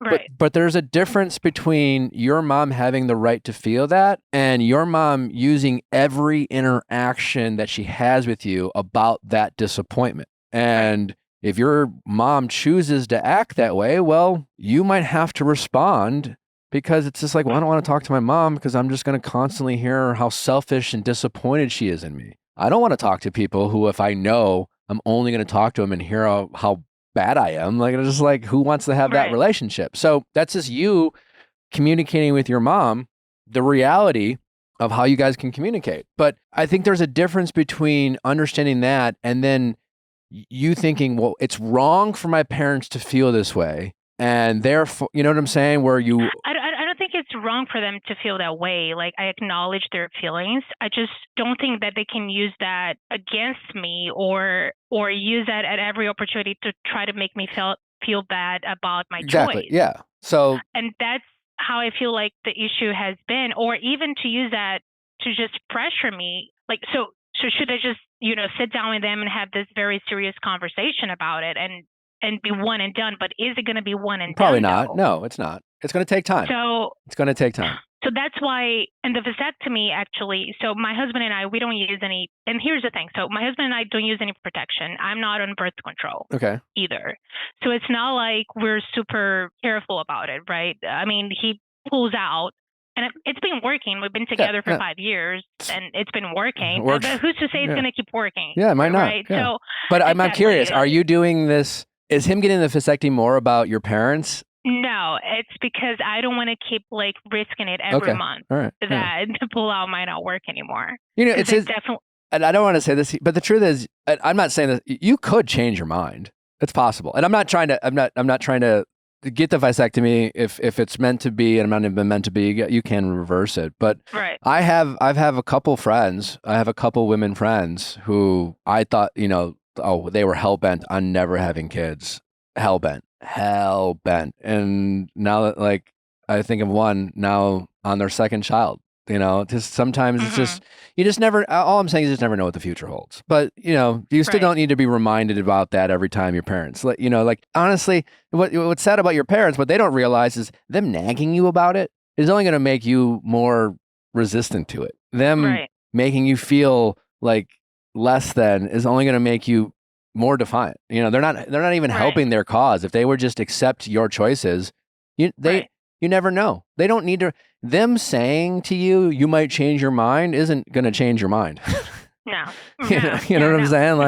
Right. But there's a difference between your mom having the right to feel that and your mom using every interaction that she has with you about that disappointment. And if your mom chooses to act that way, well, you might have to respond, because it's just like, well, I don't want to talk to my mom because I'm just going to constantly hear how selfish and disappointed she is in me. I don't want to talk to people who, if I know I'm only going to talk to them and hear how bad I am, like, it's just like, who wants to have that relationship? So that's just you communicating with your mom the reality of how you guys can communicate. But I think there's a difference between understanding that and then you thinking, well, it's wrong for my parents to feel this way, and therefore, you know what I'm saying? Where you, I don't think it's wrong for them to feel that way. Like, I acknowledge their feelings. I just don't think that they can use that against me or use that at every opportunity to try to make me feel bad about my exactly, choice. yeah. So, and that's how I feel like the issue has been, or even to use that to just pressure me. Like, so should I just, sit down with them and have this very serious conversation about it and be one and done? But is it going to be one and probably done? Probably not. Though? No, it's not. It's going to take time. So it's going to take time. So that's why, and the vasectomy actually, so my husband and I, we don't use any, and here's the thing. So my husband and I don't use any protection. I'm not on birth control either. So it's not like we're super careful about it, right? I mean, he pulls out. And it's been working. We've been together for 5 years, and it's been working. But who's to say it's going to keep working? Yeah, it might not. Right? Yeah. So, but I'm curious, are you doing this? Is him getting the vasectomy more about your parents? No, it's because I don't want to keep risking it every month that the pull-out might not work anymore. It's definitely. And I don't want to say this, but the truth is, I'm not saying that you could change your mind. It's possible, and I'm not trying to get the vasectomy if it's meant to be, and I'm not even meant to be. You can reverse it, but I've have a couple friends. I have a couple women friends who I thought they were hell bent on never having kids. Hell bent, and now that I think of one now on their second child. Just sometimes it's just you just never. All I'm saying is you just never know what the future holds. But you still don't need to be reminded about that every time your parents. Honestly, what's sad about your parents, what they don't realize is them nagging you about it is only going to make you more resistant to it. Them making you feel like less than is only going to make you more defiant. They're not even helping their cause. If they would just accept your choices, you never know. They don't need to. Them saying to you, you might change your mind, isn't going to change your mind. No. You know what I'm saying?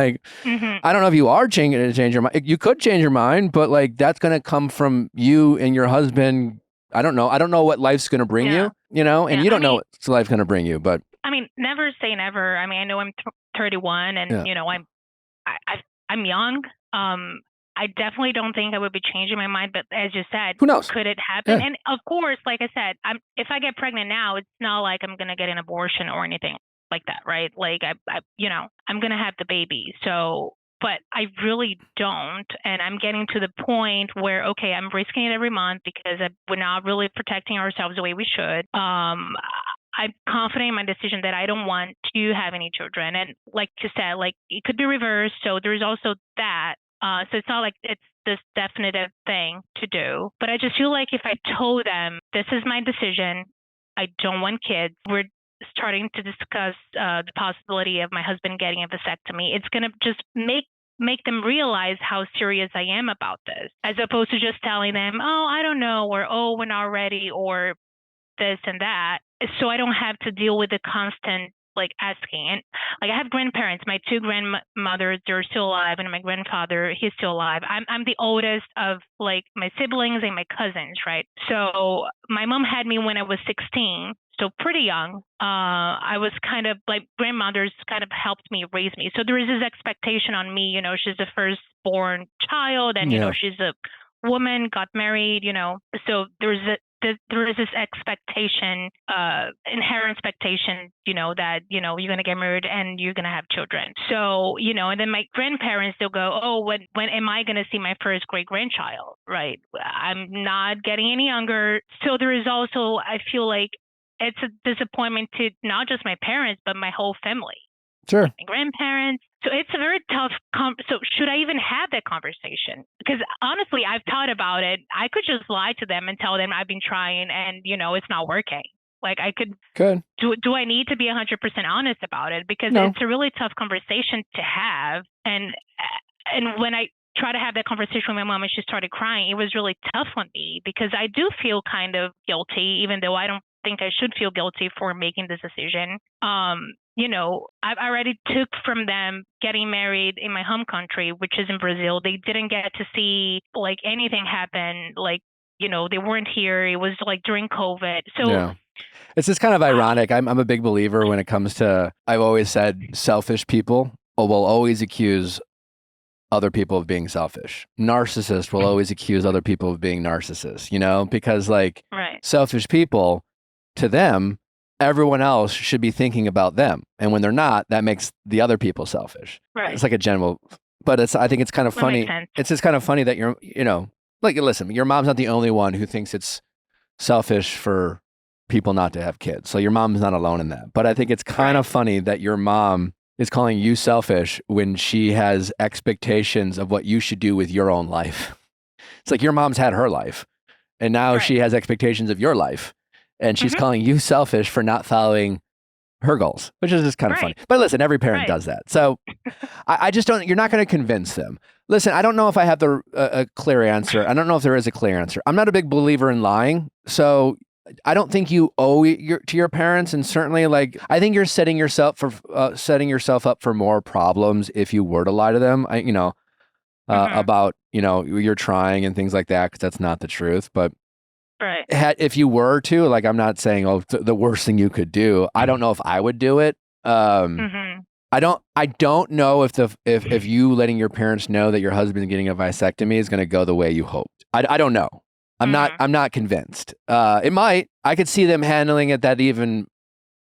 I don't know if you are changing to change your mind. You could change your mind, but that's going to come from you and your husband. I don't know. I don't know what life's going to bring you, and you don't know what life's going to bring you, but I mean, never say never. I mean, I know I'm 31 and I'm young. I definitely don't think I would be changing my mind, but as you said, who knows? Could it happen? Yeah. And of course, like I said, if I get pregnant now, it's not like I'm going to get an abortion or anything like that, right? I'm going to have the baby. So, but I really don't. And I'm getting to the point where, okay, I'm risking it every month because we're not really protecting ourselves the way we should. I'm confident in my decision that I don't want to have any children. And like you said, it could be reversed. So there's also that. So it's not like it's this definitive thing to do. But I just feel like if I told them, this is my decision, I don't want kids, we're starting to discuss the possibility of my husband getting a vasectomy, it's going to just make them realize how serious I am about this, as opposed to just telling them, oh, I don't know, or oh, we're not ready, or this and that. So I don't have to deal with the constant like asking. And like I have grandparents, my two grandmothers, they're still alive, and my grandfather, he's still alive. I'm the oldest of like my siblings and my cousins, right? So my mom had me when I was 16, so pretty young. I was kind of like grandmothers kind of helped me raise me. So there is this expectation on me, she's the firstborn child, and she's a woman, got married, so there is this expectation, inherent expectation, that, you're going to get married and you're going to have children. So, and then my grandparents, they'll go, oh, when am I going to see my first great grandchild? Right. I'm not getting any younger. So there is also, I feel like it's a disappointment to not just my parents, but my whole family. Sure. My grandparents. So it's a very tough. So should I even have that conversation? Because honestly, I've thought about it. I could just lie to them and tell them I've been trying and, it's not working. Like I could. Do I need to be 100% honest about it? Because it's a really tough conversation to have. And when I try to have that conversation with my mom and she started crying, it was really tough on me because I do feel kind of guilty, even though I don't think I should feel guilty for making this decision. I've already took from them getting married in my home country, which is in Brazil. They didn't get to see like anything happen. Like, they weren't here. It was like during COVID. So it's just kind of ironic. I'm a big believer when it comes to, I've always said selfish people will always accuse other people of being selfish. Narcissists will always accuse other people of being narcissists, because like selfish people, to them, everyone else should be thinking about them. And when they're not, that makes the other people selfish. Right. It's like a general, but I think it's kind of funny. It's just kind of funny that you're, like, listen, your mom's not the only one who thinks it's selfish for people not to have kids. So your mom's not alone in that. But I think it's kind of funny that your mom is calling you selfish when she has expectations of what you should do with your own life. It's like your mom's had her life and now she has expectations of your life. And she's calling you selfish for not following her goals, which is just kind of funny. But listen, every parent does that. So I just don't, you're not going to convince them. Listen, I don't know if I have a clear answer. I don't know if there is a clear answer. I'm not a big believer in lying. So I don't think you owe to your parents. And certainly like, I think you're setting yourself up for more problems if you were to lie to them, about, you're trying and things like that, because that's not the truth. But if you were to, like, I'm not saying, the worst thing you could do. I don't know if I would do it. I don't know if you letting your parents know that your husband's getting a vasectomy is going to go the way you hoped. I don't know. I'm not convinced. It might. I could see them handling it that even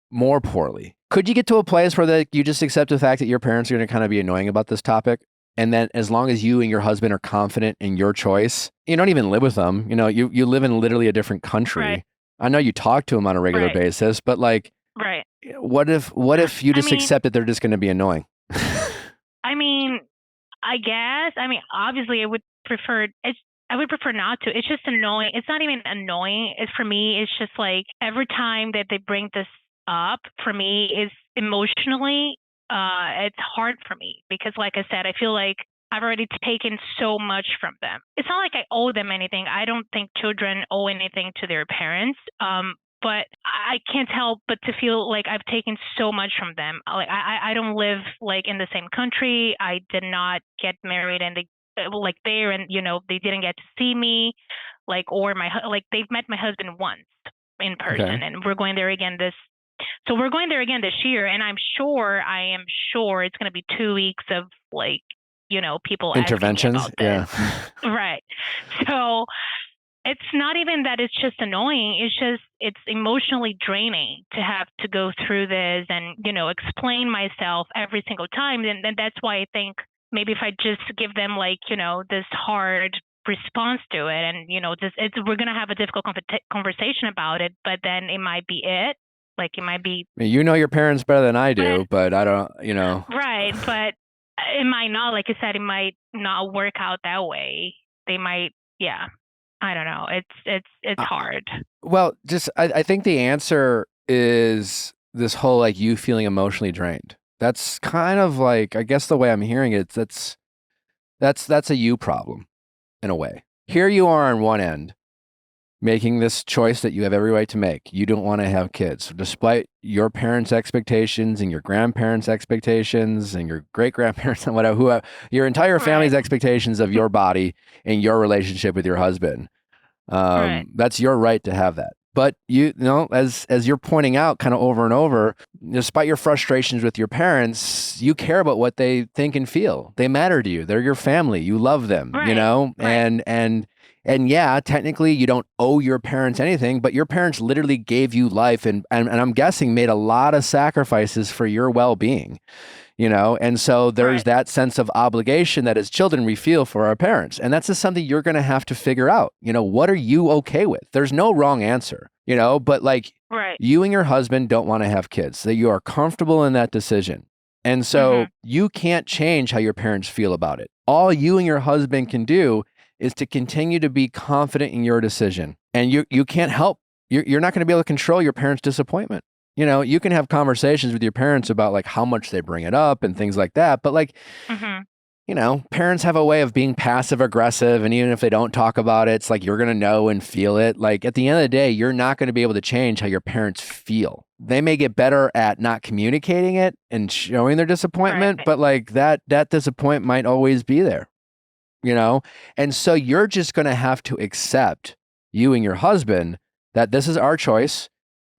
more poorly. Could you get to a place where you just accept the fact that your parents are going to kind of be annoying about this topic? And then as long as you and your husband are confident in your choice, you don't even live with them. You live in literally a different country. Right. I know you talk to them on a regular basis, but like, what if you just accept that they're just going to be annoying? I mean, I guess. I mean, obviously, I would prefer not to. It's just annoying. It's not even annoying. For me, it's just like every time that they bring this up, for me, is emotionally. It's hard for me because, like I said, I feel like I've already taken so much from them. It's not like I owe them anything. I don't think children owe anything to their parents. But I can't help but to feel like I've taken so much from them. Like I don't live like in the same country. I did not get married and there, and they didn't get to see me, they've met my husband once in person, and we're going there again this year, and I am sure it's going to be 2 weeks of people interventions. Asking me about this. Right. So it's not even that it's just annoying. It's emotionally draining to have to go through this and, explain myself every single time. And that's why I think maybe if I just give them this hard response to it and, we're going to have a difficult conversation about it, but then it might be it. Like it might be. You know your parents better than I do, but I don't, Right, but it might not. Like I said, it might not work out that way. They might, I don't know. It's hard. Well, I think the answer is this whole like you feeling emotionally drained. That's kind of like, I guess the way I'm hearing it, that's a you problem in a way. Here you are on one end. making this choice that you have every right to make. You don't want to have kids. Despite your parents' expectations and your grandparents' expectations and your great-grandparents and whatever, whoever, your entire family's expectations of your body and your relationship with your husband. That's your right to have that. But you know, as you're pointing out kind of over and over, despite your frustrations with your parents, you care about what they think and feel. They matter to you. They're your family. You love them, you know? And yeah, technically you don't owe your parents anything, but your parents literally gave you life and I'm guessing made a lot of sacrifices for your well-being. You know, and so there's that sense of obligation that as children we feel for our parents. And that's just something you're going to have to figure out. You know, what are you okay with? There's no wrong answer, you know, but like you and your husband don't want to have kids, that you are comfortable in that decision. And so you can't change how your parents feel about it. All you and your husband can do is to continue to be confident in your decision. And you can't help, you're not going to be able to control your parents' disappointment. You know, you can have conversations with your parents about like how much they bring it up and things like that. But like, you know, parents have a way of being passive aggressive. And even if they don't talk about it, it's like you're going to know and feel it. Like at the end of the day, you're not going to be able to change how your parents feel. They may get better at not communicating it and showing their disappointment, but like that disappointment might always be there, you know? And so you're just going to have to accept, you and your husband, that this is our choice.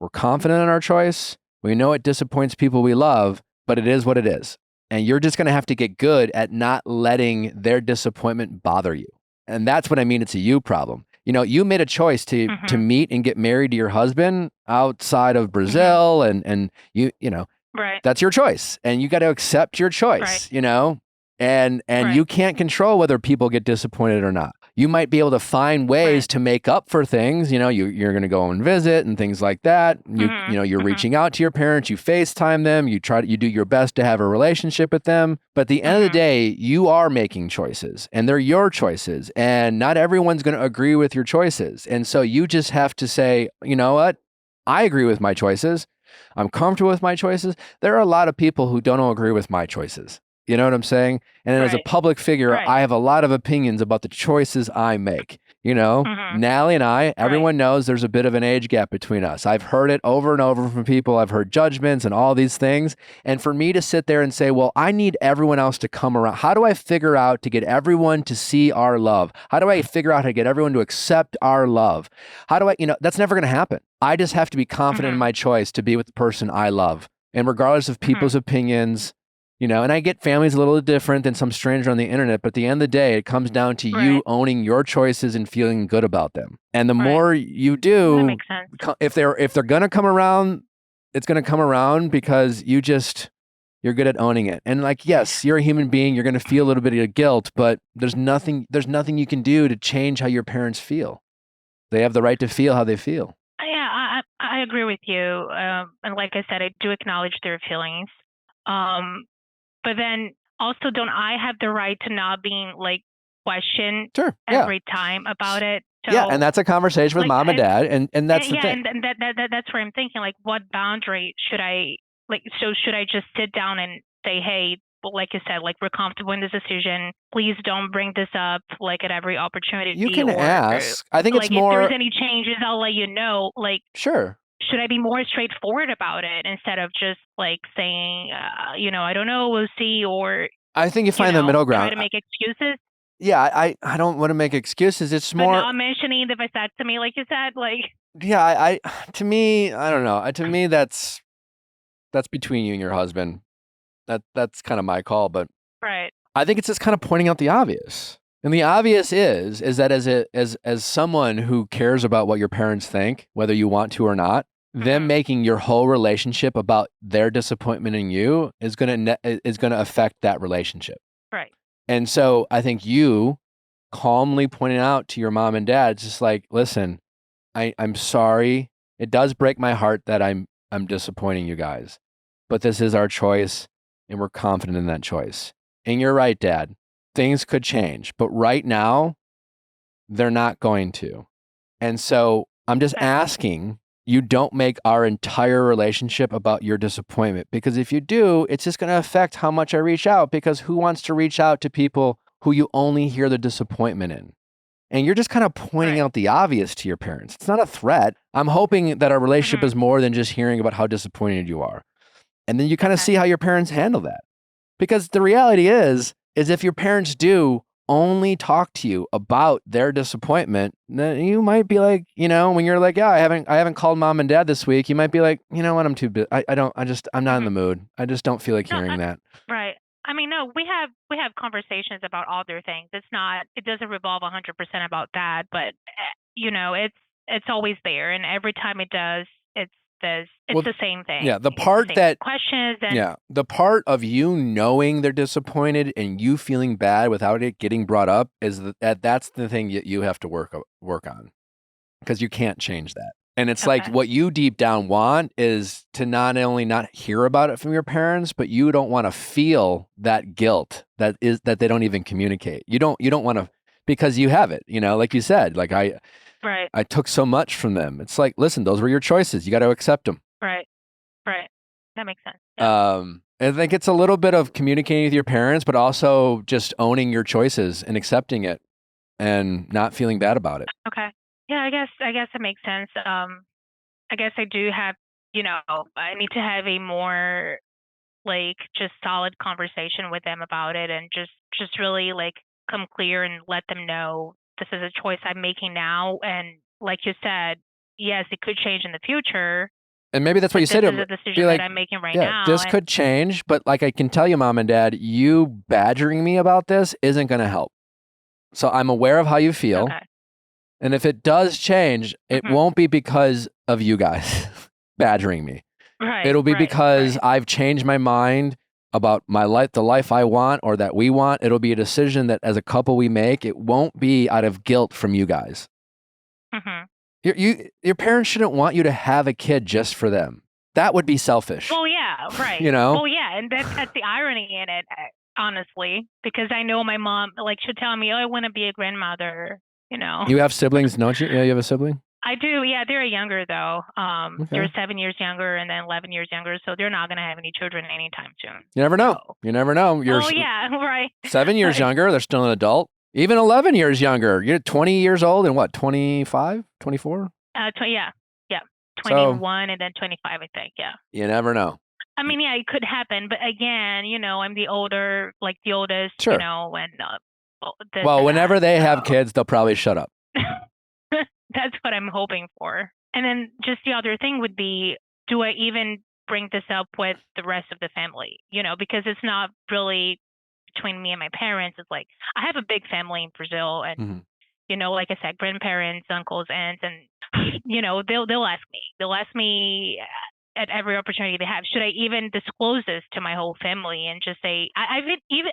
We're confident in our choice. We know it disappoints people we love, but it is what it is. And you're just going to have to get good at not letting their disappointment bother you. And that's what I mean. It's a you problem. You know, you made a choice to meet and get married to your husband outside of Brazil and you know, that's your choice and you got to accept your choice, you know, and you can't control whether people get disappointed or not. You might be able to find ways to make up for things. You know, you're going to go and visit and things like that. You know, you're reaching out to your parents, you FaceTime them, you do your best to have a relationship with them. But at the end of the day, you are making choices and they're your choices and not everyone's going to agree with your choices. And so you just have to say, you know what? I agree with my choices. I'm comfortable with my choices. There are a lot of people who don't agree with my choices. You know what I'm saying? And as a public figure, I have a lot of opinions about the choices I make. You know, Nally and I, everyone knows there's a bit of an age gap between us. I've heard it over and over from people. I've heard judgments and all these things. And for me to sit there and say, well, I need everyone else to come around. How do I figure out to get everyone to see our love? How do I figure out how to get everyone to accept our love? How do I, you know, that's never going to happen. I just have to be confident in my choice to be with the person I love. And regardless of people's opinions, you know, and I get families a little different than some stranger on the internet, but at the end of the day, it comes down to you owning your choices and feeling good about them. And the more you do, that makes sense. if they're going to come around, it's going to come around because you're good at owning it. And like, yes, you're a human being. You're going to feel a little bit of guilt, but there's nothing you can do to change how your parents feel. They have the right to feel how they feel. Yeah, I agree with you. And like I said, I do acknowledge their feelings. But then also, don't I have the right to not being like questioned every time about it? So, yeah, and that's a conversation with mom and dad, and that's the thing. And that's where I'm thinking, like, what boundary should I like? So should I just sit down and say, hey, like you said, like we're comfortable in this decision. Please don't bring this up like at every opportunity. You can ask. I think like, it's more. If there's any changes, I'll let you know. Like sure. Should I be more straightforward about it instead of just like saying, you know, I don't know, we'll see, or I think you find the middle ground. Try to make excuses. Yeah, I don't want to make excuses. It's more not mentioning the vasectomy, like you said, like. Yeah, to me, I don't know. To me, that's between you and your husband. That's kind of my call, but I think it's just kind of pointing out the obvious. And the obvious is that as someone who cares about what your parents think, whether you want to or not, them making your whole relationship about their disappointment in you is going to affect that relationship. Right. And so I think you calmly pointing out to your mom and dad, just like, listen, I'm sorry. It does break my heart that I'm disappointing you guys, but this is our choice and we're confident in that choice. And you're right, Dad. Things could change, but right now they're not going to. And so I'm just asking you don't make our entire relationship about your disappointment, because if you do, it's just going to affect how much I reach out, because who wants to reach out to people who you only hear the disappointment in? And you're just kind of pointing out the obvious to your parents. It's not a threat. I'm hoping that our relationship is more than just hearing about how disappointed you are. And then you kind of see how your parents handle that. Because the reality is if your parents do only talk to you about their disappointment, then you might be like, when you're like, yeah, I haven't called mom and dad this week. You might be like, you know what? I'm too busy. I'm not in the mood. I just don't feel like hearing that. Right. I mean, no, we have conversations about other things. It doesn't revolve 100% about that, but it's always there. And every time it does, it's the same thing. Yeah. The part that questions and the part of you knowing they're disappointed and you feeling bad without it getting brought up is that's the thing that you have to work on, because you can't change that. And it's like what you deep down want is to not only not hear about it from your parents, but you don't want to feel that guilt that they don't even communicate. You don't want to, because you have it, like you said, like I took so much from them. It's like, listen, those were your choices. You got to accept them. Right. That makes sense. Yeah. I think it's a little bit of communicating with your parents, but also just owning your choices and accepting it and not feeling bad about it. Okay. Yeah, I guess it makes sense. I guess I do have, I need to have a more like just solid conversation with them about it, and just really like come clear and let them know this is a choice I'm making now. And like you said, yes, it could change in the future. And maybe that's what you said to them. This is a decision that I'm making right now. This could change, but like I can tell you, mom and dad, you badgering me about this isn't going to help. So I'm aware of how you feel. Okay. And if it does change, it won't be because of you guys badgering me. Right. It'll be because I've changed my mind about my life, the life I want or that we want. It'll be a decision that as a couple we make. It won't be out of guilt from you guys. Your parents shouldn't want you to have a kid just for them. That would be selfish. Well, yeah, right. Well, yeah, and that's the irony in it, honestly, because I know my mom, like, she'll tell me, "Oh, I want to be a grandmother." You have siblings, don't you? Yeah, you have a sibling? I do. Yeah, they're younger though. They're 7 years younger and then 11 years younger, so they're not going to have any children anytime soon. You never know. So. You never know. You're yeah, right. 7 years younger, they're still an adult. Even 11 years younger. You're 20 years old and what, 25, 24? Yeah. 21 and then 25, I think, yeah. You never know. I mean, yeah, it could happen, but again, I'm the oldest, sure. And whenever they have kids, they'll probably shut up. That's what I'm hoping for. And then just the other thing would be, do I even bring this up with the rest of the family? Because it's not really between me and my parents. It's like, I have a big family in Brazil and, like I said, grandparents, uncles, aunts, and, they'll ask me. They'll ask me at every opportunity they have, should I even disclose this to my whole family and just say, I've even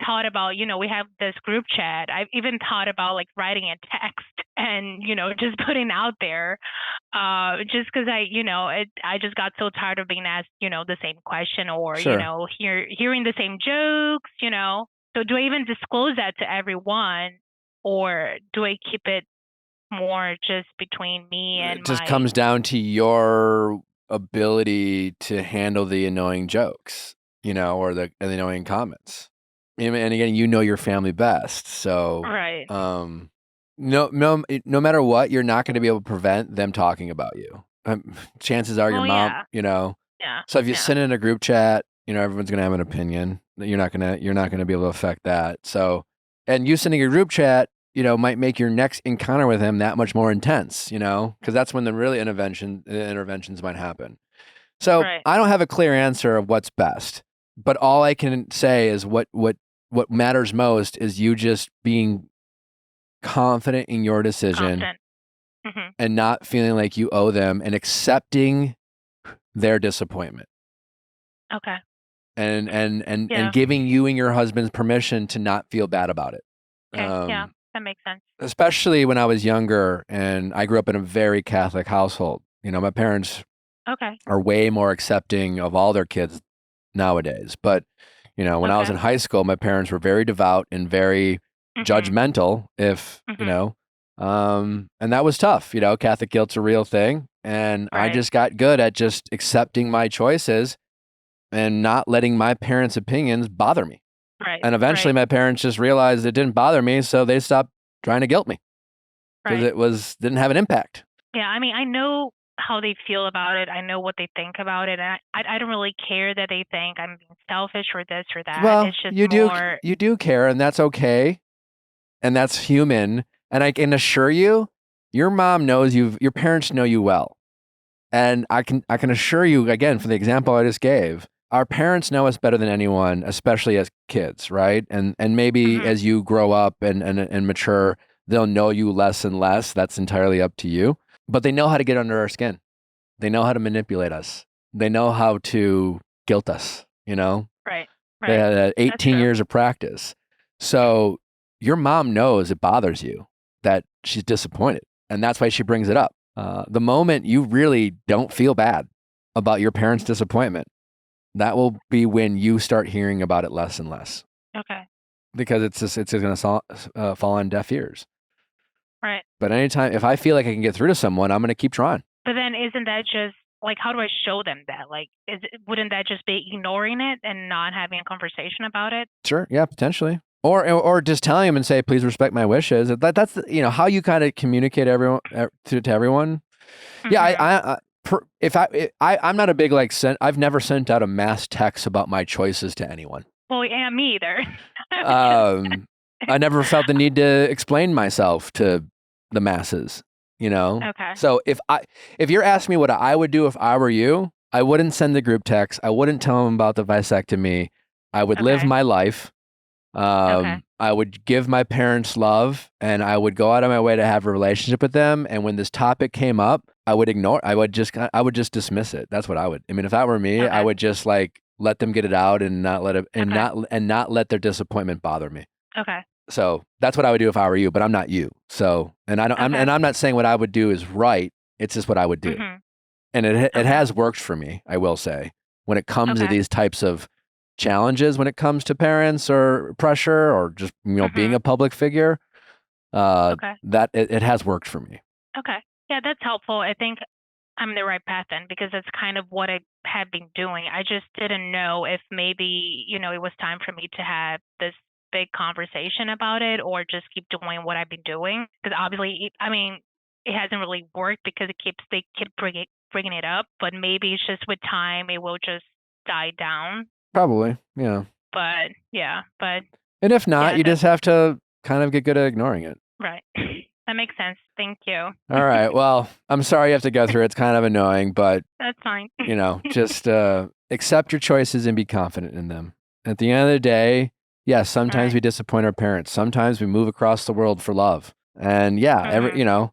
thought about, we have this group chat. I've even thought about like writing a text and, just putting out there, just because I just got so tired of being asked, the same question or, hearing the same jokes, So do I even disclose that to everyone, or do I keep it more just between me and it just comes down to your ability to handle the annoying jokes, or the annoying comments. And again, your family best. So, right. No matter what, you're not going to be able to prevent them talking about you. Chances are your mom, Yeah. So if you send in a group chat, everyone's going to have an opinion. You're not going to be able to affect that. So, and you sending a group chat, might make your next encounter with him that much more intense, because that's when the really interventions might happen. So I don't have a clear answer of what's best, but all I can say is what matters most is you just being confident in your decision and not feeling like you owe them and accepting their disappointment. Okay. And giving you and your husband's permission to not feel bad about it. Okay. Yeah. That makes sense. Especially when I was younger and I grew up in a very Catholic household. My parents are way more accepting of all their kids nowadays. But, when I was in high school, my parents were very devout and very judgmental and that was tough. Catholic guilt's a real thing. And I just got good at just accepting my choices and not letting my parents' opinions bother me. Right. And eventually my parents just realized it didn't bother me, so they stopped trying to guilt me because Right. it didn't have an impact. Yeah, I mean, I know how they feel about it. I know what they think about it. And I don't really care that they think I'm being selfish or this or that. Well, It's just you more, do care, and that's okay, and that's human. And I can assure you, your mom knows your parents know you well. And I can assure you, again, from the example I just gave, our parents know us better than anyone, especially as kids, right? And maybe Mhm. as you grow up and mature, they'll know you less and less. That's entirely up to you. But they know how to get under our skin. They know how to manipulate us. They know how to guilt us, you know? right, They right. had 18 true. years of practice. So your mom knows it bothers you that she's disappointed. And that's why she brings it up. The moment you really don't feel bad about your parents' disappointment, that will be when you start hearing about it less and less Okay, because it's going to fall on deaf ears. right. But anytime, if I feel like I can get through to someone, I'm going to keep trying. But then isn't that just like, how do I show them that? Like, wouldn't that just be ignoring it and not having a conversation about it? Sure. Yeah, potentially. Or just telling them and say, please respect my wishes. That's how you kind of communicate everyone to everyone. Yeah, Mhm. I'm not a big I've never sent out a mass text about my choices to anyone. Well, yeah, me either. I never felt the need to explain myself to the masses, Okay. So if you're asking me what I would do if I were you, I wouldn't send the group text. I wouldn't tell them about the vasectomy. I would live Okay. my life. Okay. I would give my parents love, and I would go out of my way to have a relationship with them. And when this topic came up, I would just dismiss it. That's what I would. I mean, if that were me, I Okay. would just let them get it out and not let it not let their disappointment bother me. Okay. So that's what I would do if I were you, but I'm not you. So, and I'm not saying what I would do is right. It's just what I would do. Mhm. And it Okay. has worked for me, I will say, when it comes to Okay. these types of challenges, when it comes to parents or pressure or just being Mhm. a public figure. Okay. That it has worked for me. Okay. Yeah, that's helpful. I think I'm in the right path then because that's kind of what I had been doing. I just didn't know if maybe, it was time for me to have this big conversation about it or just keep doing what I've been doing. Because obviously, it hasn't really worked because they keep bringing it up. But maybe it's just with time, it will just die down. Probably, yeah. But yeah, And if not, yeah, you just have to kind of get good at ignoring it. right. That makes sense. Thank you. All right. Well, I'm sorry you have to go through it. It's kind of annoying, but That's fine. just accept your choices and be confident in them. At the end of the day, yes, sometimes Right. we disappoint our parents. Sometimes we move across the world for love. And yeah, Mhm.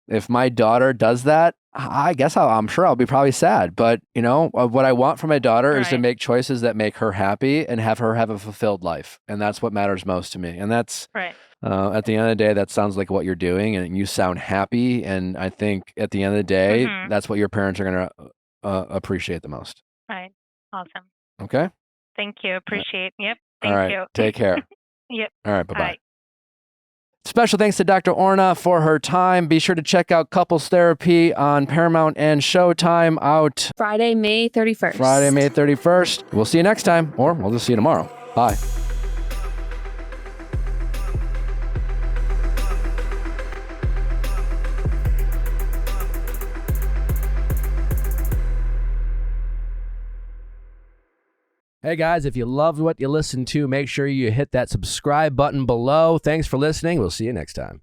if my daughter does that, I guess I'm sure I'll be probably sad. But what I want for my daughter is to Right. make choices that make her happy and have her have a fulfilled life. And that's what matters most to me. And that's Right. at the end of the day, that sounds like what you're doing, and you sound happy. And I think at the end of the day, Mhm. that's what your parents are going to appreciate the most. Right. Awesome. Okay. Thank you. Appreciate. Yep. All Thank right. you. Take care. Yep. All right. Bye bye. Bye. Special thanks to Dr. Orna for her time. Be sure to check out Couples Therapy on Paramount and Showtime out Friday, May 31st. Friday, May 31st. We'll see you next time, or we'll just see you tomorrow. Bye. Hey guys, if you loved what you listened to, make sure you hit that subscribe button below. Thanks for listening. We'll see you next time.